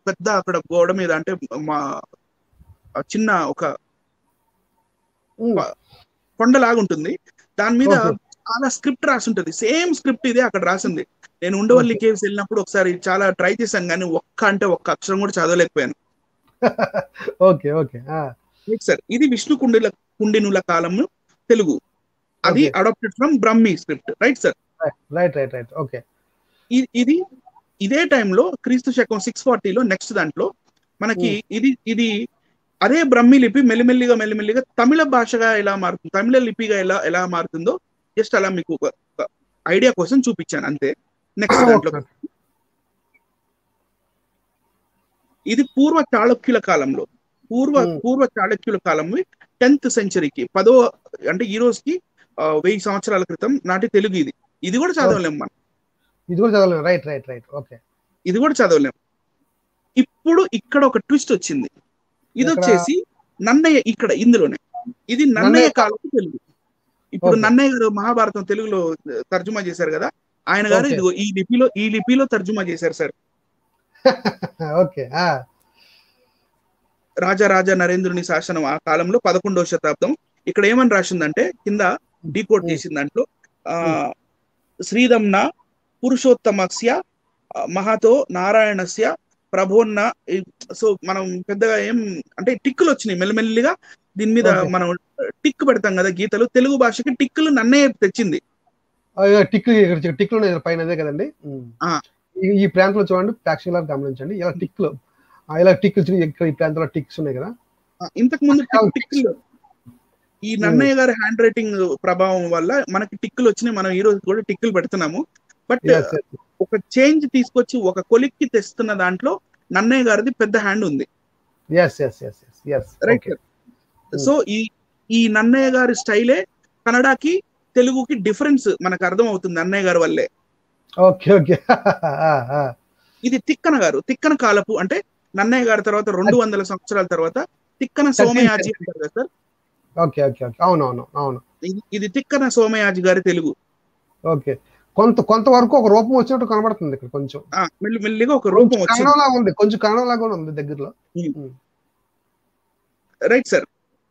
పెద్ద అక్కడ గోడ మీద అంటే మా చిన్న ఒక కొండలాగా ఉంటుంది, దాని మీద చాలా స్క్రిప్ట్ రాసి ఉంటుంది. సేమ్ స్క్రిప్ట్ ఇదే అక్కడ రాసింది. నేను ఉండవల్లి కేవ్స్ వెళ్ళినప్పుడు ఒకసారి చాలా ట్రై చేశాను, కానీ ఒక్క అక్షరం కూడా చదవలేకపోయాను. సార్ ఇది విష్ణు కుండినుల కాలం తెలుగు. అది adapted from Brahmi script, right sir? ఇది ఇదే టైంలో క్రీస్తు శకం 640లో నెక్స్ట్ దాంట్లో మనకి ఇది అదే బ్రహ్మి లిపి మెల్లిమెల్లిగా తమిళ భాషగా ఎలా మారుతుంది, తమిళ లిపిగా ఎలా మారుతుందో జస్ట్ అలా మీకు ఐడియా కోసం చూపించాను అంతే. నెక్స్ట్ దాంట్లో ఇది పూర్వ చాళుక్యుల కాలంలో, పూర్వ చాళుక్యుల కాలం 10th సెంచరీకి అంటే ఈ రోజుకి 1000 సంవత్సరాల క్రితం నాటి తెలుగు. ఇది కూడా చదవలేం మనం. ఇది కూడా చదవలేం. ఇప్పుడు ఇక్కడ ఒక ట్విస్ట్ వచ్చింది. ఇది వచ్చేసి నన్నయ్య, ఇక్కడ ఇందులోనే ఇది నన్నయ్య కాలపు తెలుగు. ఇప్పుడు నన్నయ్య గారు మహాభారతం తెలుగులో తర్జుమా చేశారు కదా, ఆయన గారు ఇదిగో ఈ లిపిలో తర్జుమా చేశారు సార్. రాజా నరేంద్రుని శాసనం ఆ కాలంలో 11వ శతాబ్దం. ఇక్కడ ఏమని రాసిందంటే కింద డీకోడ్ చేసిన దాంట్లో శ్రీదమ్న పురుషోత్తమస్య మహాతో నారాయణస్య ప్రభోన్న. సో మనం పెద్దగా ఏం అంటే టిక్కులు వచ్చినాయి మెల్లిమెల్లిగా దీని మీద. మనం టిక్ పెడతాం కదా గీతలు, తెలుగు భాషకి టిక్కులు నన్నయ్య తెచ్చింది. టిక్లు పైన అదే కదండి. ఈ ప్రాంతంలో చూడండి, ప్రేక్షకులకు గమనించండి, ఇలా టిక్లు ఈ ప్రాంతంలో టిక్స్ ఉన్నాయి కదా. ఇంతకు ముందు టిక్లు ఈ నన్నయ్య గారి హ్యాండ్ రైటింగ్ ప్రభావం వల్ల మనకి టిక్కులు వచ్చినాయి. మనం ఈ రోజు కూడా టిక్కులు పెడుతున్నాము. బట్ ఒక చేంజ్ తీసుకొచ్చి ఒక కొలిక్కి తెస్తున్న దాంట్లో నన్నయ్య గారిది పెద్ద హ్యాండ్ ఉంది. రైట్. సో ఈ నన్నయ్య గారి స్టైలే కన్నడకి తెలుగుకి డిఫరెన్స్ మనకు అర్థం అవుతుంది నన్నయ్య గారి వల్లే. ఇది తిక్కన కాలపు అంటే నన్నయ్య గారి తర్వాత 200 సంవత్సరాల తర్వాత తిక్కన సోమయాజి అంటారు కదా సార్. అవును. ఇది తిక్కన సోమయాజి గారి తెలుగు. కొంతవరకు ఒక రూపం వచ్చినట్టు కనబడుతుంది ఇక్కడ, కొంచెం మెల్లిగా ఒక రూపం ఉంది, కొంచెం కన్నడలాగా ఉంది దగ్గరలో. Right sir.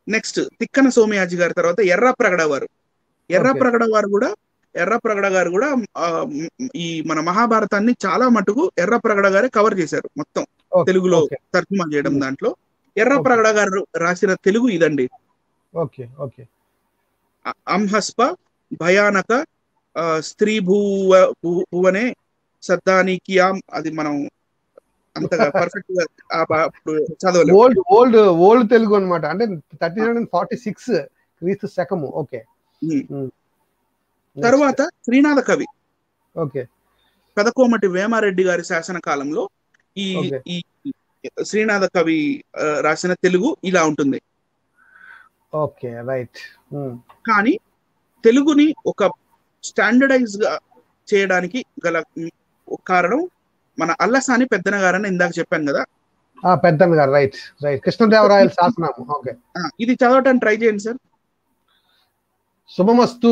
Next Tikkana Somayaji గారి తర్వాత ఎర్రప్రగడ గారు కూడా ఈ మన మహాభారతాన్ని చాలా మటుకు ఎర్రప్రగడ గారే కవర్ చేశారు మొత్తం తెలుగులో తర్జుమా చేయడం. దాంట్లో ఎర్రప్రగడ గారు రాసిన తెలుగు ఇదండి. అంహస్ప భయానక స్త్రీ భువనే సద్దానికియాం. అది మనం అంతగా పర్ఫెక్ట్ గా చదవలేదు. ఓల్డ్ తెలుగు అన్నమాట, అంటే 1346 క్రీస్తు శకము. తర్వాత శ్రీనాథ కవి పెదకోమటి వేమారెడ్డి గారి శాసన కాలంలో ఈ శ్రీనాథ కవి రాసిన తెలుగు ఇలా ఉంటుంది. కానీ తెలుగుని ఒక స్టాండర్డైజ్ గా చేయడానికి గల కారణం మన అల్లసాని పెద్దన గారని ఇందాక చెప్పాను కదా. పెద్దన గారు, రైట్. కృష్ణదేవరాయల శాసనము. ఇది చదవటానికి ట్రై చేయండి సార్. శుభమస్తు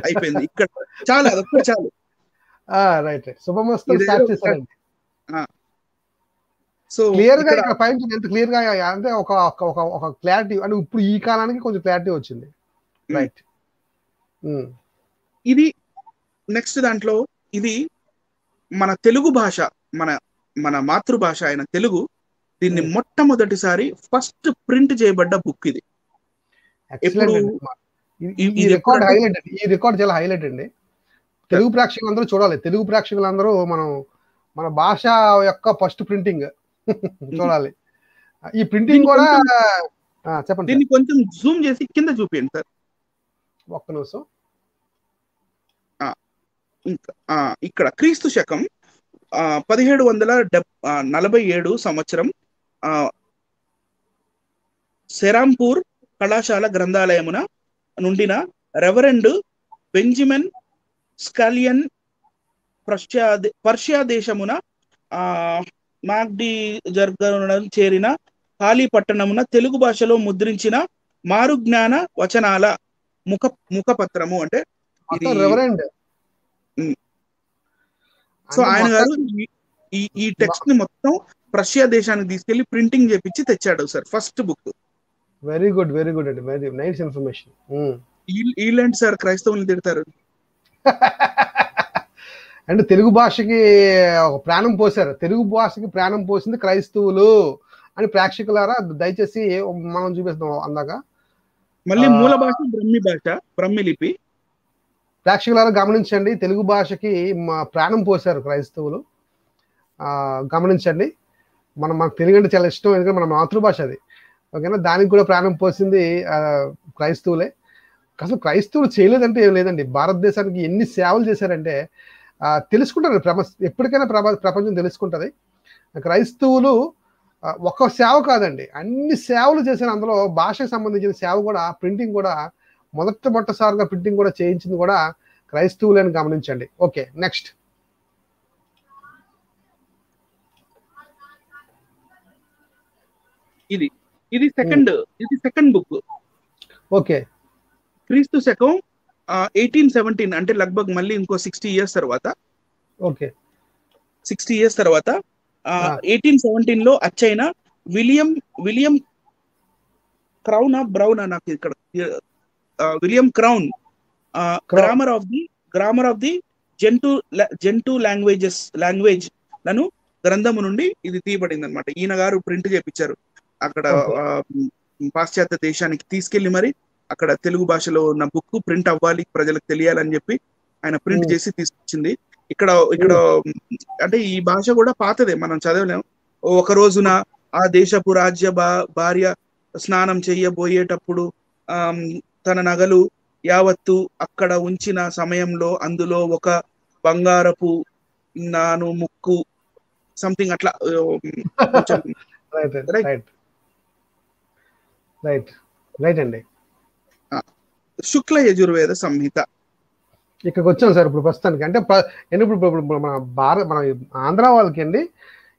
అయిపోయింది ఇక్కడ చాలు, అదొక్కటి చాలు. రైట్. శుభమస్తు స్టార్ట్ చేశారండి. సో క్లియర్ గా ఇక్కడ పైన ఎంత క్లియర్ గా అంటే ఒక క్లారిటీ, అంటే ఇప్పుడు ఈ కాలానికి కొంచెం క్లారిటీ వచ్చింది. రైట్. ఇది నెక్స్ట్ దాంట్లో ఇది మన తెలుగు భాష, మన మాతృభాష అయిన తెలుగు, దీన్ని మొట్టమొదటిసారి ఫస్ట్ ప్రింట్ చేయబడ్డ బుక్ ఇది. ఈ రికార్డ్ చాలా హైలైట్ అండి. తెలుగు ప్రేక్షకులందరూ చూడాలి. తెలుగు ప్రేక్షకులందరూ మన భాష యొక్క ఫస్ట్ ప్రింటింగ్ చూడాలి. ఈ ప్రింటింగ్ కూడా చెప్పండి. దీన్ని కొంచెం జూమ్ చేసి కింద చూపించండి సార్. ఒక్క నిమిషం. ఇక్కడ క్రీస్తు శకం 1747 సంవత్సరం సెరాంపూర్ కళాశాల గ్రంథాలయమున నుండిన రెవరెండ్ బెంజమిన్ స్కాలియన్ పర్షియా దేశమున మాగ్డి జర్గను చేరిన హాలీ పట్టణమున తెలుగు భాషలో ముద్రించిన మారు జ్ఞాన వచనాల ముఖపత్రము. అంటే రెవరెండ్. సో ఆయన గారు ఈ టెక్స్ట్ ని మొత్తం రష్యా దేశానికి తీసుకెళ్లి ప్రింటింగ్ చేపించి తెచ్చాడు sir, first book. Very good అండి, వెరీ నైస్ ఇన్ఫర్మేషన్. ఈలాంటి సార్ క్రైస్తవులు తిడతారు అంటే తెలుగు భాషకి ఒక ప్రాణం పోసారు. తెలుగు భాషకి ప్రాణం పోసింది క్రైస్తవులు అని ప్రేక్షకులారా దయచేసి మనం చూపిస్తాం. అందాక మళ్ళీ మూల భాష బ్రహ్మి లిపి. ప్రేక్షకులారా గమనించండి, తెలుగు భాషకి ప్రాణం పోసారు క్రైస్తవులు. గమనించండి, మనకు తెలుగు అంటే చాలా ఇష్టం, ఎందుకంటే మన మాతృభాష అది. ఓకేనా, దానికి కూడా ప్రాణం పోసింది క్రైస్తవులే. అసలు క్రైస్తవులు చేయలేదంటే ఏం లేదండి. భారతదేశానికి ఎన్ని సేవలు చేశారంటే తెలుసుకుంటారు. ఎప్పటికైనా ప్రపంచం తెలుసుకుంటుంది. క్రైస్తవులు ఒక్క సేవ కాదండి, అన్ని సేవలు చేశారు. అందులో భాషకు సంబంధించిన సేవ కూడా, ప్రింటింగ్ కూడా మొట్టసారిగా ప్రింటింగ్ కూడా చేయించింది కూడా క్రైస్తవులే అని గమనించండి. Okay, next. ఇది సెకండ్ బుక్. ఓకే, క్రీస్తు శకం 1817 అంటే లగ్భగ్ మళ్ళీ ఇంకో 60 ఇయర్స్ తర్వాత. ఓకే, 60 ఇయర్స్ తర్వాత 1817 లో అచ్చైన విలియం బ్రౌన్ నాకు ఇక్కడ William crown grammar of the gents language లను గ్రంథము నుండి ఇది తీయబడింది అనమాట. ఈయన గారు ప్రింట్ చేపించారు అక్కడ పాశ్చాత్య దేశానికి తీసుకెళ్లి, మరి అక్కడ తెలుగు భాషలో ఉన్న బుక్ ప్రింట్ అవ్వాలి, ప్రజలకు తెలియాలని చెప్పి ఆయన ప్రింట్ చేసి తీసుకొచ్చింది. ఇక్కడ అంటే ఈ భాష కూడా పాతదే, మనం చదవలేము. ఒక రోజున ఆ దేశపు రాజ్య భార్య స్నానం చెయ్యబోయేటప్పుడు తన నగలు యావత్తు అక్కడ ఉంచిన సమయంలో అందులో ఒక బంగారపు నాను ముక్కు సంథింగ్ అట్లా రైట్ అండి. శుక్ల యజుర్వేద సంహిత ఇక్కడికి వచ్చాం సార్ ఇప్పుడు ప్రస్తుతానికి. అంటే ఇప్పుడు మన ఆంధ్ర వాళ్ళకి అండి,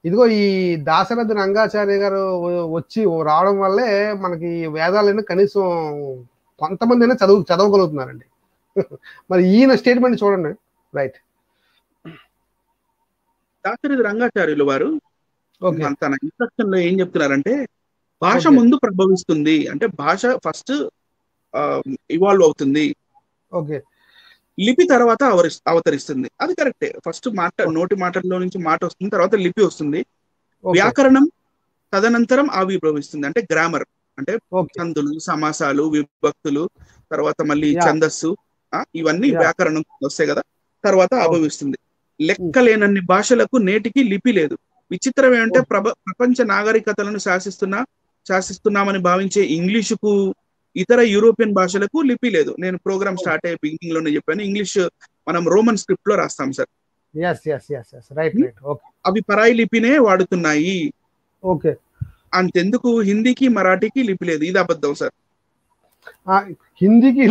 ఇదిగో ఈ దాశరథి రంగాచార్య గారు వచ్చి రావడం వల్లే మనకి వేదాలైనా కనీసం కొంతమంది అయినా చదవగలుగుతున్నారండి. మరి ఈయన స్టేట్మెంట్ చూడండి. రైట్, దాశరథి రంగాచార్యులు వారు తన ఇన్స్ట్రక్షన్ లో ఏం చెప్తున్నారంటే, భాష ముందు ప్రభవిస్తుంది, అంటే భాష ఫస్ట్ ఇవాల్వ్ అవుతుంది, ఓకే, లిపి తర్వాత అవతరిస్తుంది. అది కరెక్టే. ఫస్ట్ నోటి మాటల్లో నుంచి మాట వస్తుంది, తర్వాత లిపి వస్తుంది, వ్యాకరణం తదనంతరం ఆవిర్భవిస్తుంది. అంటే గ్రామర్ అంటే సందులు, సమాసాలు, విభక్తులు, తర్వాత మళ్ళీ ఛందస్సు, ఇవన్నీ వ్యాకరణం వస్తాయి కదా, తర్వాత ఆవిర్భవిస్తుంది. లెక్కలేనన్ని భాషలకు నేటికి లిపి లేదు. విచిత్రం ఏమంటే ప్రపంచ నాగరికతలను శాసిస్తున్నామని భావించే ఇంగ్లీషుకు, ఇతర యూరోపియన్ భాషలకు లిపి లేదు. నేను ప్రోగ్రామ్ స్టార్ట్ అయ్యే బిగినింగ్ లోనే చెప్పాను, ఇంగ్లీష్ మనం రోమన్ స్క్రిప్ట్ లో రాస్తాం సార్. అవి పరాయి లిపినే వాడుతున్నాయి. అంతెందుకు హిందీకి మరాఠీకి లిపి లేదు. ఇది అబద్ధం సార్. హిందీకి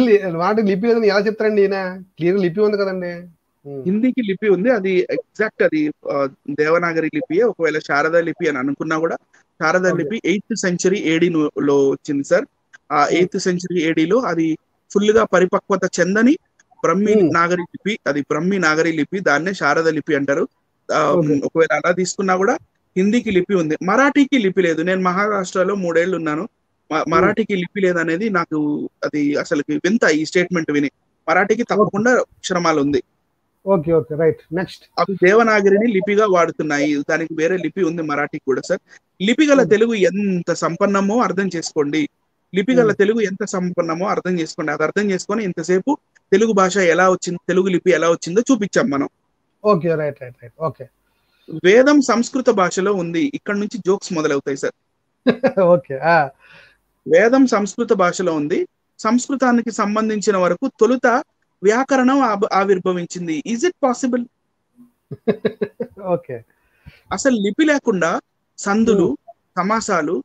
లిపి లేదని ఎలా చెప్తారండి? ఈయన క్లియర్ లిపి ఉంది కదండి. హిందీకి లిపి ఉంది, అది ఎగ్జాక్ట్ అది దేవనాగరి లిపి. ఒకవేళ శారదా లిపి అని అనుకున్నా కూడా, శారదా లిపి 8th century AD లో వచ్చింది సార్. ఆ 8th century AD లో అది ఫుల్ గా పరిపక్వత చెందని బ్రహ్మి నాగరి లిపి, అది బ్రహ్మి నాగరి లిపి, దాన్నే శారద లిపి అంటారు. ఒకవేళ అలా తీసుకున్నా కూడా హిందీకి లిపి ఉంది, మరాఠీకి లిపి లేదు. నేను మహారాష్ట్రలో 3 ఏళ్ళు ఉన్నాను, మరాఠీకి లిపి లేదనేది నాకు అది అసలు వింత. ఈ స్టేట్మెంట్ విని మరాఠీకి తప్పకుండా అక్షరమాల ఉంది. అవి దేవనాగరిని లిపిగా వాడుతున్నాయి, దానికి వేరే లిపి ఉంది మరాఠీకి కూడా సార్. లిపి గల తెలుగు ఎంత సంపన్నమో అర్థం చేసుకోండి. లిపి గల తెలుగు ఎంత సంపన్నమో అర్థం చేసుకోండి. అది అర్థం చేసుకొని ఇంతసేపు తెలుగు భాష ఎలా వచ్చింది, తెలుగు లిపి ఎలా వచ్చిందో చూపించాం మనం. Okay, right right right, okay. వేదం సంస్కృత భాషలో ఉంది. ఇక్కడ నుంచి జోక్స్ మొదలవుతాయి సార్. ఓకే. వేదం సంస్కృత భాషలో ఉంది. సంస్కృతానికి సంబంధించిన వరకు తొలుత వ్యాకరణం ఆవిర్భవించింది. Is it possible? ఓకే. అసలు లిపి లేకుండా సందులు, సమాసాలు,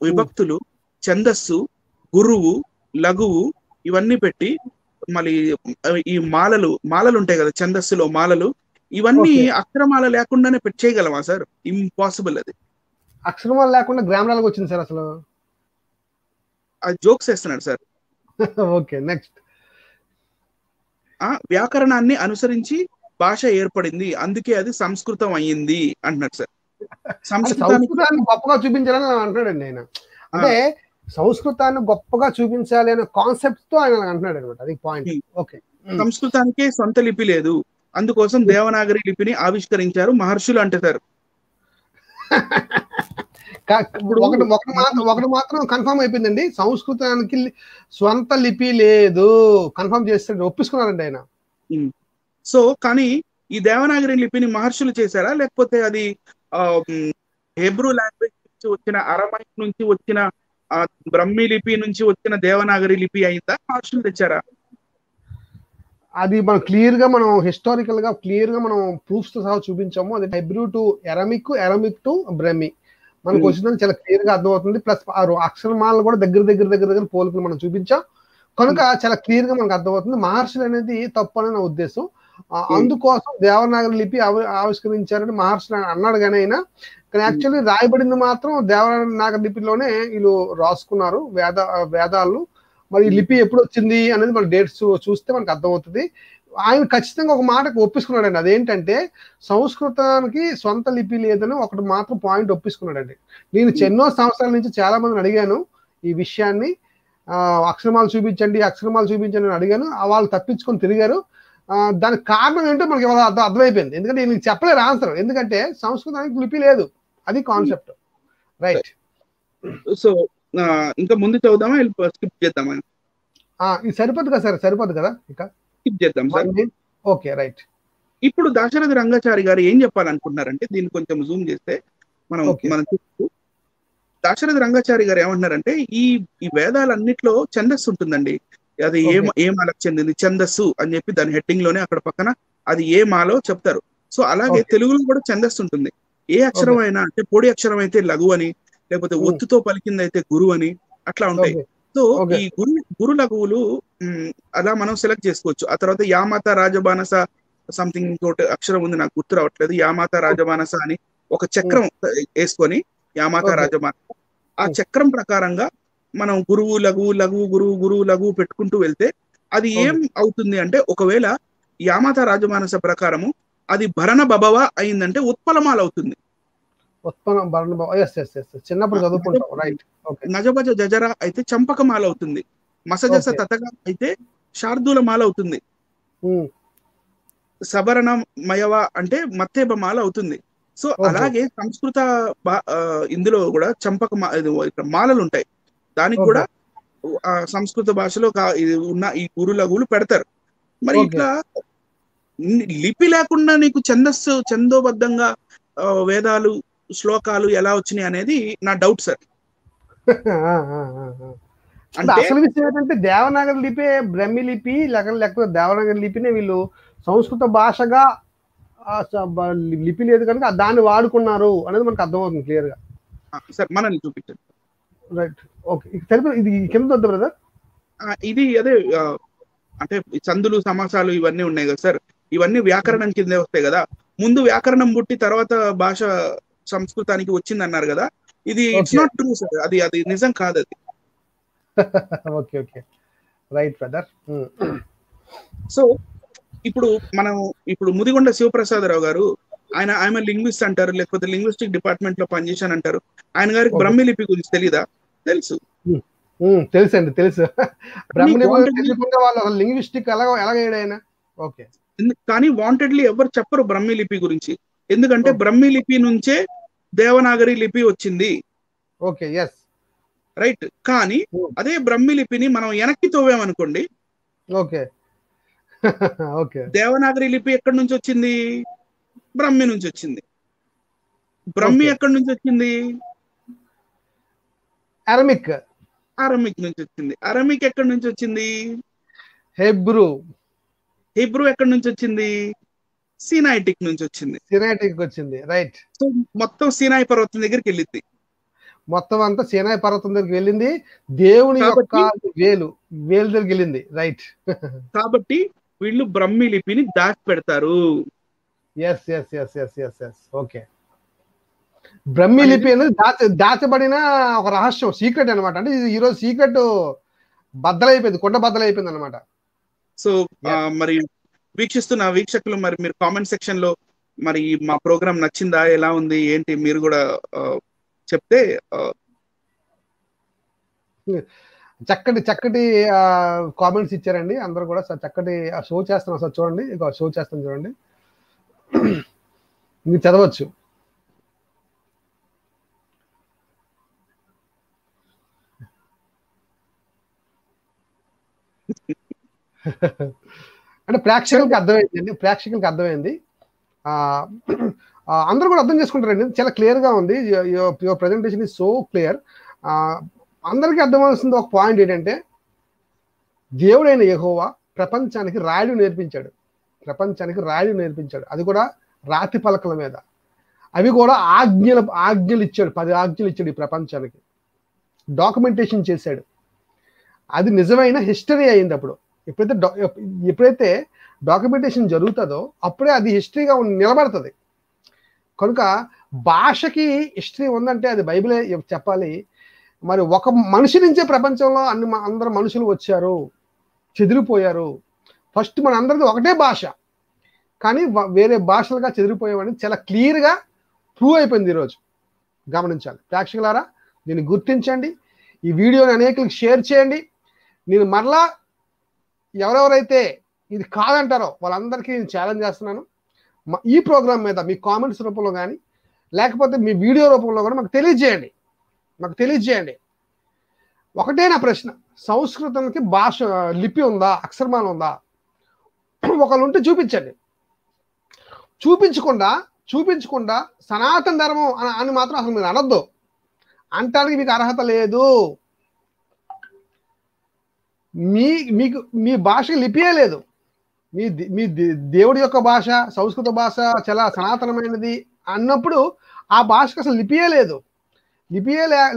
విభక్తులు, ఛందస్సు, గురువు, లఘువు ఇవన్నీ పెట్టి మళ్ళీ ఈ మాలలు ఉంటాయి కదా, ఛందస్సులో మాలలు, ఇవన్నీ అక్షరమాల లేకుండానే చేయగలమా సార్? ఇంపాసిబుల్. అది అక్షరమాల లేకుండా గ్రామరాలకు వచ్చింది సార్ అసలు. అది జోక్స్ వేస్తున్నాడు సార్. Okay, next. వ్యాకరణాన్ని అనుసరించి భాష ఏర్పడింది, అందుకే అది సంస్కృతం అయ్యింది అంటున్నాడు సార్. సంస్కృతాన్ని గొప్పగా చూపించాలని అంటున్నాడండి ఆయన. అంటే సంస్కృతాన్ని గొప్పగా చూపించాలి అనే కాన్సెప్ట్ తో ఆయన అంటున్నాడు అనమాట. అది పాయింట్. ఓకే. సంస్కృతానికి సొంత లిపి లేదు, అందుకోసం దేవనాగరి లిపిని ఆవిష్కరించారు మహర్షులు అంటే సార్. ఒకటి మాత్రం కన్ఫర్మ్ అయిపోయిందండి, సంస్కృతానికి స్వంత లిపి లేదు. కన్ఫర్మ్ చేస్తాడు, ఒప్పించుకున్నారండి ఆయన. సో కానీ ఈ దేవనాగరి లిపిని మహర్షులు చేశారా, లేకపోతే అది హెబ్రూ లాంగ్వేజ్ నుంచి వచ్చిన, అరమైక్ నుంచి వచ్చిన బ్రహ్మీ లిపి నుంచి వచ్చిన దేవనాగరి లిపి అయిందా, మహర్షులు తెచ్చారా? అది మనం క్లియర్ గా మనం హిస్టారికల్ గా క్లియర్ గా మనం ప్రూఫ్స్ తో సహా చూపించాము. అది హెబ్రూ టు ఎరమిక్, ఎరమిక్ టు బ్రహ్మి మనకు వచ్చిందని చాలా క్లియర్ గా అర్థమవుతుంది. ప్లస్ అక్షరమాలను కూడా దగ్గర పోలికలు మనం చూపించాం కనుక చాలా క్లియర్ గా మనకు అర్థమవుతుంది. మహర్షులు అనేది తప్పు అని నా ఉద్దేశం. అందుకోసం దేవనాగరి లిపి ఆవిష్కరించారని మహర్షులు అన్నాడు కానీ అయినా, కానీ యాక్చువల్లీ రాయబడింది మాత్రం దేవనాగరి లిపిలోనే వీళ్ళు రాసుకున్నారు వేదాలను. మరి లిపి ఎప్పుడు వచ్చింది అనేది మన డేట్స్ చూస్తే మనకు అర్థమవుతుంది. ఆయన ఖచ్చితంగా ఒక మాటకు ఒప్పించుకున్నాడండి. అదేంటంటే సంస్కృతానికి సొంత లిపి లేదని ఒకటి మాత్రం పాయింట్ ఒప్పించుకున్నాడండి. నేను ఎన్నో సంవత్సరాల నుంచి చాలా మందిని అడిగాను ఈ విషయాన్ని, అక్షరమాలు చూపించండి అని అడిగాను. వాళ్ళు తప్పించుకొని తిరిగారు. దానికి కారణం ఏంటో మనకి అర్థమైపోయింది. ఎందుకంటే నేను చెప్పలేరు ఆన్సర్, ఎందుకంటే సంస్కృతానికి లిపి లేదు, అది కాన్సెప్ట్. రైట్. సో ఇంకా ముందు చదువుదామా, స్కిప్ చేద్దామా? ఇది సరిపోదు కదా సార్, సరిపోదు కదా, ఇంకా స్కిప్ చేద్దాం సార్. Okay, right. ఇప్పుడు దాశరథి రంగాచారి గారు ఏం చెప్పాలనుకుంటున్నారంటే, దీన్ని కొంచెం జూమ్ చేస్తే మనం చూస్తూ, దాశరథి రంగాచారి గారు ఏమంటున్నారంటే, ఈ వేదాలన్నిట్లో ఛందస్సు ఉంటుందండి. అది ఏ మాలకు చెందింది ఛందస్సు అని చెప్పి దాని హెడ్డింగ్ లోనే అక్కడ పక్కన అది ఏ మాలో చెప్తారు. సో అలాగే తెలుగులో కూడా ఛందస్సు ఉంటుంది. ఏ అక్షరం అయినా, అంటే పొడి అక్షరం అయితే లఘు అని, లేకపోతే ఒత్తుతో పలికింది అయితే గురు అని, అట్లా ఉంటాయి. సో ఈ గురు లఘువులు అలా మనం సెలెక్ట్ చేసుకోవచ్చు. ఆ తర్వాత యామాత రాజబానస సంథింగ్ ఇంకోటి అక్షరం ఉంది, నాకు గుర్తు రావట్లేదు. యామాత రాజబానస అని ఒక చక్రం వేసుకొని యామాత రాజబానస, ఆ చక్రం ప్రకారంగా మనం గురువు లఘువు, లఘువు గురువు, గురువు లఘువు పెట్టుకుంటూ వెళ్తే అది ఏం అవుతుంది అంటే, ఒకవేళ యామాత రాజమానస ప్రకారము అది భరణ బభవ అయిందంటే ఉత్పలమాల అవుతుంది. నజబజ జజర అయితే చంపకమాల అవుతుంది. మసజస తతగ అయితే శార్దూల మాల అవుతుంది. సబరణమయవ అంటే మత్తేబమాల అవుతుంది. సో అలాగే సంస్కృత ఇందులో కూడా చంపక మాలలు ఉంటాయి. దానికి కూడా సంస్కృత భాషలో ఉన్న ఈ గురు లఘువులు పెడతారు. మరి ఇట్లా లిపి లేకుండా నీకు ఛందోబద్ధంగా వేదాలు శ్లోకాలు ఎలా వచ్చినాయి అనేది నా డౌట్ సార్. అంటే అసలు విషయం ఏంటంటే దేవనాగరి లిపి, బ్రహ్మి లిపి లేకపోతే దేవనాగరి లిపినే వీళ్ళు సంస్కృత భాషగా లిపి లేదు కనుక దాన్ని వాడుకున్నారు అనేది మనకు అర్థమవుతుంది క్లియర్ గా. సార్ మనల్ని చూపించండి. Right, okay. ఇది కింద వద్ద బ్రదర్, ఇది అదే అంటే సందులు సమాసాలు ఇవన్నీ ఉన్నాయి కదా సార్, ఇవన్నీ వ్యాకరణం కిందే వస్తాయి కదా. ముందు వ్యాకరణం పుట్టి తర్వాత భాష సంస్కృతానికి వచ్చింది అన్నారు కదా, ఇది ఇట్స్ నాట్ ట్రూ సార్, అది నిజం కాదు అది. Okay okay, right brother. So ఇప్పుడు ముదిగొండ శివప్రసాదరావు గారు, ఆయన లింగ్విస్ట్ అంటారు, లేకపోతే లింగ్విస్టిక్ డిపార్ట్మెంట్ లో పనిచేశాను అంటారు. ఆయన గారికి బ్రహ్మి లిపి గురించి తెలీదా? తెలుసు తెలుసు. వాళ్ళు లింగ్విస్టిక్ ఎలాగైనా ఓకే, కానీ వాంటెడ్లీ ఎవరు చెప్పరు బ్రహ్మి లిపి గురించి. ఎందుకంటే బ్రహ్మి లిపి నుంచే దేవనాగరి లిపి వచ్చింది. Okay, yes, right. కానీ అదే బ్రహ్మి లిపిని మనం వెనక్కి తోవామనుకోండి, ఓకే, ఓకే. దేవనాగరి లిపి ఎక్కడి నుంచి వచ్చింది? బ్రహ్మి నుంచి వచ్చింది. బ్రహ్మి ఓకే. ఎక్కడి నుంచి వచ్చింది? అరమిక్. అరమిక్ నుంచి వచ్చింది. అరమిక్ ఎక్కడి నుంచి వచ్చింది? హెబ్రూ. హిబ్రూ ఎక్కడి నుంచి వచ్చింది? సినాయిటిక్ నుంచి వచ్చింది. సినాయిటిక్ వచ్చింది. రైట్. సో మొత్తం సీనాయి పర్వతం దగ్గరికి వెళ్ళింది. మొత్తం అంతా సీనాయి పర్వతం దగ్గరికి వెళ్ళింది. దేవుని యొక్క వేలు దగ్గరికి వెళ్ళింది. రైట్. కాబట్టి వీళ్ళు బ్రహ్మి లిపిని దాచి పెడతారు. Yes yes yes yes yes yes okay. Brahmi లిపి అనేది దాచబడిన ఒక రహస్యం, సీక్రెట్ అనమాట. అంటే ఈ రోజు సీక్రెట్ బద్దలైపోయింది, కొండ బద్దలైపోయింది అనమాట. సో మరి వీక్షిస్తున్న వీక్షకులు, మరి మీరు కామెంట్ సెక్షన్ లో మరి మా ప్రోగ్రామ్ నచ్చిందా, ఎలా ఉంది, ఏంటి మీరు కూడా చెప్తే. చక్కటి చక్కటి కామెంట్స్ ఇచ్చారండి అందరూ కూడా. సార్ చక్కటి షో చేస్తున్నాం సార్, చూడండి ఇక షో చేస్తాం చూడండి, మీరు చదవచ్చు. అంటే ప్రేక్షకులకి అర్థమైంది. అందరూ కూడా అర్థం చేసుకుంటారండి, చాలా క్లియర్ గా ఉంది. Your presentation is so clear. అందరికీ అర్థమవుతుంది ఒక పాయింట్ ఏంటంటే, దేవుడైన యెహోవా ప్రపంచానికి రాయలు నేర్పించాడు. అది కూడా రాతి పలకల మీద. అవి కూడా ఆజ్ఞలు ఇచ్చాడు. 10 ఆజ్ఞలు ఇచ్చాడు ఈ ప్రపంచానికి. డాక్యుమెంటేషన్ చేశాడు. అది నిజమైన హిస్టరీ అయింది. అప్పుడు ఎప్పుడైతే డాక్యుమెంటేషన్ జరుగుతుందో అప్పుడే అది హిస్టరీగా నిలబడుతుంది. కనుక భాషకి హిస్టరీ ఉందంటే అది బైబిలే చెప్పాలి. మరి ఒక మనిషి నుంచే ప్రపంచంలో అందరు మనుషులు వచ్చారు, చెదిరిపోయారు. ఫస్ట్ మన అందరిది ఒకటే భాష, కానీ వేరే భాషలుగా చెదిరిపోయామని చాలా క్లియర్గా ప్రూవ్ అయిపోయింది ఈరోజు. గమనించాలి ప్రేక్షకులారా, దీన్ని గుర్తించండి. ఈ వీడియోని అనేకులకు షేర్ చేయండి. నేను మరలా ఎవరెవరైతే ఇది కాదంటారో వాళ్ళందరికీ నేను ఛాలెంజ్ చేస్తున్నాను. ఈ ప్రోగ్రామ్ మీద మీ కామెంట్స్ రూపంలో కానీ లేకపోతే మీ వీడియో రూపంలో కూడా మాకు తెలియజేయండి. ఒకటే నా ప్రశ్న, సంస్కృతానికి భాష లిపి ఉందా, అక్షరమాల ఉందా? ఒకళ్ళు ఉంటే చూపించండి. చూపించకుండా సనాతన ధర్మం అని మాత్రం అసలు మీరు అనొద్దు. అంటానికి మీకు అర్హత లేదు. మీ భాషకి లిపియే లేదు. మీ దేవుడి యొక్క భాష, సంస్కృత భాష చాలా సనాతనమైనది అన్నప్పుడు ఆ భాషకు అసలు లిపియే లేదు.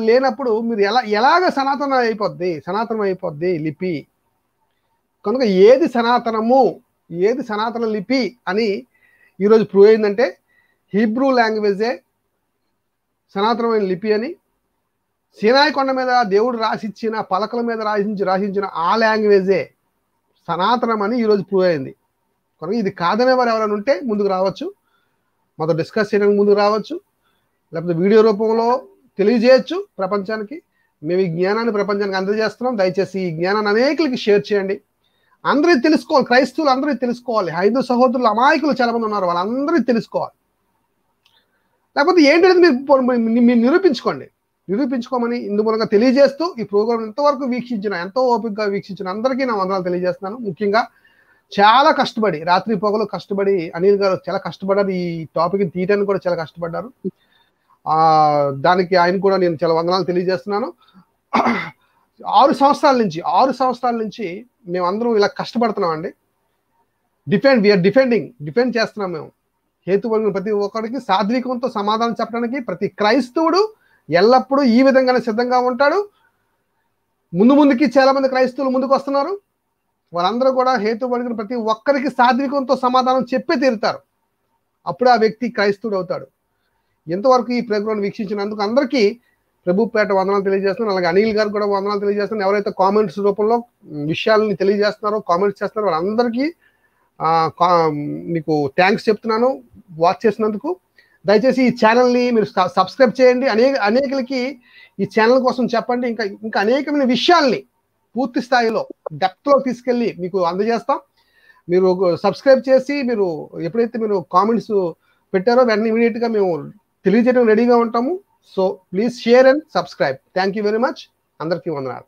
లేనప్పుడు మీరు ఎలాగ సనాతనం అయిపోద్ది లిపి? కనుక ఏది సనాతన లిపి అని ఈరోజు ప్రూవ్ అయిందంటే హీబ్రూ లాంగ్వేజే సనాతనమైన లిపి అని, సీనాయి కొండ మీద దేవుడు రాసిచ్చిన పలకల మీద రాసించిన ఆ లాంగ్వేజే సనాతనం అని ఈరోజు ప్రూవ్ అయింది. కనుక ఇది కాదనే వారు ఎవరైనా ఉంటే ముందుకు రావచ్చు, మాతో డిస్కస్ చేయడానికి ముందుకు రావచ్చు, లేకపోతే వీడియో రూపంలో తెలియజేయచ్చు ప్రపంచానికి. మేము ఈ జ్ఞానాన్ని ప్రపంచానికి అందజేస్తున్నాం. దయచేసి ఈ జ్ఞానాన్ని అనేకులకి షేర్ చేయండి. అందరూ తెలుసుకోవాలి, క్రైస్తవులు అందరూ తెలుసుకోవాలి. హైందవ సహోదరులు అమాయకులు చాలా మంది ఉన్నారు, వాళ్ళందరూ తెలుసుకోవాలి. లేకపోతే ఏంటనేది మీరు నిరూపించుకోమని ఇందుమూలంగా తెలియజేస్తూ ఈ ప్రోగ్రామ్ ఎంతవరకు ఎంతో ఓపికగా వీక్షించిన అందరికీ నా వందనాలు తెలియజేస్తున్నాను. ముఖ్యంగా చాలా కష్టపడి రాత్రి పగలు కష్టపడి అనిల్ గారు చాలా కష్టపడ్డారు. ఈ టాపిక్ తీయడానికి కూడా చాలా కష్టపడ్డారు. దానికి ఆయన కూడా నేను చాలా వందనాలు తెలియజేస్తున్నాను. 6 సంవత్సరాల నుంచి మేమందరం ఇలా కష్టపడుతున్నాం అండి. డిఫెండ్ చేస్తున్నాం మేము. హేతుబలిగిన ప్రతి ఒక్కరికి సాత్వికంతో సమాధానం చెప్పడానికి ప్రతి క్రైస్తవుడు ఎల్లప్పుడూ ఈ విధంగానే సిద్ధంగా ఉంటాడు. ముందుకి చాలా మంది క్రైస్తవులు ముందుకు వస్తున్నారు. వాళ్ళందరూ కూడా హేతుబలిగిన ప్రతి ఒక్కరికి సాత్వికంతో సమాధానం చెప్పే తీరుతారు. అప్పుడు ఆ వ్యక్తి క్రైస్తవుడు అవుతాడు. ఎంతవరకు ఈ ప్రోగ్రాం వీక్షించినందుకు అందరికీ ప్రభుపేట వందనాలు తెలియజేస్తున్నాను. అలాగే అనిల్ గారు కూడా వందనాలు తెలియజేస్తున్నాను. ఎవరైతే కామెంట్స్ రూపంలో విషయాలని తెలియజేస్తున్నారో, కామెంట్స్ చేస్తున్నారో వాళ్ళందరికీ మీకు థ్యాంక్స్ చెప్తున్నాను వాచ్ చేసినందుకు. దయచేసి ఈ ఛానల్ని మీరు సబ్స్క్రైబ్ చేయండి. అనేకులకి ఈ ఛానల్ కోసం చెప్పండి. ఇంకా అనేకమైన విషయాల్ని పూర్తి స్థాయిలో డెప్త్లో తీసుకెళ్ళి మీకు అందజేస్తాం. మీరు సబ్స్క్రైబ్ చేసి మీరు ఎప్పుడైతే మీరు కామెంట్స్ పెట్టారో వెంటనే ఇమీడియట్గా మేము తెలియజేయడం రెడీగా ఉంటాము. So please share and subscribe. Thank you very much. అందరికీ వందనాలు.